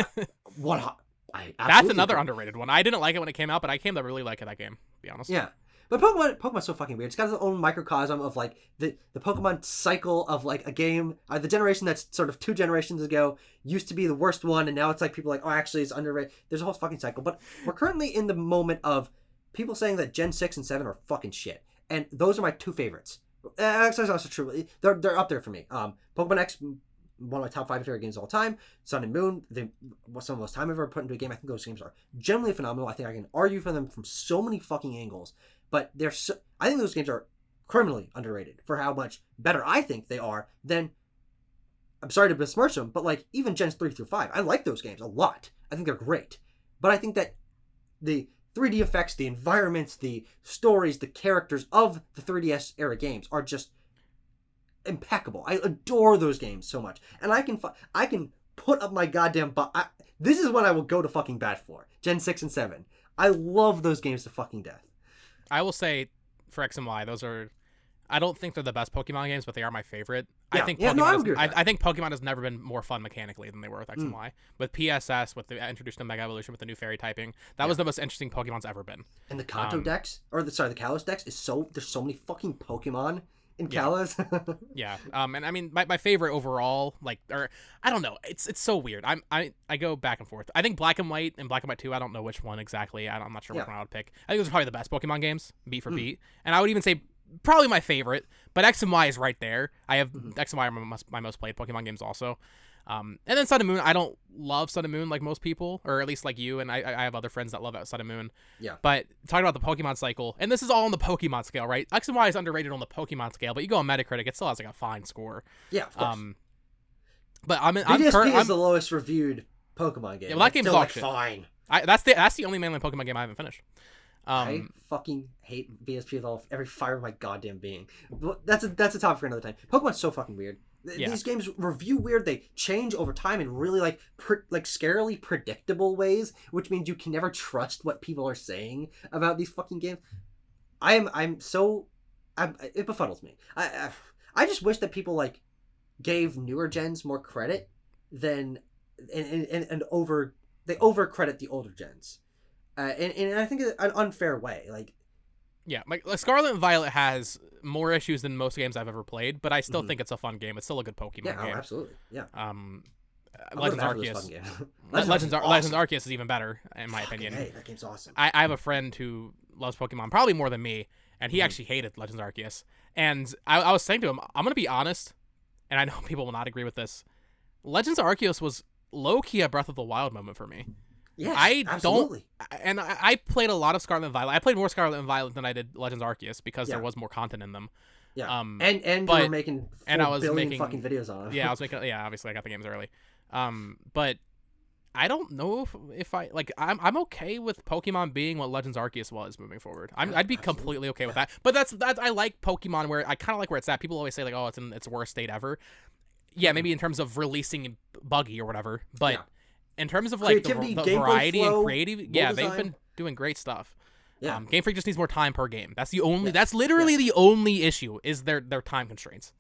S1: That's another underrated one. I didn't like it when it came out, but I came to really like that game, to be honest.
S2: Yeah. But Pokemon's so fucking weird. It's got its own microcosm of like the Pokemon cycle of like a game. The generation that's sort of 2 generations ago used to be the worst one, and now it's like people are like, oh, actually, it's underrated. There's a whole fucking cycle. But we're currently in the moment of people saying that Gen 6 and 7 are fucking shit, and those are my 2 favorites. Actually, that's also true. They're up there for me. Pokemon X, one of my top 5 favorite games of all time. Sun and Moon, some of the most time I've ever put into a game. I think those games are generally phenomenal. I think I can argue for them from so many fucking angles. But I think those games are criminally underrated for how much better I think they are than, I'm sorry to besmirch them, but like even Gens 3 through 5. I like those games a lot. I think they're great. But I think that the 3D effects, the environments, the stories, the characters of the 3DS era games are just impeccable. I adore those games so much. And I can put up my goddamn this is what I will go to fucking bat for. Gen 6 and 7. I love those games to fucking death.
S1: I will say, for X and Y, those are. I don't think they're the best Pokemon games, but they are my favorite.
S2: Yeah.
S1: I think I think Pokemon has never been more fun mechanically than they were with X and Y. With PSS, with the introduction of Mega Evolution, with the new fairy typing, that was the most interesting Pokemon's ever been.
S2: And the Kanto Dex, the Kalos Dex is there's so many fucking Pokemon in Kalos.
S1: Yeah. And I mean, my favorite overall, I don't know. It's so weird. I go back and forth. I think Black and White and Black and White 2, I don't know which one exactly. I'm not sure which one I would pick. I think those are probably the best Pokemon games, beat for beat. And I would even say probably my favorite, but X and Y is right there. I have X and Y are my most played Pokemon games also. And then Sun and Moon, I don't love Sun and Moon like most people, or at least like you, and I have other friends that love Sun and Moon.
S2: Yeah.
S1: But talking about the Pokemon cycle, and this is all on the Pokemon scale, right? X and Y is underrated on the Pokemon scale, but you go on Metacritic, it still has like a fine score.
S2: Yeah, of course.
S1: But
S2: I'm is the lowest reviewed Pokemon game.
S1: Yeah, well, that game's
S2: like
S1: shit.
S2: Fine.
S1: That's the only mainline Pokemon game I haven't finished.
S2: I fucking hate BSP with every fiber of my goddamn being. That's a topic for another time. Pokemon's so fucking weird. Yeah. These games review weird. They change over time in really like scarily predictable ways, which means you can never trust what people are saying about these fucking games. It befuddles me. I just wish that people like gave newer gens more credit than and they over credit the older gens. And I think it's an unfair way.
S1: Yeah, like Scarlet and Violet has more issues than most games I've ever played, but I still think it's a fun game. It's still a good Pokemon game.
S2: Yeah, absolutely. Yeah.
S1: Legends Arceus. Legends Arceus is even better, in my opinion.
S2: Hey, that game's awesome.
S1: I have a friend who loves Pokemon probably more than me, and he actually hated Legends Arceus. And I was saying to him, I'm going to be honest, and I know people will not agree with this. Legends Arceus was low-key a Breath of the Wild moment for me.
S2: Yeah, absolutely.
S1: I played a lot of Scarlet and Violet. I played more Scarlet and Violet than I did Legends Arceus because there was more content in them.
S2: Yeah. And you were making 4 billion fucking videos on them.
S1: Yeah, I was making. Yeah, obviously I got the games early. But I don't know if I'm okay with Pokemon being what Legends Arceus was moving forward. I'd be completely okay with that. But that's I like Pokemon where I kind of like where it's at. People always say like, oh, it's in its worst state ever. Yeah, maybe in terms of releasing buggy or whatever, but. Yeah. In terms of like the variety
S2: flow,
S1: and creative, they've been doing great stuff.
S2: Yeah,
S1: Game Freak just needs more time per game. That's the only. That's literally the only issue is their time constraints.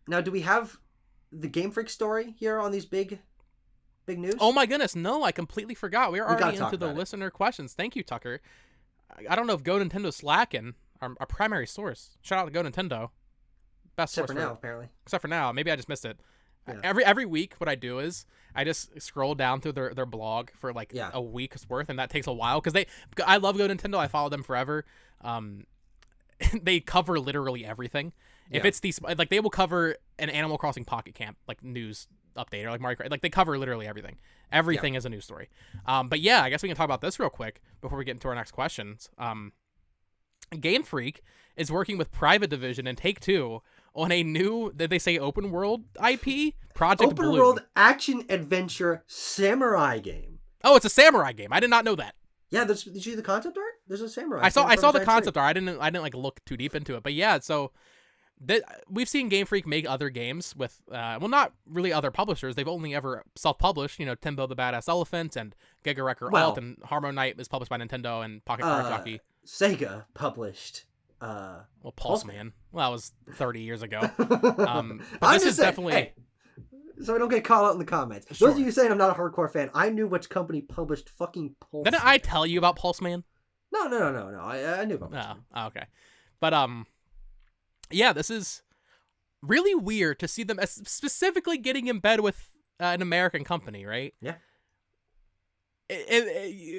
S2: Now, do we have the Game Freak story here on these big news?
S1: Oh my goodness, no! I completely forgot. We're already into the listener questions. Thank you, Tucker. I don't know if Go Nintendo's slacking. Our primary source. Shout out to Go Nintendo. Best
S2: except
S1: source
S2: for now, apparently.
S1: Except for now, maybe I just missed it.
S2: Yeah.
S1: Every week, what I do is I just scroll down through their blog for like a week's worth, and that takes a while because I love Go Nintendo. I follow them forever. They cover literally everything. If it's these, like they will cover an Animal Crossing Pocket Camp like news update or like Mario Kart. Like they cover literally everything. Everything is a news story. But yeah, I guess we can talk about this real quick before we get into our next questions. Game Freak is working with Private Division and Take-Two on a new, did they say open world IP? Project Blue.
S2: Open world action adventure samurai game.
S1: Oh, it's a samurai game. I did not know that.
S2: Yeah, did you see the concept art? There's a samurai.
S1: I saw the concept art. I didn't like look too deep into it. But yeah, so we've seen Game Freak make other games with, well, not really other publishers. They've only ever self-published, Timbo the Badass Elephant and Giga Wrecker Alt, and Harmo Knight is published by Nintendo and Pocket Card Jockey.
S2: Sega published.
S1: Well, Pulse Man. Well, that was 30 years ago.
S2: I'm
S1: this
S2: just
S1: is
S2: saying,
S1: definitely.
S2: hey, so I don't get called out in the comments.
S1: Sure.
S2: Those of you saying I'm not a hardcore fan, I knew which company published fucking Pulse.
S1: Didn't I tell you about Pulse Man?
S2: No. I knew about Pulse Man.
S1: Oh, okay. But yeah, this is really weird to see them as specifically getting in bed with an American company, right?
S2: Yeah.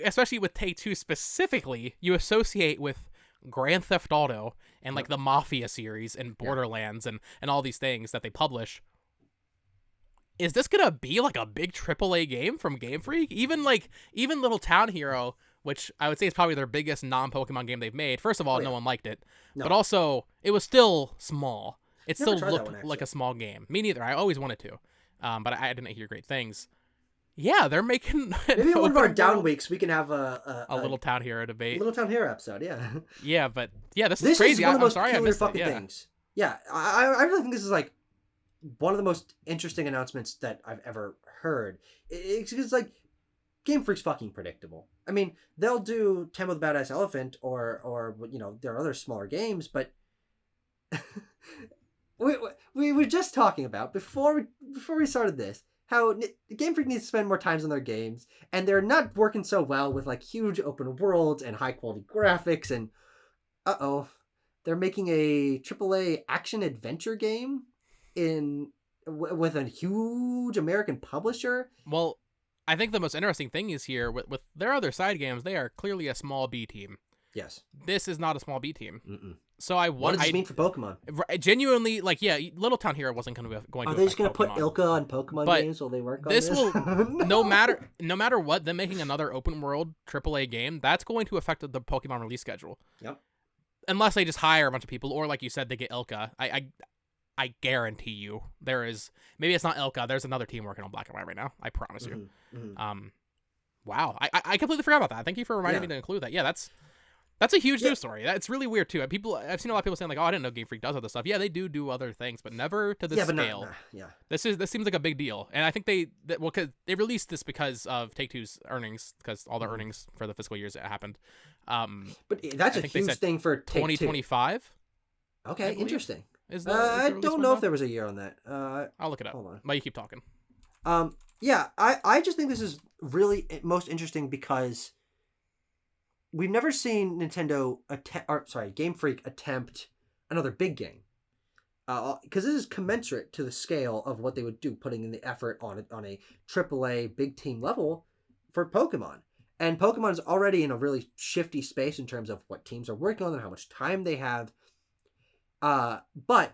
S1: Especially with Take-Two specifically, you associate with Grand Theft Auto and like the Mafia series and Borderlands and all these things that they publish. Is this gonna be like a big AAA game from Game Freak? Even Little Town Hero, which I would say is probably their biggest non-Pokemon game they've made. First of all, no one liked it, but also it was still small. It still looked like a small game. Me neither. I always wanted to, but I didn't hear great things. Yeah, they're making.
S2: Maybe in one of our down weeks we can have a
S1: Little Town Hero debate.
S2: Little Town Hero episode, yeah.
S1: Yeah, but this is crazy.
S2: Is one of the most
S1: I'm sorry I missed
S2: fucking
S1: it. Yeah.
S2: things. Yeah, I really think this is like one of the most interesting announcements that I've ever heard. It's like Game Freak's fucking predictable. I mean, they'll do Temple of the Badass Elephant or there are other smaller games, but we were just talking about before we started this how Game Freak needs to spend more time on their games, and they're not working so well with like huge open worlds and high quality graphics, and they're making a AAA action adventure game with a huge American publisher.
S1: Well, I think the most interesting thing is here with their other side games, they are clearly a small B team.
S2: Yes.
S1: This is not a small B team.
S2: Mm-mm.
S1: So
S2: what does this mean for Pokemon?
S1: Genuinely, Little Town Hero wasn't going to
S2: Are they just going to put Ilka on Pokemon games while they work on this?
S1: This will no matter what, them making another open world AAA game, that's going to affect the Pokemon release schedule.
S2: Yep.
S1: Unless they just hire a bunch of people, or like you said, they get Ilka. I guarantee you there is, maybe it's not Ilka, there's another team working on Black and White right now. I promise you.
S2: Mm-hmm.
S1: Wow. I completely forgot about that. Thank you for reminding me to include that. Yeah, that's a huge news story. It's really weird too. I've seen a lot of people saying like, "Oh, I didn't know Game Freak does other stuff." Yeah, they do other things, but never to this scale. This seems like a big deal, and I think cause they released this because of Take-Two's earnings, because all the earnings for the fiscal years that happened.
S2: But that's a huge thing for Take-Two.
S1: 2025.
S2: Okay, interesting.
S1: I
S2: don't know if there was a year on that.
S1: I'll look it up. Hold on. But you keep talking.
S2: Yeah, I just think this is really most interesting because we've never seen Game Freak attempt another big game. Because this is commensurate to the scale of what they would do, putting in the effort on a AAA big team level for Pokemon. And Pokemon is already in a really shifty space in terms of what teams are working on and how much time they have. But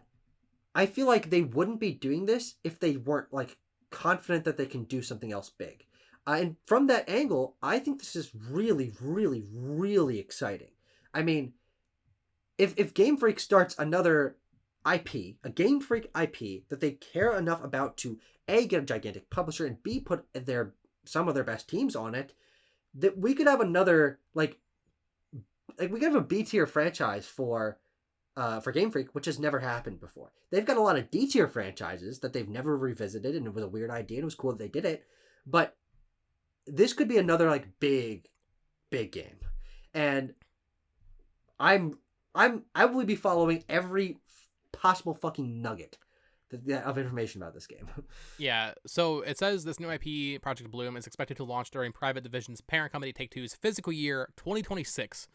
S2: I feel like they wouldn't be doing this if they weren't like confident that they can do something else big. And from that angle, I think this is really, really, really exciting. I mean, if Game Freak starts another IP, a Game Freak IP that they care enough about to A, get a gigantic publisher, and B, put some of their best teams on it, that we could have another like we could have a B tier franchise for Game Freak, which has never happened before. They've got a lot of D tier franchises that they've never revisited, and it was a weird idea, and it was cool that they did it. But this could be another like big game, and I will be following every possible fucking nugget of information about this game.
S1: Yeah, so it says this new IP, Project Bloom, is expected to launch during Private Division's parent company Take-Two's fiscal year 2026.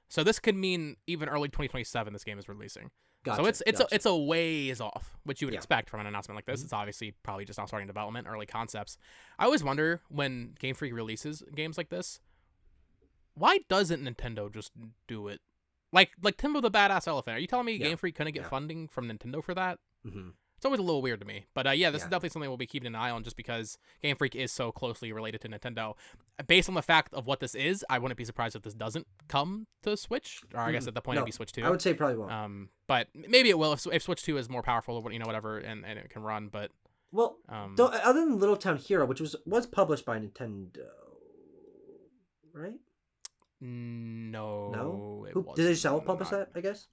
S1: So this could mean even early 2027 this game is releasing.
S2: Gotcha,
S1: So it's a ways off, which you would expect from an announcement like this. Mm-hmm. It's obviously probably just now starting development, early concepts. I always wonder when Game Freak releases games like this, why doesn't Nintendo just do it? Like Timbo the Badass Elephant. Are you telling me Game Freak couldn't get funding from Nintendo for that?
S2: Mm-hmm.
S1: It's always a little weird to me. But this is definitely something we'll be keeping an eye on, just because Game Freak is so closely related to Nintendo. Based on the fact of what this is, I wouldn't be surprised if this doesn't come to Switch. Or I guess at the point it'd be Switch 2.
S2: I would say probably won't.
S1: But maybe it will if Switch 2 is more powerful, or whatever, and it can run. But
S2: other than Little Town Hero, which was published by Nintendo, right?
S1: No.
S2: Did they self-publish that, I guess?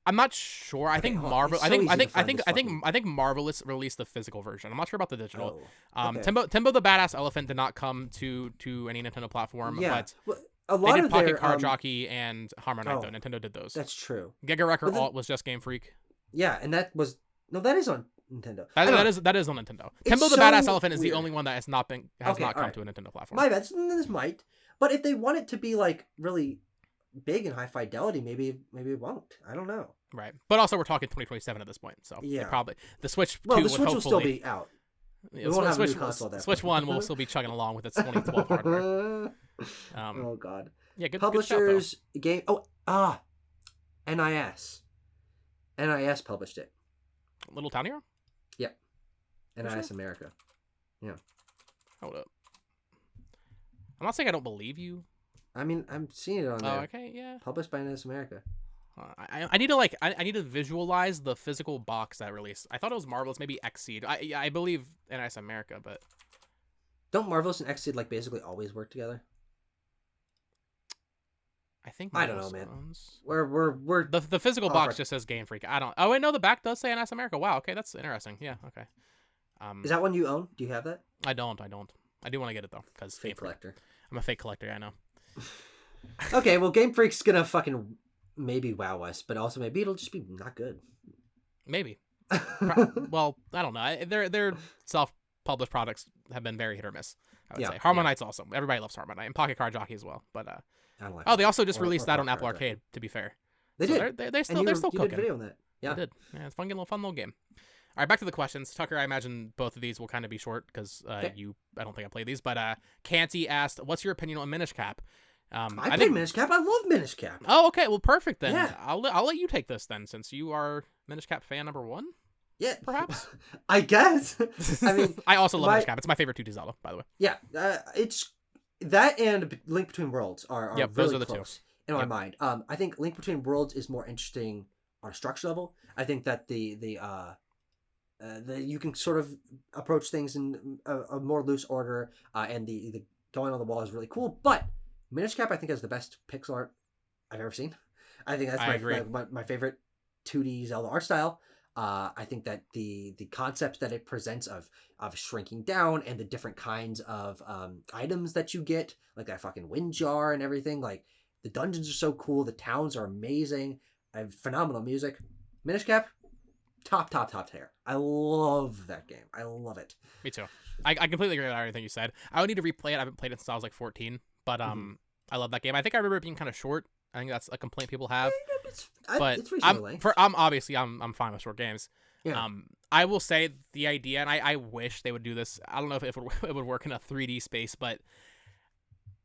S1: I'm not sure. I think
S2: hold on.
S1: Marvel.
S2: It's
S1: I
S2: so
S1: think
S2: easy
S1: I
S2: to
S1: think I
S2: find
S1: think
S2: this
S1: I think
S2: fucking-
S1: I think Marvelous released the physical version. I'm not sure about the digital.
S2: Okay.
S1: Timbo the Badass Elephant did not come to any Nintendo platform,
S2: Yeah.
S1: but
S2: Well, a
S1: they
S2: lot
S1: did
S2: of
S1: Pocket
S2: their
S1: Card Jockey and Hammer Knight
S2: oh,
S1: though. Nintendo did those.
S2: that's true.
S1: Giga Wrecker
S2: But then-
S1: Alt was just Game Freak.
S2: Yeah, and that was that is on Nintendo.
S1: That is on Nintendo.
S2: It's
S1: Timbo the
S2: so
S1: Badass Elephant is the
S2: weird.
S1: only one that has not come
S2: alright.
S1: to a Nintendo platform.
S2: My bad. This might, but if they want it to be like really big and high fidelity, maybe it won't. I don't know.
S1: Right, but also we're talking 2027 at this point, so
S2: Yeah.
S1: probably the Switch 2
S2: Well, the
S1: would
S2: Switch will
S1: hopefully
S2: still be out.
S1: yeah,
S2: We won't have a new
S1: Switch,
S2: console at that
S1: Switch
S2: point.
S1: 1 will still be chugging along with its 2012 hardware.
S2: Oh god.
S1: Yeah, good
S2: Publishers game. NIS. NIS published it.
S1: Good shout, Little Town Hero.
S2: NIS
S1: sure?
S2: America.
S1: Hold up. I'm not saying I don't believe you.
S2: I mean, I'm seeing it on there.
S1: Oh, okay, yeah.
S2: Published by NIS America.
S1: I need to I need to visualize the physical box that released. I thought it was Marvelous, maybe Xseed. I believe NIS America, but
S2: Don't Marvelous and Xseed like basically always work together?
S1: I think
S2: I don't know,
S1: Marvelous
S2: man.
S1: owns-
S2: We're
S1: The physical
S2: Oh,
S1: box
S2: right.
S1: just says Game Freak. I don't. Oh wait, no, the back does say NIS America. Wow, okay, that's interesting. Yeah, okay.
S2: Is that one you own? Do you have that?
S1: I don't. I do want to get it though, because
S2: Fake collector.
S1: I'm a fake collector. I know.
S2: Okay, well, Game Freak's gonna fucking maybe wow us, but also maybe it'll just be not good.
S1: Maybe. Well, I don't know. Their self-published products have been very hit or miss. I would
S2: Yeah,
S1: say Harmon
S2: yeah.
S1: Knight's awesome. Everybody loves Harmon Knight and Pocket Card Jockey as well. But
S2: I don't like
S1: oh, they
S2: it.
S1: also just
S2: Or-
S1: released
S2: or
S1: that on
S2: Pocket
S1: Apple
S2: Card Jockey.
S1: Arcade. To be fair,
S2: They
S1: So
S2: did.
S1: They're
S2: And
S1: still
S2: you
S1: they're still
S2: did
S1: cooking.
S2: video on that. Yeah.
S1: They did. Yeah, it's a fun little game. All right, back to the questions. Tucker, I imagine both of these will kind of be short because
S2: Okay.
S1: I don't think I played these. But Canty asked, "What's your opinion on Minish Cap?"
S2: I played Minish Cap. I love Minish Cap.
S1: Oh, okay. Well, perfect then.
S2: Yeah.
S1: I'll let you take this then, since you are Minish Cap fan number 1,
S2: Yeah,
S1: perhaps.
S2: I guess. I mean,
S1: I also love
S2: my-
S1: Minish Cap. It's my favorite 2D Zelda, by the way.
S2: yeah, it's that and Link Between Worlds are
S1: Yep,
S2: really
S1: those are the two.
S2: close in my
S1: Yep.
S2: mind. I think Link Between Worlds is more interesting on a structure level. I think that the you can sort of approach things in a more loose order, and the going on the wall is really cool. But Minish Cap, I think, has the best pixel art I've ever seen. I think that's
S1: I agree.
S2: my favorite 2D Zelda art style. I think that the concepts that it presents of shrinking down and the different kinds of items that you get, like that fucking wind jar and everything, like the dungeons are so cool, the towns are amazing, I have phenomenal music. Minish Cap, top tier. I love that game. I love it.
S1: Me too. I completely agree with everything you said. I would need to replay it. I haven't played it since I was like 14, but I love that game. I think I remember it being kind of short. I think that's a complaint people have. But
S2: it's reasonable length.
S1: I'm fine with short games.
S2: Yeah.
S1: I will say the idea, and I wish they would do this. I don't know if it would work in a 3D space, but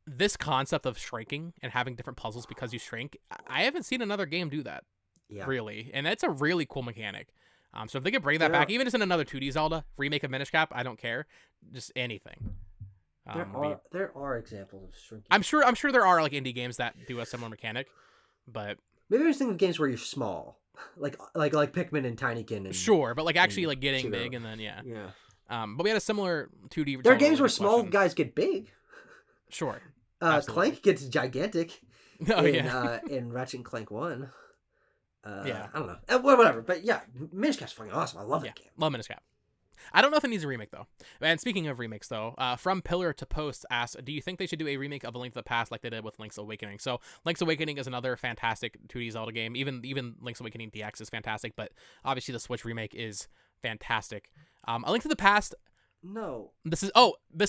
S1: this concept of shrinking and having different puzzles because you shrink, I haven't seen another game do that.
S2: Yeah.
S1: Really, and it's a really cool mechanic. So if they could bring that
S2: There
S1: back,
S2: are-
S1: even just in another 2D Zelda remake of Minish Cap, I don't care. Just anything.
S2: There are examples of shrinking.
S1: I'm sure there are like indie games that do a similar mechanic, but
S2: Maybe I was thinking of games where you're small, like Pikmin and Tinykin. And,
S1: sure, but like actually
S2: and
S1: like getting
S2: Zero.
S1: big and then yeah.
S2: Yeah.
S1: But we had a similar 2D.
S2: There are
S1: Zelda
S2: games where
S1: related
S2: small
S1: question.
S2: guys get big.
S1: Sure. Absolutely.
S2: Clank gets gigantic.
S1: Oh
S2: in,
S1: yeah.
S2: In Ratchet and Clank 1.
S1: Yeah.
S2: I don't know. Whatever. But yeah, Minish Cap's fucking awesome. I love
S1: Yeah.
S2: that game.
S1: Love Minish Cap. I don't know if it needs a remake though. And speaking of remakes though, from Pillar to Post asked, do you think they should do a remake of A Link to the Past like they did with Link's Awakening? So Link's Awakening is another fantastic 2D Zelda game. Even Link's Awakening DX is fantastic, but obviously the Switch remake is fantastic. A Link to the Past.
S2: No.
S1: This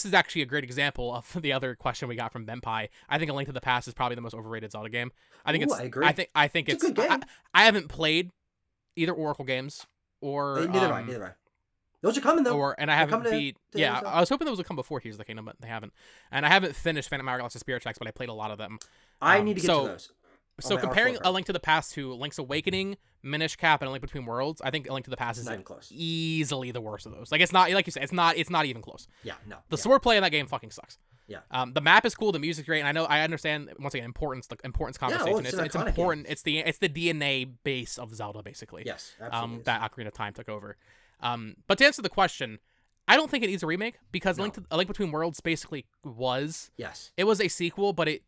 S1: is actually a great example of the other question we got from Benpai. I think A Link to the Past is probably the most overrated Zelda game. I think
S2: Ooh,
S1: it's.
S2: I agree.
S1: I think
S2: It's a good game.
S1: I haven't played either Oracle games or
S2: Neither have I. Those are coming though.
S1: and I haven't
S2: coming to
S1: beat.
S2: the
S1: Yeah,
S2: other side.
S1: I was hoping those would come before Tears of the Kingdom, but they haven't. And I haven't finished Phantom Hourglass of Spirit Tracks, but I played a lot of them.
S2: I need to get
S1: so-
S2: to those.
S1: So
S2: my
S1: comparing
S2: R4
S1: A Link to the Past to Link's Awakening, Minish Cap, and A Link Between Worlds, I think A Link to the Past is
S2: Not even close.
S1: easily the worst of those. Like it's not like you said, it's not even close.
S2: Yeah, no.
S1: The
S2: yeah.
S1: swordplay in that game fucking sucks.
S2: Yeah.
S1: The map is cool. The music's great, and I understand once again the importance conversation.
S2: it's an
S1: It's
S2: iconic
S1: important. It's the DNA base of Zelda basically.
S2: Yes, absolutely.
S1: That Ocarina of Time took over. But to answer the question, I don't think it needs a remake because
S2: No.
S1: A Link Between Worlds basically was.
S2: Yes.
S1: It was a sequel, but it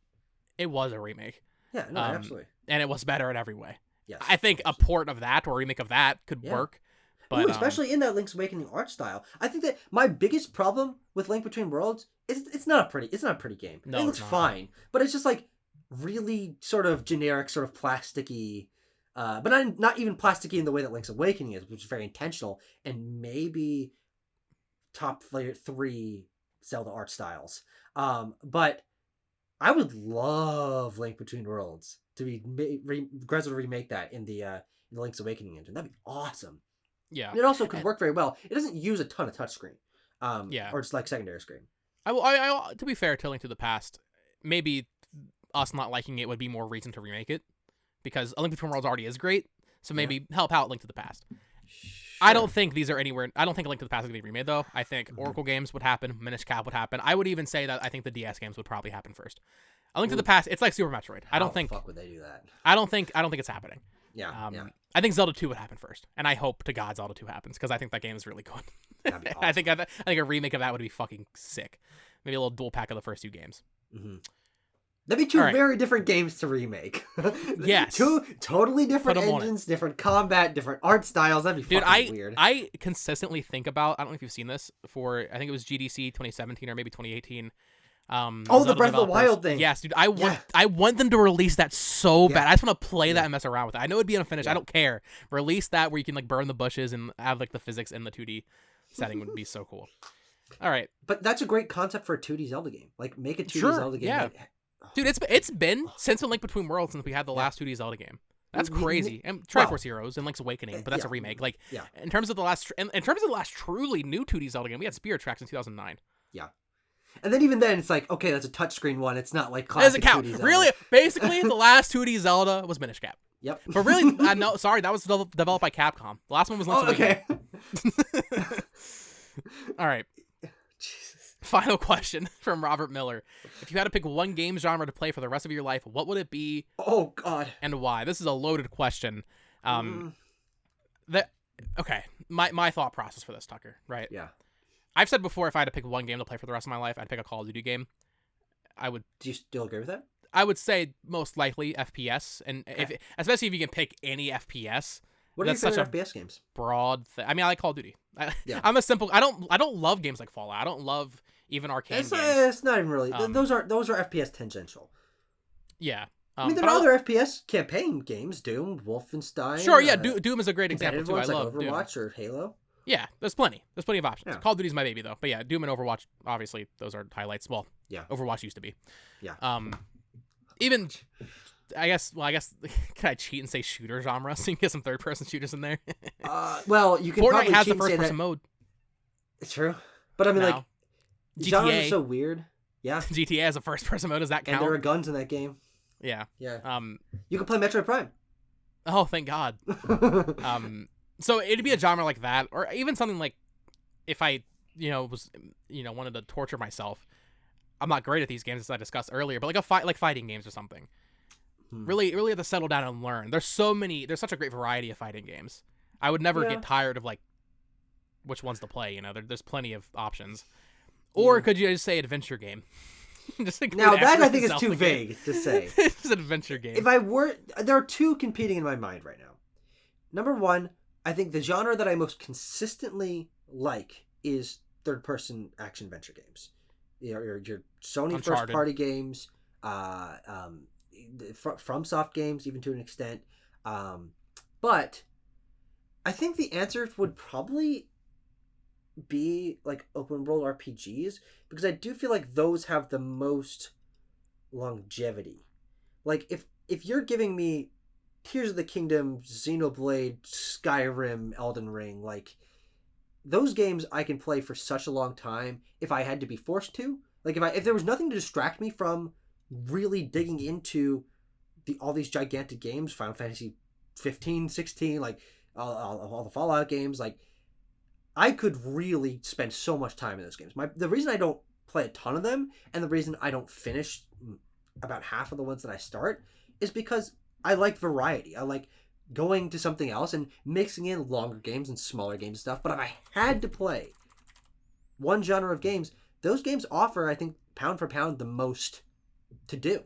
S1: was a remake.
S2: Yeah, no, absolutely.
S1: And it was better in every way.
S2: Yes.
S1: I think a port of that or a remake of that could work. But,
S2: especially in that Link's Awakening art style. I think that my biggest problem with Link Between Worlds is it's not a pretty game.
S1: No,
S2: it looks fine, but it's just like really sort of generic, sort of plasticky, but not even plasticky in the way that Link's Awakening is, which is very intentional and maybe top 3 Zelda art styles. But I would love Link Between Worlds to be Grezzo remake that in the Link's Awakening engine. That'd be awesome.
S1: Yeah,
S2: and it also could work very well. It doesn't use a ton of touchscreen, or just like secondary screen.
S1: I to be fair to Link to the Past, maybe us not liking it would be more reason to remake it, because A Link Between Worlds already is great. So maybe help out Link to the Past. Sure. I don't think these are anywhere. I don't think A Link to the Past is going to be remade though. I think Oracle games would happen. Minish Cap would happen. I would even say that I think the DS games would probably happen first. A Link to the Past, it's like Super Metroid. I don't think.
S2: How the fuck would they do that?
S1: I don't think it's happening.
S2: Yeah.
S1: I think Zelda 2 would happen first, and I hope to God Zelda 2 happens because I think that game is really good.
S2: That'd be awesome.
S1: I think a remake of that would be fucking sick. Maybe a little dual pack of the first 2 games.
S2: Mm-hmm. That'd be two very different games to remake.
S1: Yes,
S2: 2 totally different engines, different combat, different art styles. That'd be fucking weird.
S1: I consistently think about. I don't know if you've seen this for. I think it was GDC 2017 or maybe 2018.
S2: The Breath of the Wild thing.
S1: Yes, dude. I want them to release that so bad. I just want to play that and mess around with it. I know it'd be unfinished. I don't care. Release that where you can like burn the bushes and have like the physics in the 2D setting would be so cool. All right,
S2: but that's a great concept for a 2D Zelda game. Like make a 2D Zelda game.
S1: Yeah. Dude, it's been since A Link Between Worlds since we had the last 2D Zelda game. That's crazy. And Triforce Heroes and Link's Awakening, but that's a remake. Like in terms of the last truly new 2D Zelda game, we had Spirit Tracks in 2009.
S2: Yeah. And then even then, it's like, okay, that's a touchscreen one. It's not like classic 2D Zelda.
S1: Really? Basically, the last 2D Zelda was Minish Cap.
S2: Yep.
S1: But really, no, sorry, that was developed by Capcom. The last one was Link's Awakening.
S2: Okay.
S1: All right.
S2: Jesus.
S1: Final question from Robert Miller. If you had to pick one game genre to play for the rest of your life, what would it be?
S2: Oh, God.
S1: And why? This is a loaded question. Okay, my thought process for this, Tucker, right?
S2: Yeah.
S1: I've said before, if I had to pick one game to play for the rest of my life, I'd pick a Call of Duty game. Do
S2: you still agree with that?
S1: I would say most likely FPS, and especially if you can pick any FPS.
S2: What are your favorite FPS games?
S1: Broad thing. I mean, I like Call of Duty. I'm a simple. I don't love games like Fallout. I don't love even arcade games.
S2: It's not even really. Those are FPS tangential.
S1: Yeah.
S2: I mean, there are other FPS campaign games. Doom, Wolfenstein.
S1: Sure. Yeah. Doom is a great example too. I love
S2: Overwatch
S1: Doom.
S2: Or Halo.
S1: Yeah, there's plenty. There's plenty of options.
S2: Yeah.
S1: Call of Duty's my baby though. But yeah, Doom and Overwatch, obviously, those are highlights. Well,
S2: yeah.
S1: Overwatch used to be.
S2: Yeah.
S1: Even I guess can I cheat and say shooter genre so you can get some third-person shooters in there?
S2: Well, you can
S1: Fortnite
S2: probably
S1: has
S2: cheat
S1: the first-person
S2: mode.
S1: mode.
S2: It's true. But I mean, like,
S1: GTA
S2: genres are so weird. Yeah.
S1: GTA has a first-person mode. Does that count?
S2: And there are guns in that game.
S1: Yeah.
S2: Yeah. You can play Metroid Prime.
S1: Oh, thank God. So it'd be a genre like that, or even something like if I, wanted to torture myself. I'm not great at these games as I discussed earlier, but like fighting games or something. Really have to settle down and learn. There's such a great variety of fighting games. I would never get tired of like which ones to play. There's plenty of options. Or could you just say adventure game?
S2: Now that I think is too vague to say.
S1: It's an adventure game.
S2: There are two competing in my mind right now. Number one, I think the genre that I most consistently like is third-person action-adventure games. Your Sony
S1: Uncharted.
S2: first-party games, FromSoft games, even to an extent. But I think the answer would probably be like open-world RPGs, because I do feel like those have the most longevity. Like, if you're giving me Tears of the Kingdom, Xenoblade, Skyrim, Elden Ring, like, those games I can play for such a long time if I had to be forced to. Like, if there was nothing to distract me from really digging into all these gigantic games, Final Fantasy 15, 16, like, all the Fallout games, like, I could really spend so much time in those games. The reason I don't play a ton of them, and the reason I don't finish about half of the ones that I start, is because I like variety. I like going to something else and mixing in longer games and smaller games and stuff. But if I had to play one genre of games, those games offer, I think, pound for pound, the most to do.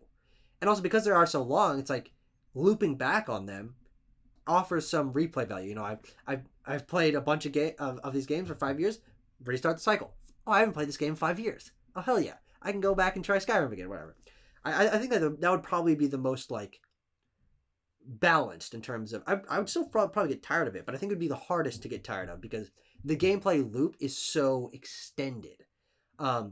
S2: And also because they are so long, it's like looping back on them offers some replay value. You know, I've played a bunch of these games for 5 years. Restart the cycle. Oh, I haven't played this game in 5 years. Oh, hell yeah. I can go back and try Skyrim again, whatever. I think that would probably be the most, like, balanced in terms of... I would still probably get tired of it, but I think it would be the hardest to get tired of because the gameplay loop is so extended. A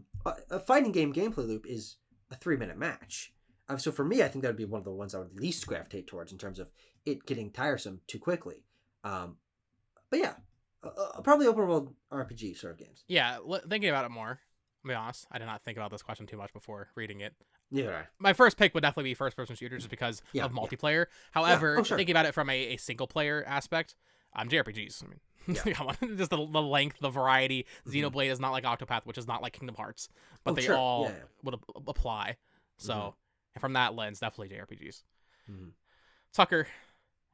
S2: fighting game gameplay loop is a 3-minute match. So for me, I think that would be one of the ones I would least gravitate towards in terms of it getting tiresome too quickly. But yeah, probably open world RPG sort of games.
S1: Yeah, thinking about it more, I'll be honest, I did not think about this question too much before reading it.
S2: Yeah.
S1: My first pick would definitely be first-person shooters just because of multiplayer. However, thinking about it from a single-player aspect, JRPGs. I mean, come on, just the length, the variety. Xenoblade is not like Octopath, which is not like Kingdom Hearts, but they all would apply. So, and from that lens, definitely JRPGs. Tucker,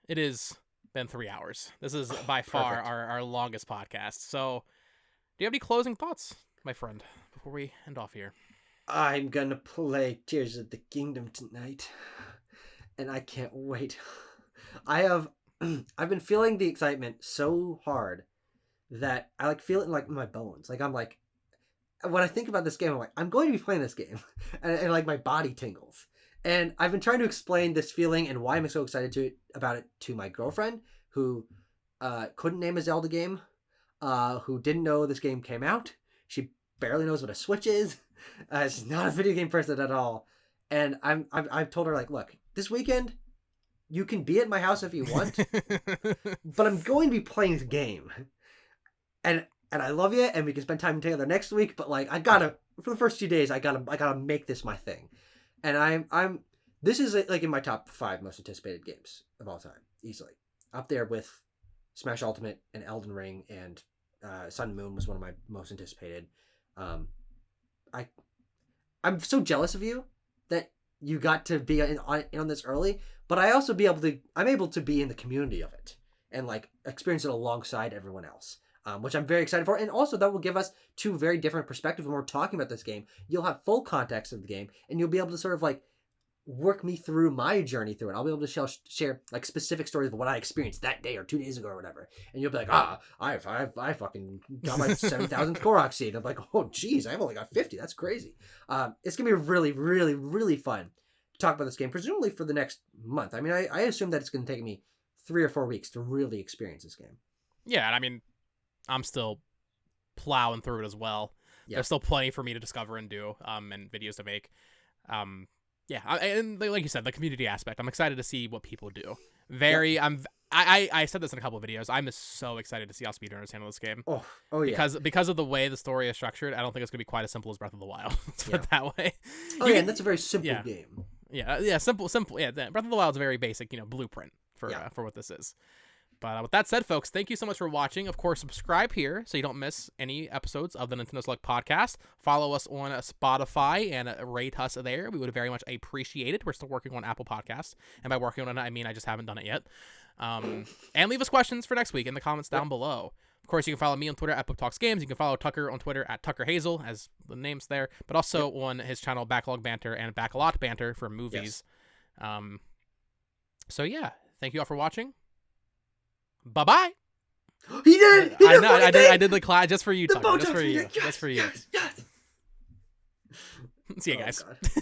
S1: it has been 3 hours. This is by far our longest podcast. So, do you have any closing thoughts, my friend, before we end off here?
S2: I'm gonna play Tears of the Kingdom tonight, and I can't wait. I've been feeling the excitement so hard that I feel it in my bones. I'm like, when I think about this game, I'm like, I'm going to be playing this game, and my body tingles. And I've been trying to explain this feeling and why I'm so excited about it to my girlfriend, who couldn't name a Zelda game, who didn't know this game came out. She barely knows what a Switch is. She's not a video game person at all. And I've told her, look, this weekend, you can be at my house if you want, but I'm going to be playing this game. And I love you, and we can spend time together next week, but I gotta, for the first few days, I gotta make this my thing. And this is in my top 5 most anticipated games of all time, easily. Up there with Smash Ultimate and Elden Ring, and Sun and Moon was one of my most anticipated. I'm so jealous of you that you got to be in on this early, but I'm able to be in the community of it and experience it alongside everyone else, which I'm very excited for. And also that will give us 2 very different perspectives when we're talking about this game. You'll have full context of the game, and you'll be able to sort of work me through my journey through it. I'll be able to share specific stories of what I experienced that day or 2 days ago or whatever. And you'll be like, I fucking got my 7,000th Korok seed. I'm like, oh geez, I've only got 50. That's crazy. It's gonna be really, really, really fun to talk about this game, presumably for the next month. I mean, I assume that it's gonna take me 3 or 4 weeks to really experience this game.
S1: Yeah, and I mean, I'm still plowing through it as well. Yeah. There's still plenty for me to discover and do, and videos to make. Yeah, and like you said, the community aspect. I'm excited to see what people do. I said this in a couple of videos. I'm so excited to see how speedrunners handle this game.
S2: Oh yeah.
S1: Because of the way the story is structured, I don't think it's gonna be quite as simple as Breath of the Wild. Let's put it that way.
S2: And that's a very simple game.
S1: Yeah, simple. Yeah, Breath of the Wild is a very basic, blueprint for what this is. But with that said, folks, thank you so much for watching. Of course, subscribe here so you don't miss any episodes of the Nintendo Select podcast. Follow us on Spotify and rate us there. We would very much appreciate it. We're still working on Apple Podcasts. And by working on it, I mean I just haven't done it yet. And leave us questions for next week in the comments down below. Of course, you can follow me on Twitter at BoTalksGames. You can follow Tucker on Twitter at Tucker Hazel, as the name's there. But also on his channel, Backlog Banter and Backlot Banter for movies. Yes. So yeah, thank you all for watching. Bye-bye.
S2: He did.
S1: I did the class just for you, Tucker. Just for you.
S2: Yes,
S1: Just for you.
S2: Yes.
S1: See you guys.